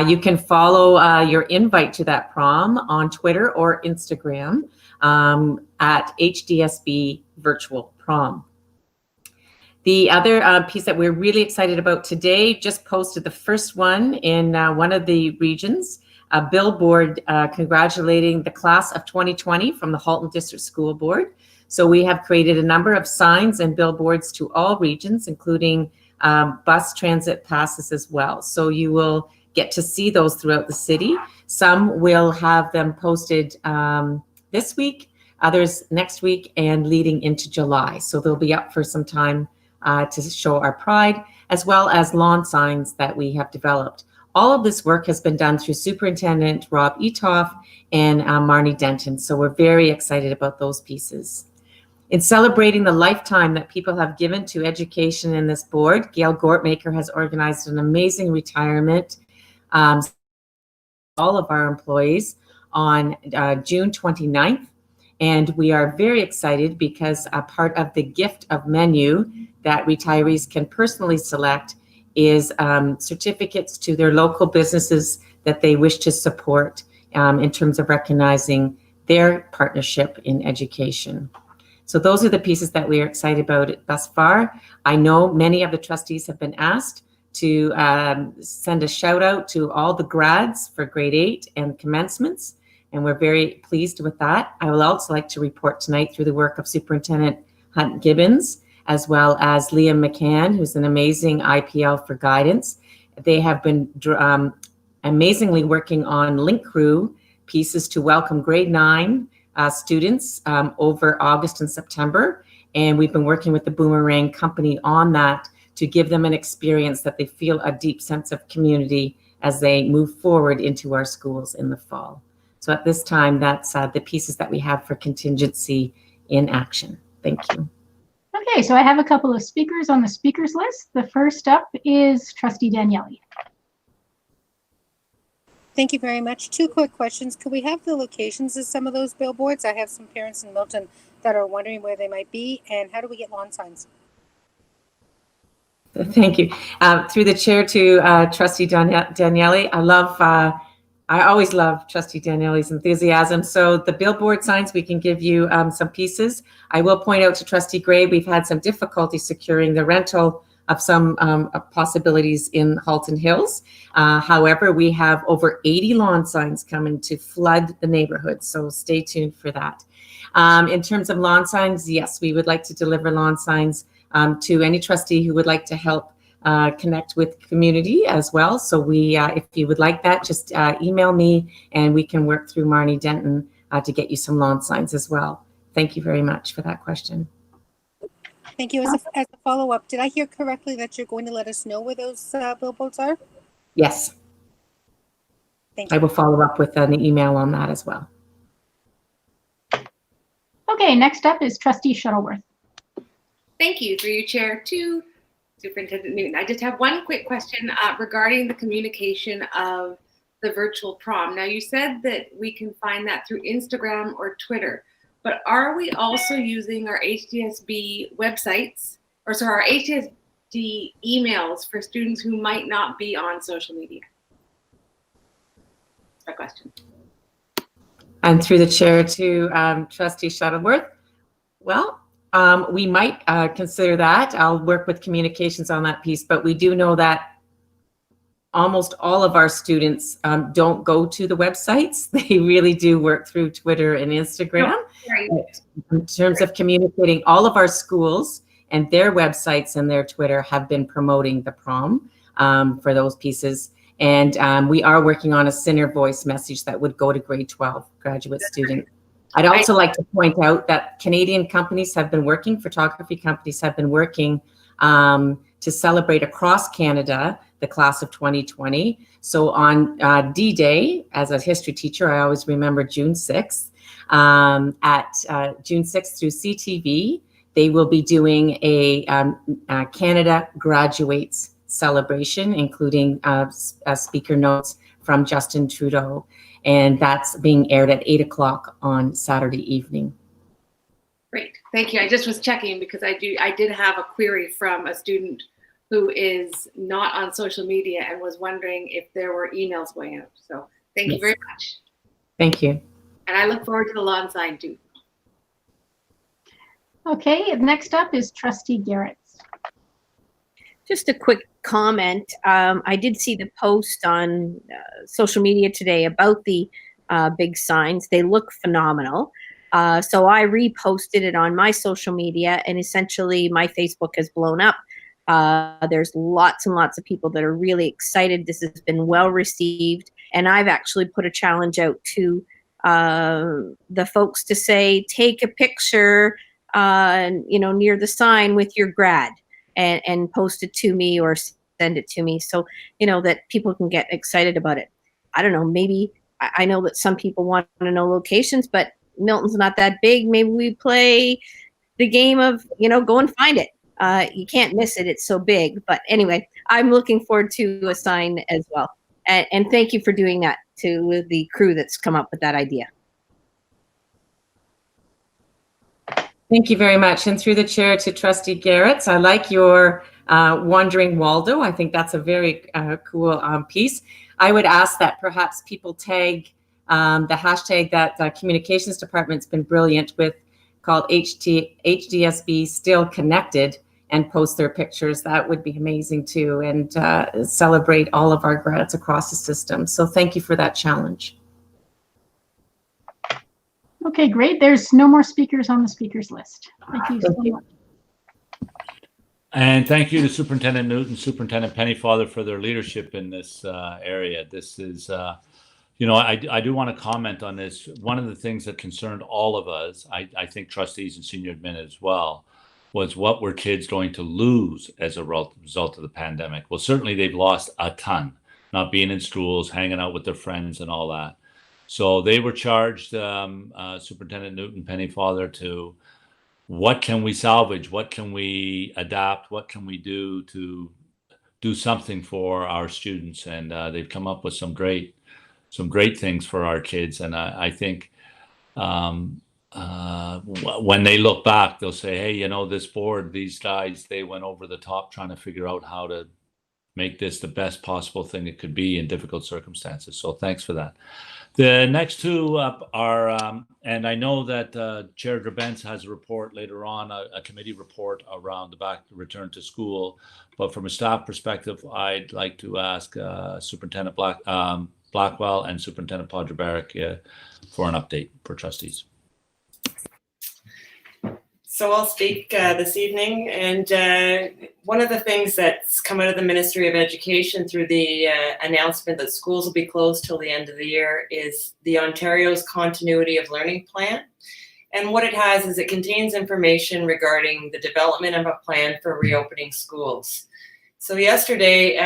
You can follow your invite to that prom on Twitter or Instagram at HDSB Virtual Prom. The other piece that we're really excited about today, just posted the first one in one of the regions, a billboard congratulating the class of 2020 from the Halton District School Board. So we have created a number of signs and billboards to all regions, including bus transit passes as well. So you will get to see those throughout the city. Some will have them posted this week, others next week, and leading into July. So they'll be up for some time to show our pride, as well as lawn signs that we have developed. All of this work has been done through Superintendent Rob Etoff and Marnie Denton. So we're very excited about those pieces. In celebrating the lifetime that people have given to education in this board, Gail Gortmaker has organized an amazing retirement, all of our employees on June 29th. And we are very excited because a part of the gift of menu that retirees can personally select is certificates to their local businesses that they wish to support in terms of recognizing their partnership in education. So those are the pieces that we are excited about thus far. I know many of the trustees have been asked to send a shout out to all the grads for grade 8 and commencements, and we're very pleased with that. I will also like to report tonight through the work of Superintendent Hunt Gibbons, as well as Liam McCann, who's an amazing IPL for guidance. They have been amazingly working on Link Crew pieces to welcome grade 9 students over August and September. And we've been working with the Boomerang Company on that to give them an experience that they feel a deep sense of community as they move forward into our schools in the fall. So at this time, that's the pieces that we have for contingency in action. Thank you. Okay, so I have a couple of speakers on the speakers list. The first up is Trustee Daniele. Thank you very much. 2 quick questions. Could we have the locations of some of those billboards? I have some parents in Milton that are wondering where they might be, and how do we get lawn signs? Thank you. Through the chair to Trustee Daniele, I always love Trustee Daniele's enthusiasm. So the billboard signs, we can give you some pieces. I will point out to Trustee Gray, we've had some difficulty securing the rental of some possibilities in Halton Hills. However, we have over 80 lawn signs coming to flood the neighborhood. So stay tuned for that. In terms of lawn signs, yes, we would like to deliver lawn signs to any trustee who would like to help connect with community as well. So if you would like that, just email me and we can work through Marnie Denton to get you some lawn signs as well. Thank you very much for that question. Thank you. As a follow-up, did I hear correctly that you're going to let us know where those billboards are? Yes. Thank you. I will follow up with an email on that as well. Okay, next up is Trustee Shuttleworth. Thank you. Through your chair to Superintendent Newton. I just have one quick question regarding the communication of the virtual prom. Now, you said that we can find that through Instagram or Twitter. but are we also using our HDSB websites, or sorry, our HDSB emails for students who might not be on social media? That's my question. And through the chair to Trustee Shuttleworth. Well, we might consider that. I'll work with communications on that piece, but we do know that almost all of our students don't go to the websites. They really do work through Twitter and Instagram. Right. In terms of communicating, all of our schools and their websites and their Twitter have been promoting the prom for those pieces. And we are working on a center voice message that would go to grade 12 graduate students. I'd also like to point out that Canadian companies have been working, photography companies have been working to celebrate across Canada the class of 2020. So on D-Day, as a history teacher, I always remember June 6th. At June 6th through CTV, they will be doing a Canada Graduates celebration, including speaker notes from Justin Trudeau. And that's being aired at 8 o'clock on Saturday evening. Great, thank you. I just was checking because I did have a query from a student who is not on social media and was wondering if there were emails going out. So thank you very much. Thank you. And I look forward to the lawn sign too. Okay, next up is Trustee Garrett. Just a quick comment. I did see the post on social media today about the big signs. They look phenomenal. So I reposted it on my social media, and essentially my Facebook has blown up. There's lots and lots of people that are really excited. This has been well received. And I've actually put a challenge out to the folks to say, take a picture, near the sign with your grad and post it to me or send it to me. So, that people can get excited about it. I don't know, maybe I know that some people want to know locations, but Milton's not that big. Maybe we play the game of, go and find it. You can't miss it. It's so big. But anyway, I'm looking forward to a sign as well. And thank you for doing that to the crew that's come up with that idea. Thank you very much. And through the chair to Trustee Garrett, I like your Wandering Waldo. I think that's a very cool piece. I would ask that perhaps people tag the hashtag that the communications department's been brilliant with, called HDSB Still Connected, and post their pictures. That would be amazing too, and celebrate all of our grads across the system. So thank you for that challenge. Okay, great. There's no more speakers on the speakers list. Thank you so much. And thank you to Superintendent Newton, Superintendent Pennyfather for their leadership in this area. This is, I do want to comment on this. One of the things that concerned all of us, I think trustees and senior admin as well, was what were kids going to lose as a result of the pandemic? Well, certainly they've lost a ton, not being in schools, hanging out with their friends and all that. So they were charged, Superintendent Newton, Pennyfather, to what can we salvage? What can we adapt? What can we do to do something for our students? And they've come up with some great things for our kids. And I think when they look back, they'll say, hey, this board, these guys, they went over the top trying to figure out how to make this the best possible thing it could be in difficult circumstances. So thanks for that. The next two up are, and I know that Chair Drabentz has a report later on, a committee report around the return to school. But from a staff perspective, I'd like to ask Superintendent Blackwell and Superintendent Podrebaric for an update for trustees. So I'll speak this evening, and one of the things that's come out of the Ministry of Education through the announcement that schools will be closed till the end of the year is the Ontario's Continuity of Learning Plan. And what it has is it contains information regarding the development of a plan for reopening schools. So yesterday,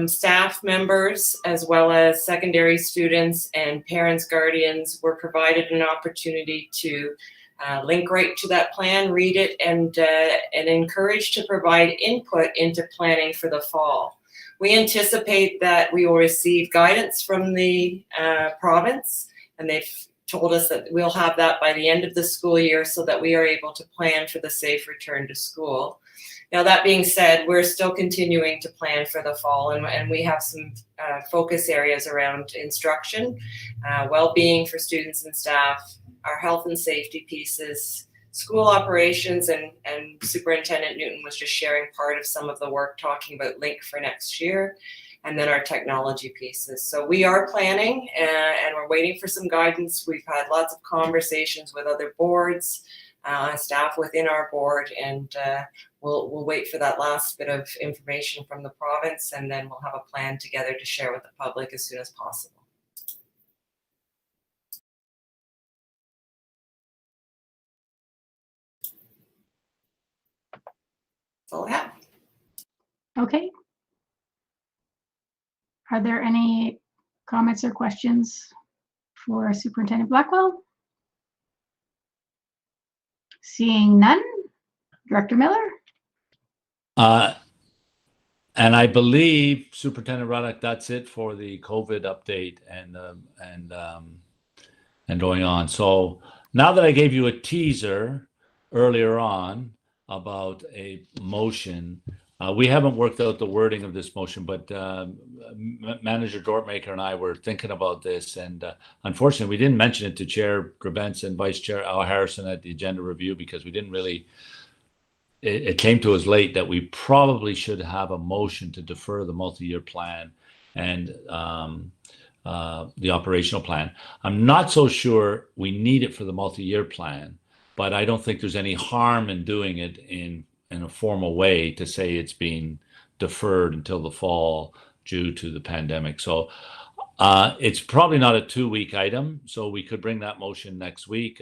staff members, as well as secondary students and parents, guardians, were provided an opportunity to link right to that plan, read it, and encouraged to provide input into planning for the fall. We anticipate that we will receive guidance from the province, and they've told us that we'll have that by the end of the school year so that we are able to plan for the safe return to school. Now, that being said, we're still continuing to plan for the fall, and we have some focus areas around instruction, well-being for students and staff, our health and safety pieces, school operations, and Superintendent Newton was just sharing part of some of the work talking about LINK for next year, and then our technology pieces. So we are planning, and we're waiting for some guidance. We've had lots of conversations with other boards, staff within our board, and we'll wait for that last bit of information from the province, and then we'll have a plan together to share with the public as soon as possible. That's all I have. Okay. Are there any comments or questions for Superintendent Blackwell? Seeing none, Director Miller? And I believe, Superintendent Ruddock, that's it for the COVID update and going on. So now that I gave you a teaser earlier on about a motion, we haven't worked out the wording of this motion, but Manager Dortmaker and I were thinking about this, and unfortunately, we didn't mention it to Chair Grabentz and Vice Chair Al Harrison at the agenda review because we didn't really. It came to us late that we probably should have a motion to defer the multi-year plan and the operational plan. I'm not so sure we need it for the multi-year plan, but I don't think there's any harm in doing it in a formal way to say it's being deferred until the fall due to the pandemic. So it's probably not a 2-week item, so we could bring that motion next week.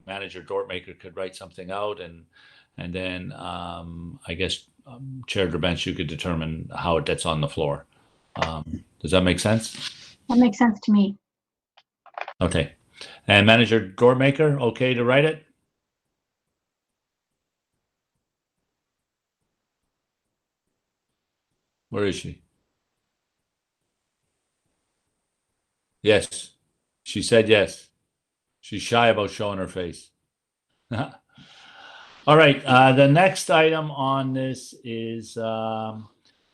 Manager Dortmaker could write something out, and then I guess Chair Grabentz, you could determine how it gets on the floor. Does that make sense? That makes sense to me. Okay. And Manager Dortmaker, okay to write it? Where is she? Yes. She said yes. She's shy about showing her face. All right. The next item on this is I'm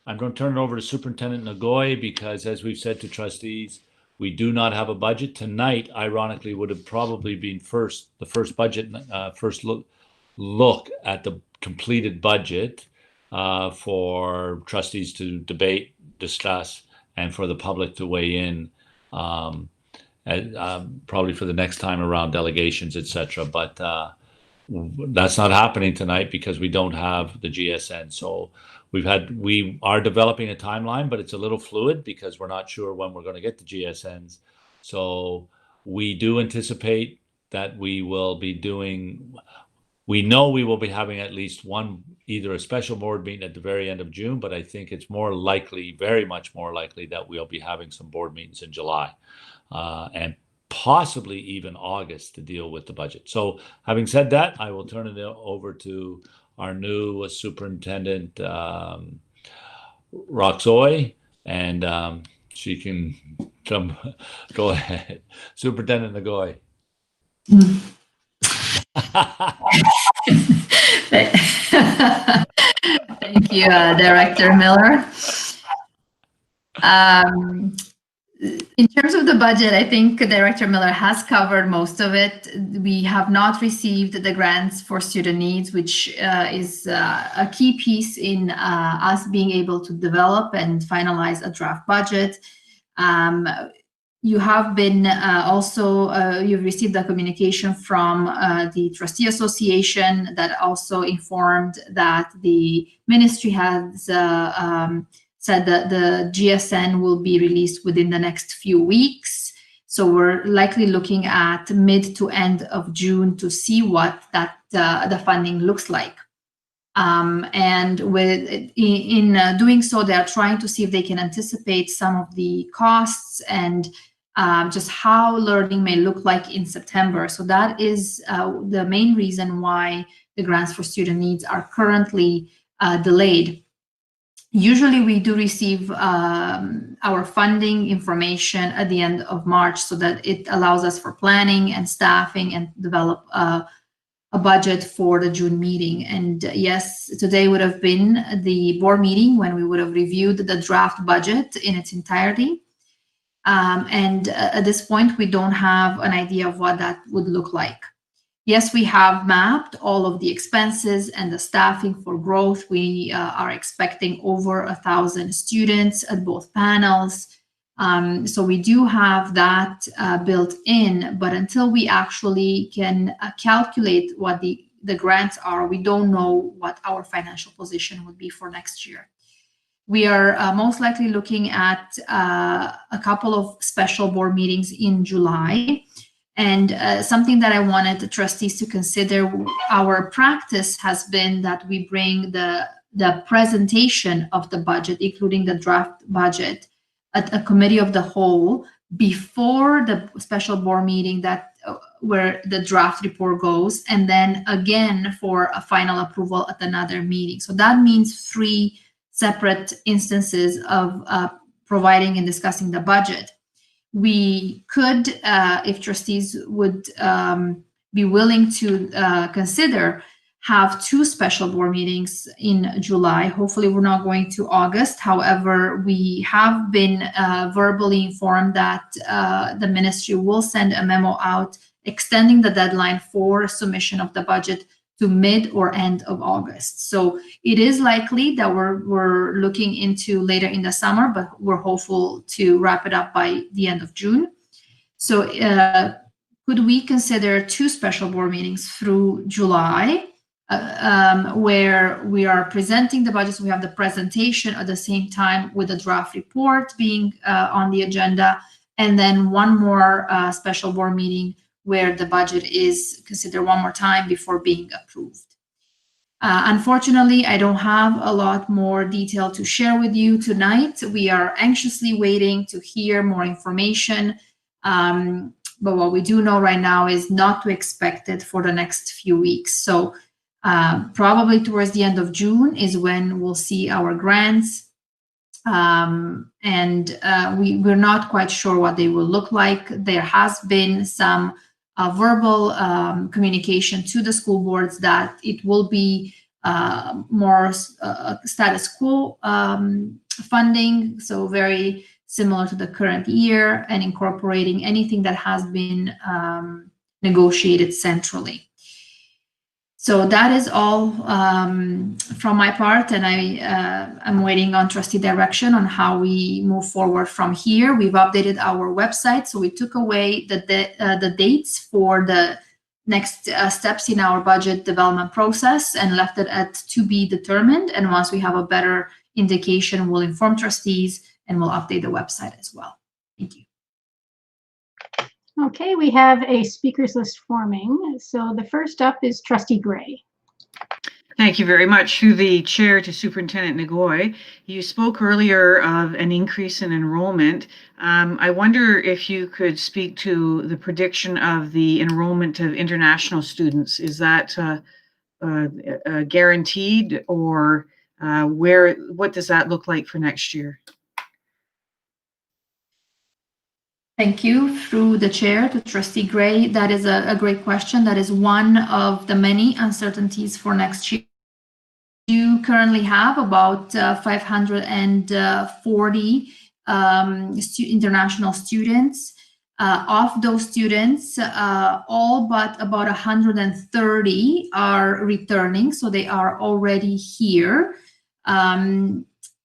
going to turn it over to Superintendent Nagoy because, as we've said to trustees, we do not have a budget. Tonight, ironically, would have probably been the first budget, first look at the completed budget for trustees to debate, discuss, and for the public to weigh in, probably for the next time around delegations, etc. But that's not happening tonight because we don't have the GSN. So we are developing a timeline, but it's a little fluid because we're not sure when we're going to get the GSNs. So we do anticipate that we will be we know we will be having at least one, either a special board meeting at the very end of June, but I think it's more likely, very much more likely, that we'll be having some board meetings in July and possibly even August to deal with the budget. So having said that, I will turn it over to our new superintendent, Roxoy, and she can go ahead. Superintendent Nagoy. Thank you, Director Miller. In terms of the budget, I think Director Miller has covered most of it. We have not received the grants for student needs, which is a key piece in us being able to develop and finalize a draft budget. You have been you've received a communication from the Trustee Association that also informed that the ministry has said that the GSN will be released within the next few weeks. So we're likely looking at mid to end of June to see what the funding looks like. And in doing so, they are trying to see if they can anticipate some of the costs and just how learning may look like in September. So that is the main reason why the grants for student needs are currently delayed. Usually we do receive our funding information at the end of March so that it allows us for planning and staffing and develop a budget for the June meeting. And yes, today would have been the board meeting when we would have reviewed the draft budget in its entirety. And at this point, we don't have an idea of what that would look like. Yes, we have mapped all of the expenses and the staffing for growth. We are expecting over 1,000 students at both panels. So we do have that built in, but until we actually can calculate what the grants are, we don't know what our financial position would be for next year. We are most likely looking at a couple of special board meetings in July. And something that I wanted the trustees to consider, our practice has been that we bring the presentation of the budget, including the draft budget, at a committee of the whole before the special board meeting where the draft report goes, and then again for a final approval at another meeting. So that means 3 separate instances of providing and discussing the budget. We could, if trustees would be willing to consider, have 2 special board meetings in July. Hopefully we're not going to August. However, we have been verbally informed that the ministry will send a memo out extending the deadline for submission of the budget to mid or end of August. So it is likely that we're looking into later in the summer, but we're hopeful to wrap it up by the end of June. So could we consider 2 special board meetings through July where we are presenting the budget? So we have the presentation at the same time with the draft report being on the agenda, and then one more special board meeting where the budget is considered one more time before being approved. Unfortunately, I don't have a lot more detail to share with you tonight. We are anxiously waiting to hear more information. But what we do know right now is not to expect it for the next few weeks. So probably towards the end of June is when we'll see our grants. We're not quite sure what they will look like. There has been some verbal communication to the school boards that it will be more status quo funding, so very similar to the current year, and incorporating anything that has been negotiated centrally. So that is all from my part, and I'm waiting on trustee direction on how we move forward from here. We've updated our website, so we took away the dates for the next steps in our budget development process and left it at to be determined. And once we have a better indication, we'll inform trustees and we'll update the website as well. Thank you. Okay, we have a speakers list forming. So the first up is Trustee Gray. Thank you very much. Through the chair to Superintendent Ngoy, you spoke earlier of an increase in enrollment. I wonder if you could speak to the prediction of the enrollment of international students. Is that guaranteed, or what does that look like for next year? Thank you. Through the chair to Trustee Gray, that is a great question. That is one of the many uncertainties for next year. You currently have about 540 international students. Of those students, all but about 130 are returning, so they are already here.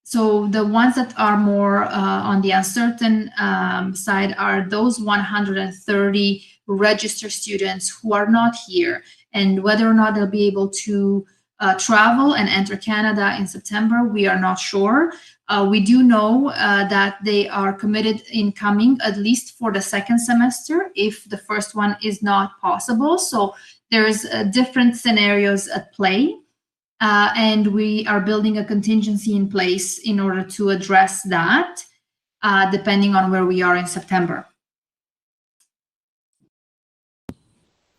So the ones that are more on the uncertain side are those 130 registered students who are not here, and whether or not they'll be able to travel and enter Canada in September, we are not sure. We do know that they are committed in coming at least for the second semester if the first one is not possible. So there's different scenarios at play. And we are building a contingency in place in order to address that, depending on where we are in September.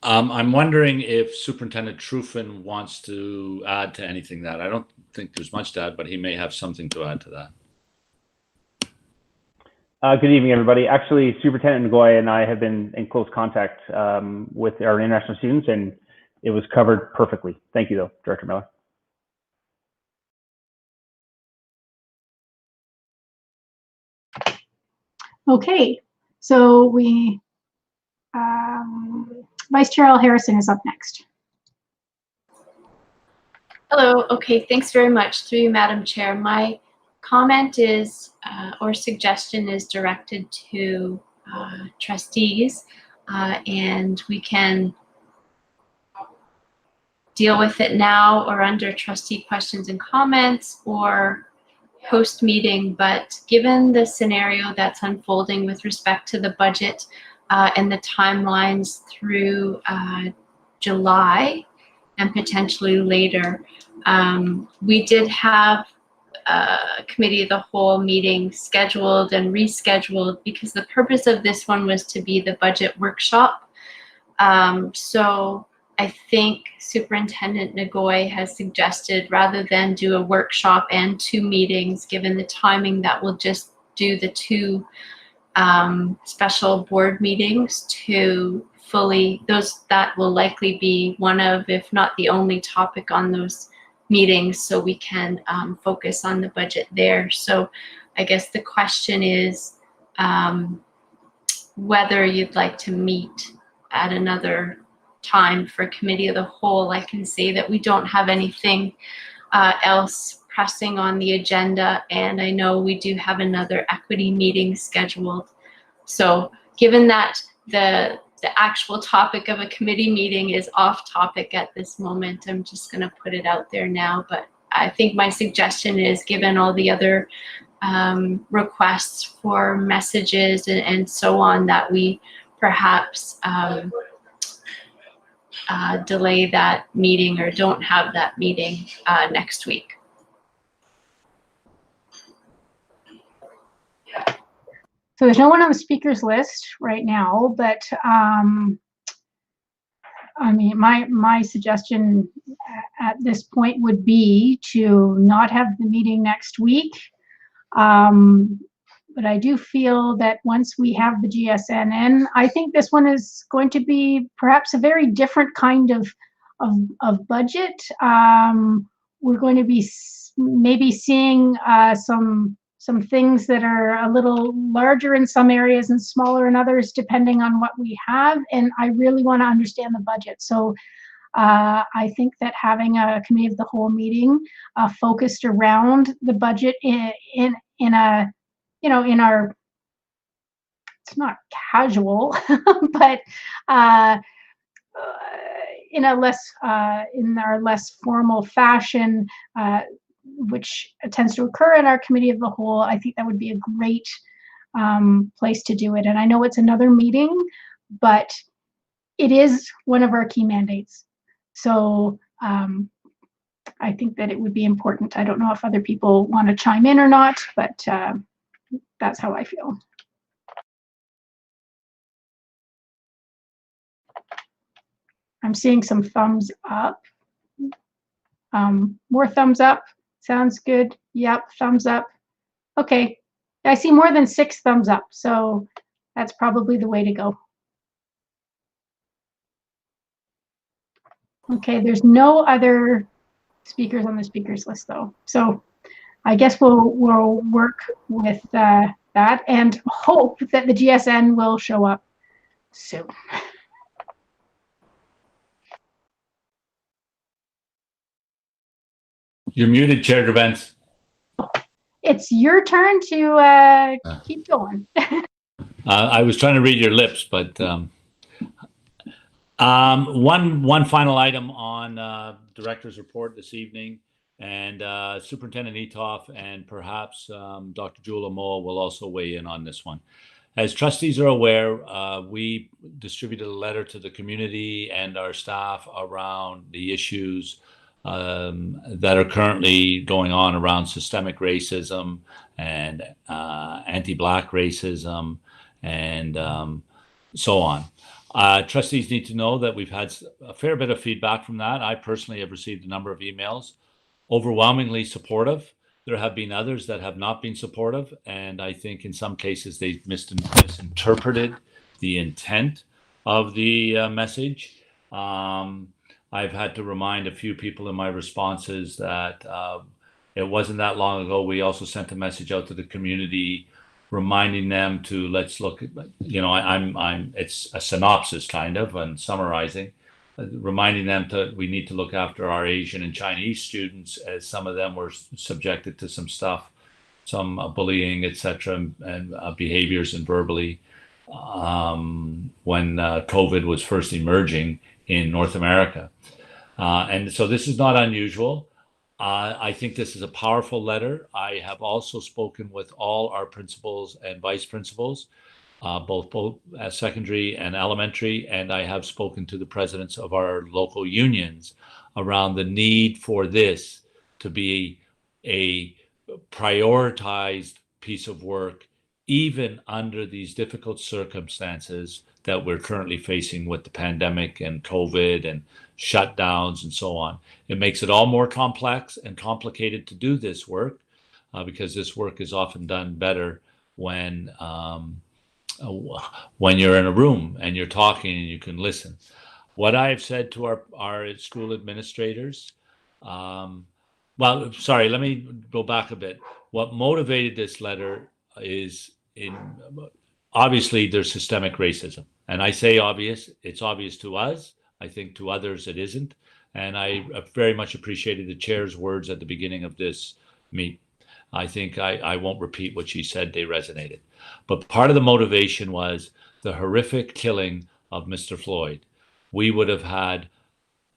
I'm wondering if Superintendent Truffin wants to add to anything that I don't think there's much to add, but he may have something to add to that. Good evening, everybody. Actually, Superintendent Ngoy and I have been in close contact with our international students, and it was covered perfectly. Thank you, though, Director Miller. Okay, so Vice Chair Al Harrison is up next. Hello. Okay, thanks very much. Through you, Madam Chair. My comment is, or suggestion is directed to trustees, and we can deal with it now or under trustee questions and comments or post meeting. But given the scenario that's unfolding with respect to the budget and the timelines through July and potentially later, we did have a committee of the whole meeting scheduled and rescheduled because the purpose of this one was to be the budget workshop. So I think Superintendent Ngoy has suggested, rather than do a workshop and 2 meetings, given the timing, that we'll just do the 2 special board meetings to fully, that will likely be one of, if not the only topic on those meetings, so we can focus on the budget there. So I guess the question is whether you'd like to meet at another time for committee of the whole. I can say that we don't have anything else pressing on the agenda, and I know we do have another equity meeting scheduled. So given that the actual topic of a committee meeting is off topic at this moment, I'm just going to put it out there now. But I think my suggestion is, given all the other requests for messages and so on, that we perhaps delay that meeting or don't have that meeting next week. So there's no one on the speakers list right now, but I mean, my suggestion at this point would be to not have the meeting next week. But I do feel that once we have the GSN in, I think this one is going to be perhaps a very different kind of budget. We're going to be maybe seeing some things that are a little larger in some areas and smaller in others, depending on what we have. And I really want to understand the budget. So I think that having a committee of the whole meeting focused around the budget in a, you know, in our, it's not casual, but in a less, in our less formal fashion, which tends to occur in our committee of the whole, I think that would be a great place to do it. And I know it's another meeting, but it is one of our key mandates. So I think that it would be important. I don't know if other people want to chime in or not, but that's how I feel. I'm seeing some thumbs up. More thumbs up. Sounds good. Yep, thumbs up. Okay, I see more than 6 thumbs up, so that's probably the way to go. Okay, there's no other speakers on the speakers list though. So I guess we'll work with that and hope that the GSN will show up soon. You're muted, Chair Drabens. It's your turn to keep going. I was trying to read your lips, but one final item on director's report this evening, and Superintendent Etoff and perhaps Dr. Jula Moll will also weigh in on this one. As trustees are aware, we distributed a letter to the community and our staff around the issues that are currently going on around systemic racism and anti-Black racism and so on. Trustees need to know that we've had a fair bit of feedback from that. I personally have received a number of emails, overwhelmingly supportive. There have been others that have not been supportive, and I think in some cases they've misinterpreted the intent of the message. I've had to remind a few people in my responses that it wasn't that long ago we also sent a message out to the community reminding them to let's look at, it's a synopsis kind of and summarizing, reminding them we need to look after our Asian and Chinese students, as some of them were subjected to some stuff, some bullying, etc., and behaviors and verbally when COVID was first emerging in North America. And so this is not unusual. I think this is a powerful letter. I have also spoken with all our principals and vice principals, both secondary and elementary, and I have spoken to the presidents of our local unions around the need for this to be a prioritized piece of work, even under these difficult circumstances that we're currently facing with the pandemic and COVID and shutdowns and so on. It makes it all more complex and complicated to do this work because this work is often done better when you're in a room and you're talking and you can listen. What I have said to our school administrators, well, sorry, let me go back a bit. What motivated this letter is obviously there's systemic racism. And I say obvious, it's obvious to us. I think to others it isn't. And I very much appreciated the chair's words at the beginning of this meet. I think I won't repeat what she said, they resonated. But part of the motivation was the horrific killing of Mr. Floyd. We would have had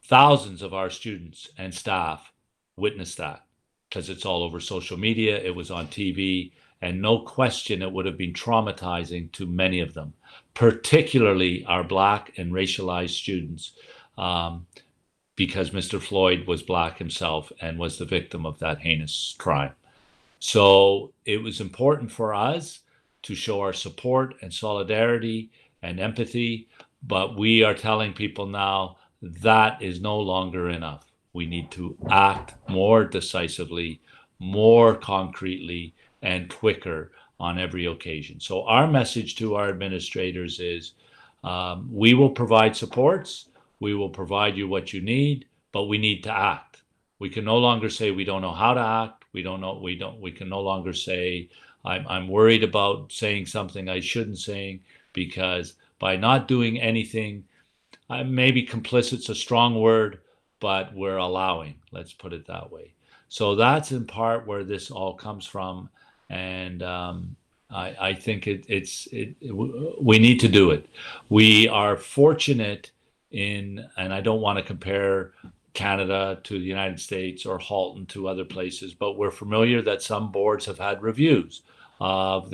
thousands of our students and staff witness that because it's all over social media, it was on TV, and no question it would have been traumatizing to many of them, particularly our Black and racialized students, because Mr. Floyd was Black himself and was the victim of that heinous crime. So it was important for us to show our support and solidarity and empathy, but we are telling people now that is no longer enough. We need to act more decisively, more concretely, and quicker on every occasion. So our message to our administrators is we will provide supports, we will provide you what you need, but we need to act. We can no longer say we don't know how to act. We can no longer say I'm worried about saying something I shouldn't say, because by not doing anything, maybe complicit's a strong word, but we're allowing, let's put it that way. So that's in part where this all comes from. And I think we need to do it. We are fortunate and I don't want to compare Canada to the United States or Halton to other places, but we're familiar that some boards have had reviews of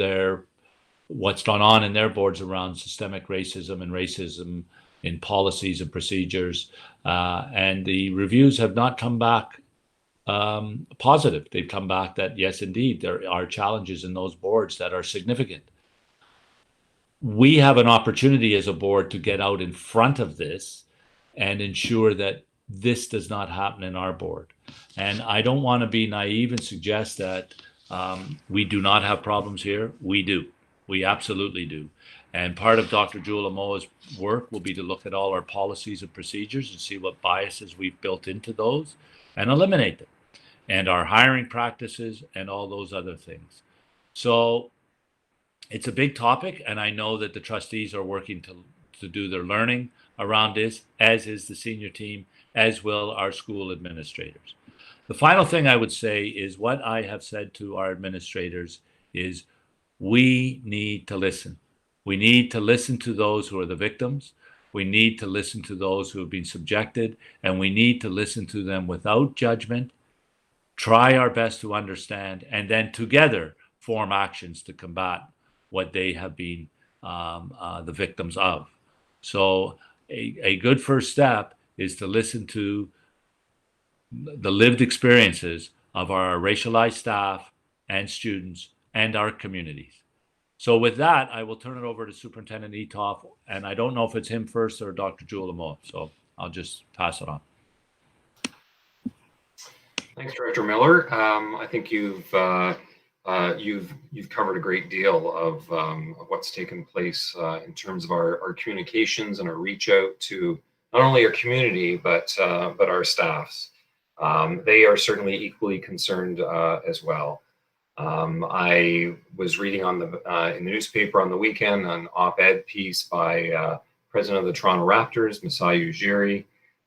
what's gone on in their boards around systemic racism and racism in policies and procedures. And the reviews have not come back positive. They've come back that yes, indeed, there are challenges in those boards that are significant. We have an opportunity as a board to get out in front of this and ensure that this does not happen in our board. And I don't want to be naive and suggest that we do not have problems here. We do. We absolutely do. And part of Dr. Jewel Amoa's work will be to look at all our policies and procedures and see what biases we've built into those and eliminate them, and our hiring practices and all those other things. So it's a big topic, and I know that the trustees are working to do their learning around this, as is the senior team, as will our school administrators. The final thing I would say is what I have said to our administrators is we need to listen. We need to listen to those who are the victims. We need to listen to those who have been subjected, and we need to listen to them without judgment, try our best to understand, and then together form actions to combat what they have been the victims of. So a good first step is to listen to the lived experiences of our racialized staff and students and our communities. So with that, I will turn it over to Superintendent Etoff, and I don't know if it's him first or Dr. Jewel Lamoa, so I'll just pass it on. Thanks, Director Miller. I think you've covered a great deal of what's taken place in terms of our communications and our reach out to not only our community but our staffs. They are certainly equally concerned as well. I was reading on in the newspaper on the weekend an op-ed piece by President of the Toronto Raptors, Masai Ujiri,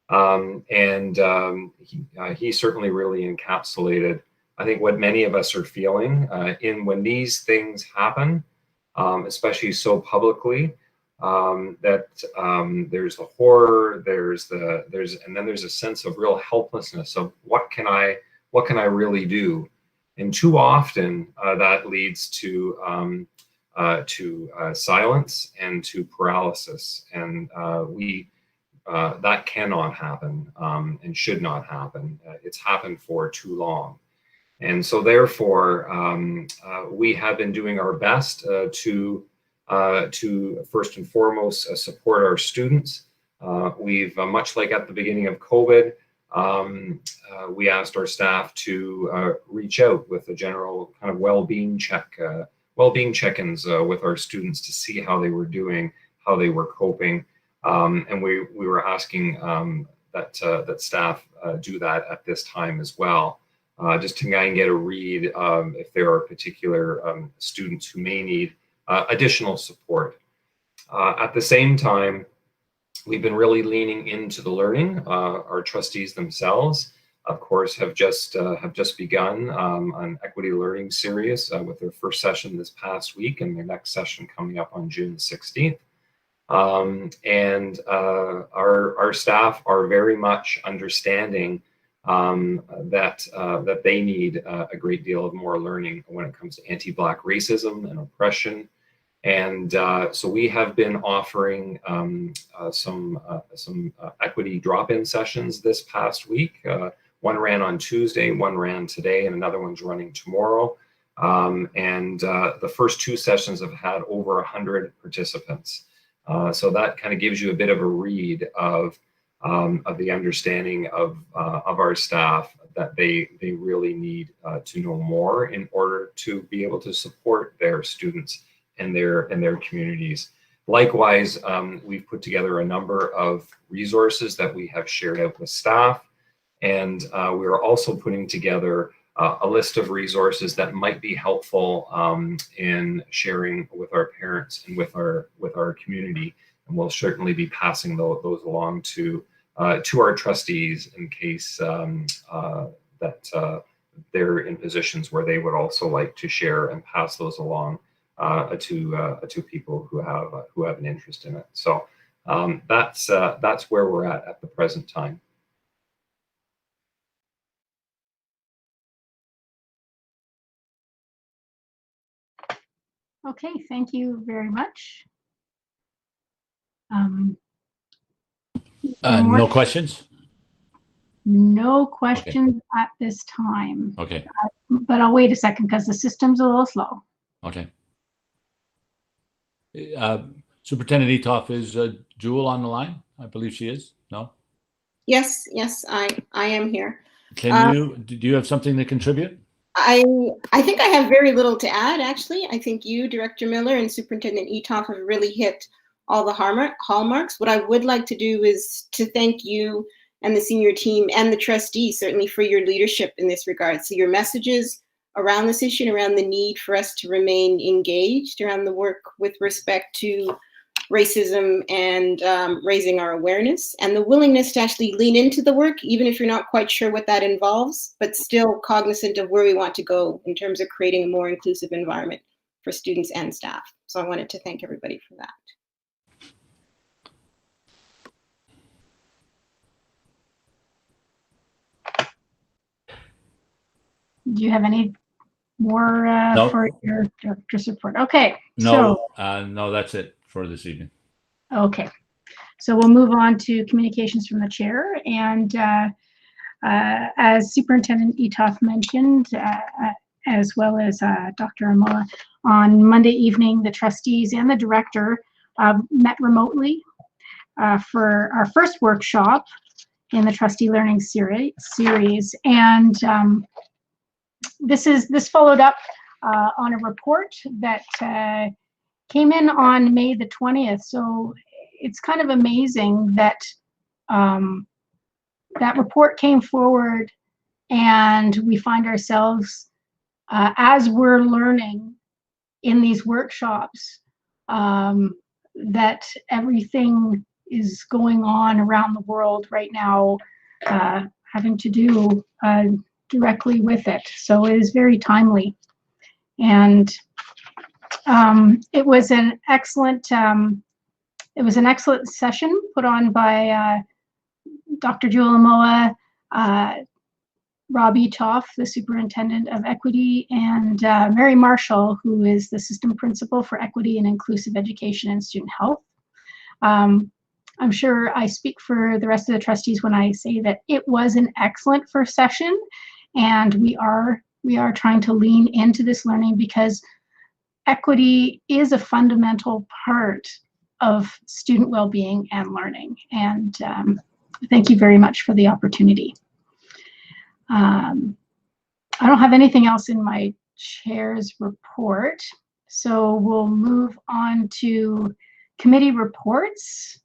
and he certainly really encapsulated, I think, what many of us are feeling when these things happen, especially so publicly. That there's the horror, and then there's a sense of real helplessness of what can I really do. And too often that leads to silence and to paralysis, and that cannot happen and should not happen. It's happened for too long, and so therefore we have been doing our best to first and foremost support our students. We've much like at the beginning of COVID. We asked our staff to reach out with a general kind of well-being check-ins with our students to see how they were doing, how they were coping, and we were asking that staff do that at this time as well, just to kind of get a read if there are particular students who may need additional support. At the same time, we've been really leaning into the learning. Our trustees themselves, of course, have just begun an equity learning series with their first session this past week and their next session coming up on June 16th. And our staff are very much understanding that they need a great deal of more learning when it comes to anti-Black racism and oppression. And so we have been offering some equity drop-in sessions this past week. One ran on Tuesday, one ran today, and another one's running tomorrow. And the first two sessions have had over 100 participants. So that kind of gives you a bit of a read of the understanding of our staff that they really need to know more in order to be able to support their students and their communities. Likewise, we've put together a number of resources that we have shared out with staff, and we are also putting together a list of resources that might be helpful in sharing with our parents and with our community, and we'll certainly be passing those along to our trustees in case that they're in positions where they would also like to share and pass those along to people who have an interest in it. So that's where we're at the present time. Okay, thank you very much. No questions? No questions at this time. Okay. But I'll wait a second because the system's a little slow. Okay. Superintendent Etoff, is Jewel on the line? I believe she is. No? Yes, I am here. Do you have something to contribute? I think I have very little to add, actually. I think you, Director Miller, and Superintendent Etoff have really hit all the hallmarks. What I would like to do is to thank you and the senior team and the trustees, certainly, for your leadership in this regard. So your messages around this issue and around the need for us to remain engaged around the work with respect to racism and raising our awareness, and the willingness to actually lean into the work, even if you're not quite sure what that involves, but still cognizant of where we want to go in terms of creating a more inclusive environment for students and staff. So I wanted to thank everybody for that. Do you have any more Nope. for your director support? Okay. No, no, that's it for this evening. Okay, so we'll move on to communications from the chair. And as Superintendent Etoff mentioned, as well as Dr. Amoa. On Monday evening, the trustees and the director met remotely for our first workshop in the trustee learning series. And this followed up on a report that came in on May the 20th. So it's kind of amazing that that report came forward, and we find ourselves as we're learning in these workshops that everything is going on around the world right now having to do directly with it. So it is very timely. And it was an excellent session put on by Dr. Jewel Amoa, Robbie Toff, the Superintendent of Equity, and Mary Marshall, who is the System Principal for Equity and Inclusive Education and Student Health. I'm sure I speak for the rest of the trustees when I say that it was an excellent first session, and we are trying to lean into this learning because equity is a fundamental part of student well-being and learning. And thank you very much for the opportunity. I don't have anything else in my chair's report, so we'll move on to committee reports.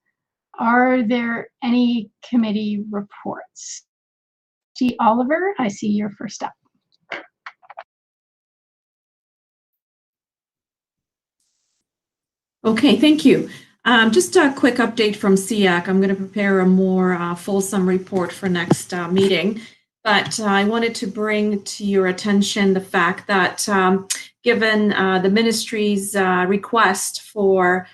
Are there any committee reports? G. Oliver, I see you're first up. Okay, thank you. Just a quick update from SEAC. I'm going to prepare a more fulsome report for next meeting, but I wanted to bring to your attention the fact that given the ministry's request for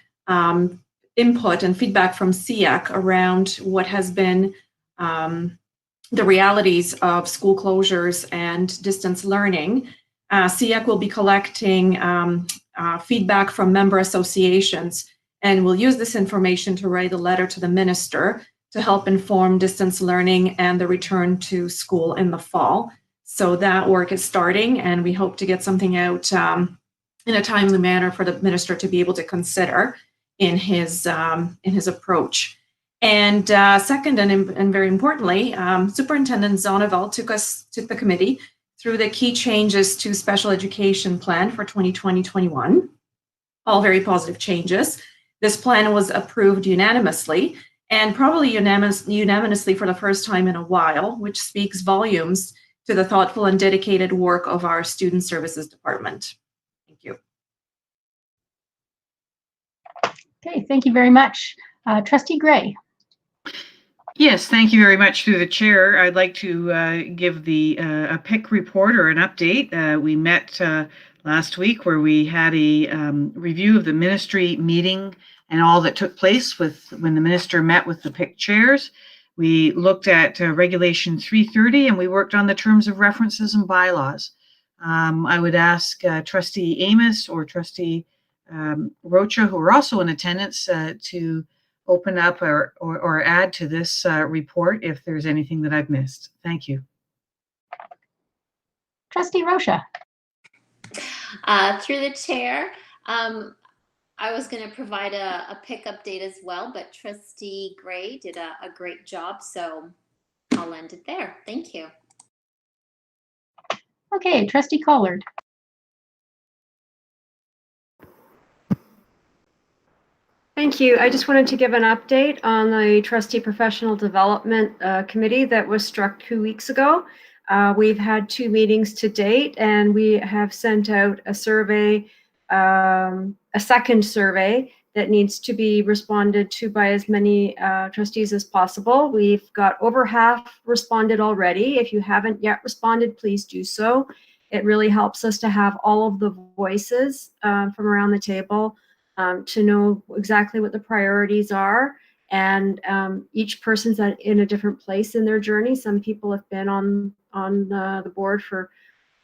input and feedback from SEAC around what has been the realities of school closures and distance learning, SEAC will be collecting feedback from member associations, and we'll use this information to write a letter to the minister to help inform distance learning and the return to school in the fall. So that work is starting, and we hope to get something out in a timely manner for the minister to be able to consider in his approach. And second, and very importantly, Superintendent Zonneval took the committee through the key changes to special education plan for 2020-21, all very positive changes. This plan was approved unanimously, and probably unanimously for the first time in a while, which speaks volumes to the thoughtful and dedicated work of our Student Services Department. Thank you. Okay, thank you very much. Trustee Gray. Yes, thank you very much through the chair. I'd like to give a PIC report or an update. We met last week where we had a review of the ministry meeting and all that took place when the minister met with the PIC chairs. We looked at Regulation 330 and we worked on the terms of references and bylaws. I would ask Trustee Amos or Trustee Rocha, who are also in attendance, to open up or add to this report if there's anything that I've missed. Thank you. Trustee Rocha. Through the chair, I was going to provide a PIC update as well, but Trustee Gray did a great job, so I'll end it there. Thank you. Okay, Trustee Collard. Thank you. I just wanted to give an update on the Trustee Professional Development Committee that was struck 2 weeks ago. We've had 2 meetings to date, and we have sent out a survey, a second survey that needs to be responded to by as many trustees as possible. We've got over half responded already. If you haven't yet responded, please do so. It really helps us to have all of the voices from around the table to know exactly what the priorities are. And each person's in a different place in their journey. Some people have been on the board for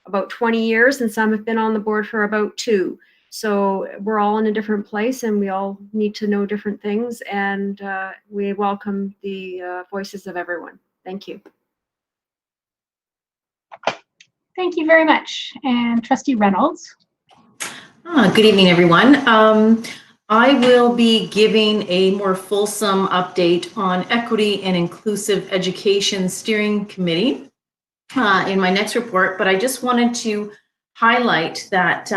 about 20 years, and some have been on the board for about 2. So we're all in a different place, and we all need to know different things. And we welcome the voices of everyone. Thank you. Thank you very much. And Trustee Reynolds. Good evening, everyone. I will be giving a more fulsome update on Equity and Inclusive Education Steering Committee in my next report, but I just wanted to highlight that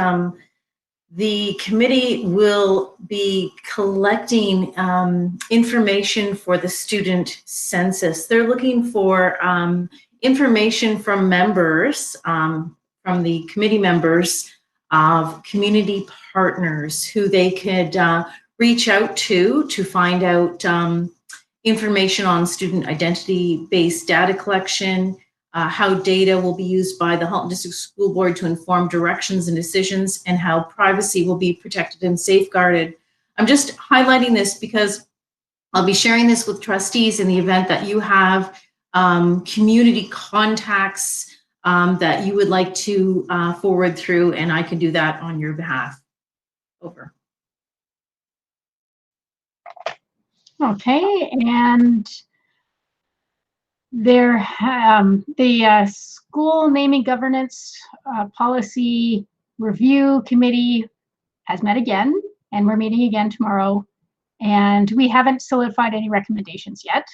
the committee will be collecting information for the student census. They're looking for information from members, from the committee members of community partners who they could reach out to find out information on student identity-based data collection, how data will be used by the Halton District School Board to inform directions and decisions, and how privacy will be protected and safeguarded. I'm just highlighting this because I'll be sharing this with trustees in the event that you have community contacts that you would like to forward through, and I can do that on your behalf. Over. Okay, and there, the School Naming Governance Policy Review Committee has met again, and we're meeting again tomorrow, and we haven't solidified any recommendations yet.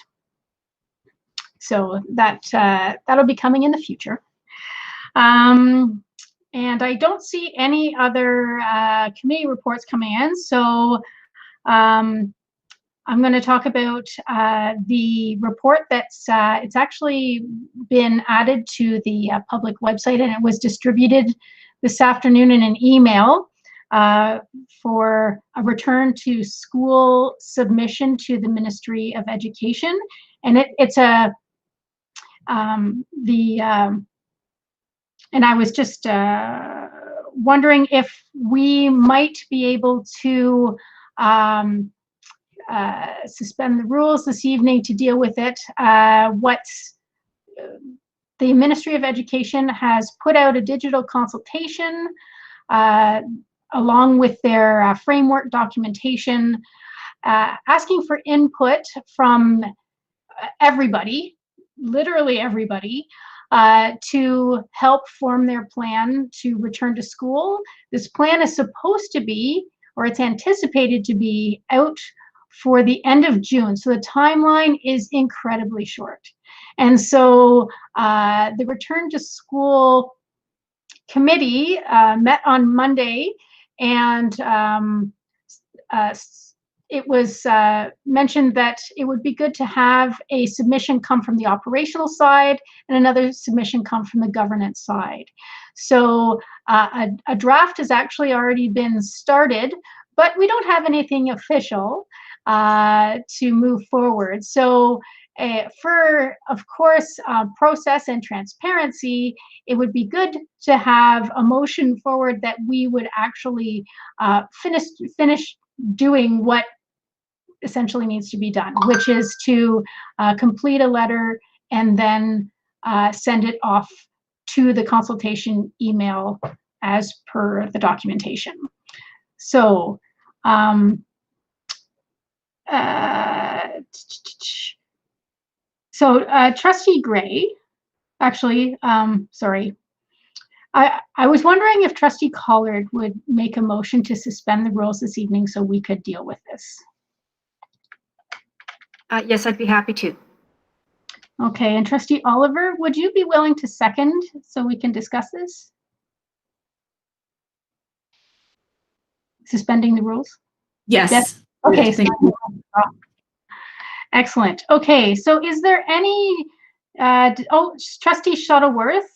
So that that'll be coming in the future. And I don't see any other committee reports coming in, so I'm going to talk about the report that's it's actually been added to the public website, and it was distributed this afternoon in an email for a return to school submission to the Ministry of Education, and it's a and I was just wondering if we might be able to suspend the rules this evening to deal with it. The Ministry of Education has put out a digital consultation along with their framework documentation, asking for input from everybody, literally everybody, to help form their plan to return to school. This plan is supposed to be, or it's anticipated to be, out for the end of June. So the timeline is incredibly short. And so the Return to School Committee met on Monday, and it was mentioned that it would be good to have a submission come from the operational side and another submission come from the governance side. So a draft has actually already been started, but we don't have anything official to move forward. So for, of course, process and transparency, it would be good to have a motion forward that we would actually finish doing what essentially needs to be done, which is to complete a letter and then send it off to the consultation email as per the documentation. So Trustee Gray, actually, sorry. I was wondering if Trustee Collard would make a motion to suspend the rules this evening so we could deal with this. Yes, I'd be happy to. Okay, and Trustee Oliver, would you be willing to second so we can discuss this? Suspending the rules? Yes. Okay. Yes, thank you. Excellent. Okay, so is there any, Trustee Shuttleworth,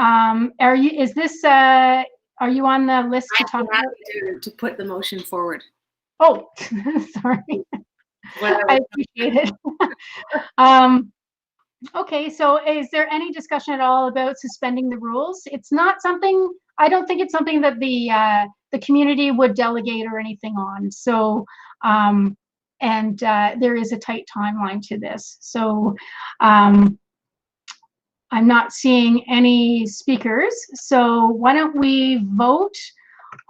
are you on the list to talk about? To put the motion forward. Oh, sorry. I appreciate it. Okay, so is there any discussion at all about suspending the rules? It's not something, I don't think it's something that the community would delegate or anything on. So, and there is a tight timeline to this. So I'm not seeing any speakers. So why don't we vote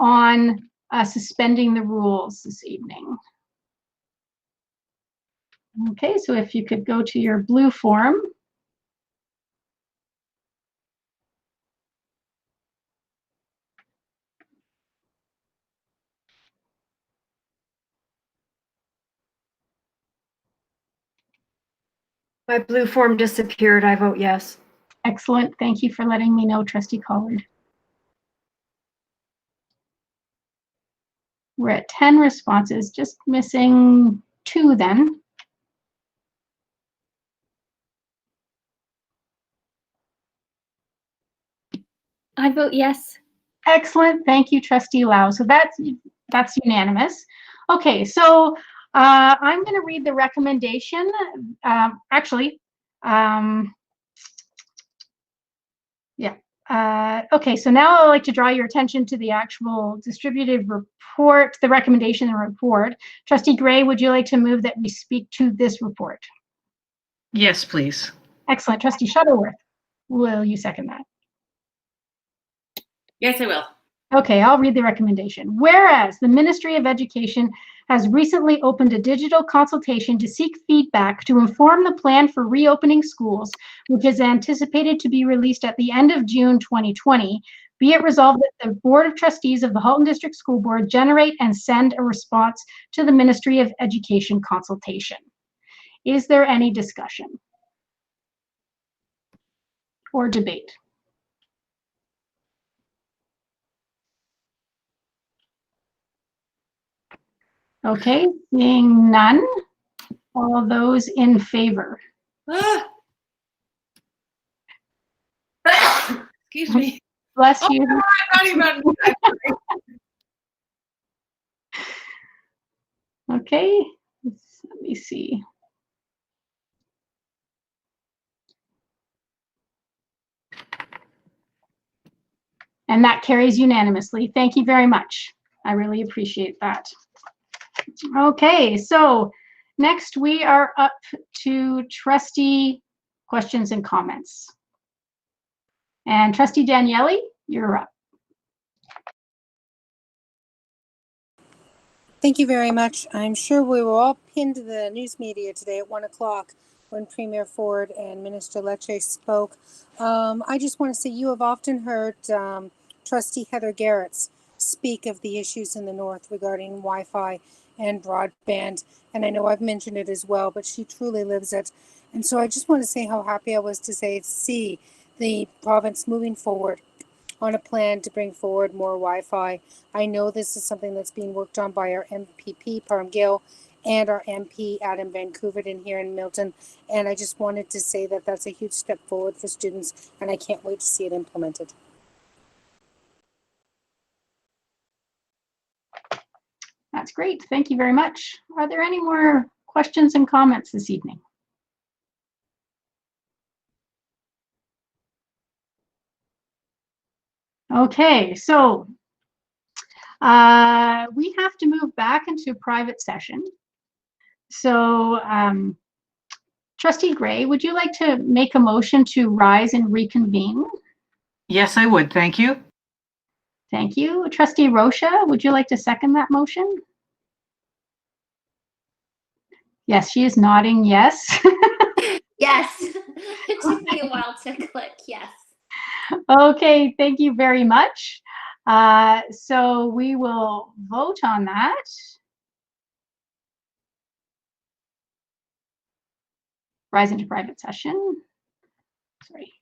on suspending the rules this evening? Okay, so if you could go to your blue form. My blue form disappeared. I vote yes. Excellent. Thank you for letting me know, Trustee Collard. We're at 10 responses, just missing 2 then. I vote yes. Excellent. Thank you, Trustee Lau. So that's unanimous. Okay, so I'm going to read the recommendation. Okay, so now I'd like to draw your attention to the actual distributed report, the recommendation and report. Trustee Gray, would you like to move that we speak to this report? Yes, please. Excellent. Trustee Shuttleworth, will you second that? Yes, I will. Okay, I'll read the recommendation. Whereas the Ministry of Education has recently opened a digital consultation to seek feedback to inform the plan for reopening schools, which is anticipated to be released at the end of June 2020, be it resolved that the Board of Trustees of the Halton District School Board generate and send a response to the Ministry of Education consultation. Is there any discussion or debate? Okay, seeing none. All those in favor? Excuse me. Bless you. No, I'm not even. Okay, let me see. And that carries unanimously. Thank you very much. I really appreciate that. Okay, so next we are up to trustee questions and comments. And Trustee Daniele, you're up. Thank you very much. I'm sure we were all pinned to the news media today at 1 o'clock when Premier Ford and Minister Lecce spoke. I just want to say you have often heard Trustee Heather Garrett's speak of the issues in the North regarding Wi-Fi and broadband. And I know I've mentioned it as well, but she truly lives it. And so I just want to say how happy I was to see the province moving forward on a plan to bring forward more Wi-Fi. I know this is something that's being worked on by our MPP, Parham Gill, and our MP, Adam Vancouver, in here in Milton. And I just wanted to say that that's a huge step forward for students, and I can't wait to see it implemented. That's great. Thank you very much. Are there any more questions and comments this evening? Okay, so we have to move back into private session. So Trustee Gray, would you like to make a motion to rise and reconvene? Yes, I would. Thank you. Thank you. Trustee Rocha, would you like to second that motion? Yes, she is nodding yes. Yes. It took me a while to click yes. Okay, thank you very much. So we will vote on that. Rise into private session. Sorry.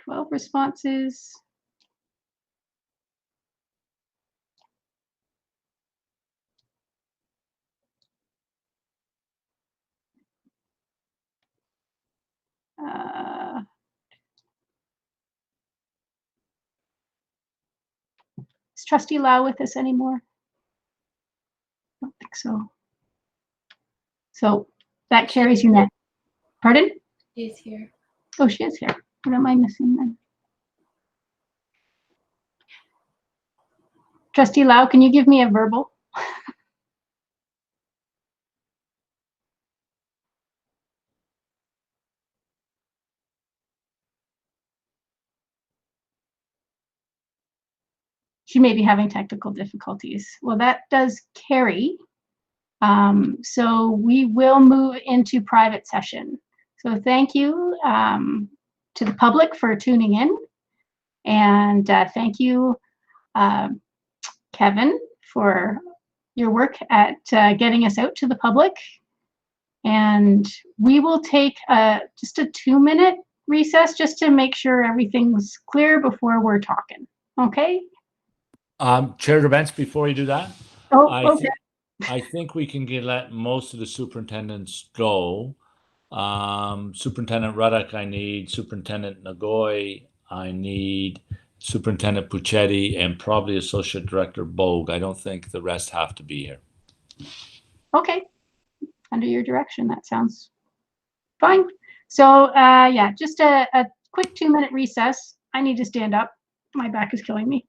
Twelve responses. Is Trustee Lau with us anymore? I don't think so. So that carries unanimously. Pardon? She's here. Oh, she is here. What am I missing then? Trustee Lau, can you give me a verbal? She may be having technical difficulties. Well, that does carry. So we will move into private session. So thank you to the public for tuning in. And thank you, Kevin, for your work at getting us out to the public. And we will take just a 2-minute recess just to make sure everything's clear before we're talking. Okay? Chair Debents, before you do that, Oh, okay. I think we can let most of the superintendents go. Superintendent Ruddock, I need. Superintendent Nagoy, I need. Superintendent Puccetti, and probably Associate Director Bogue. I don't think the rest have to be here. Okay. Under your direction, that sounds fine. So yeah, just a quick 2-minute recess. I need to stand up. My back is killing me.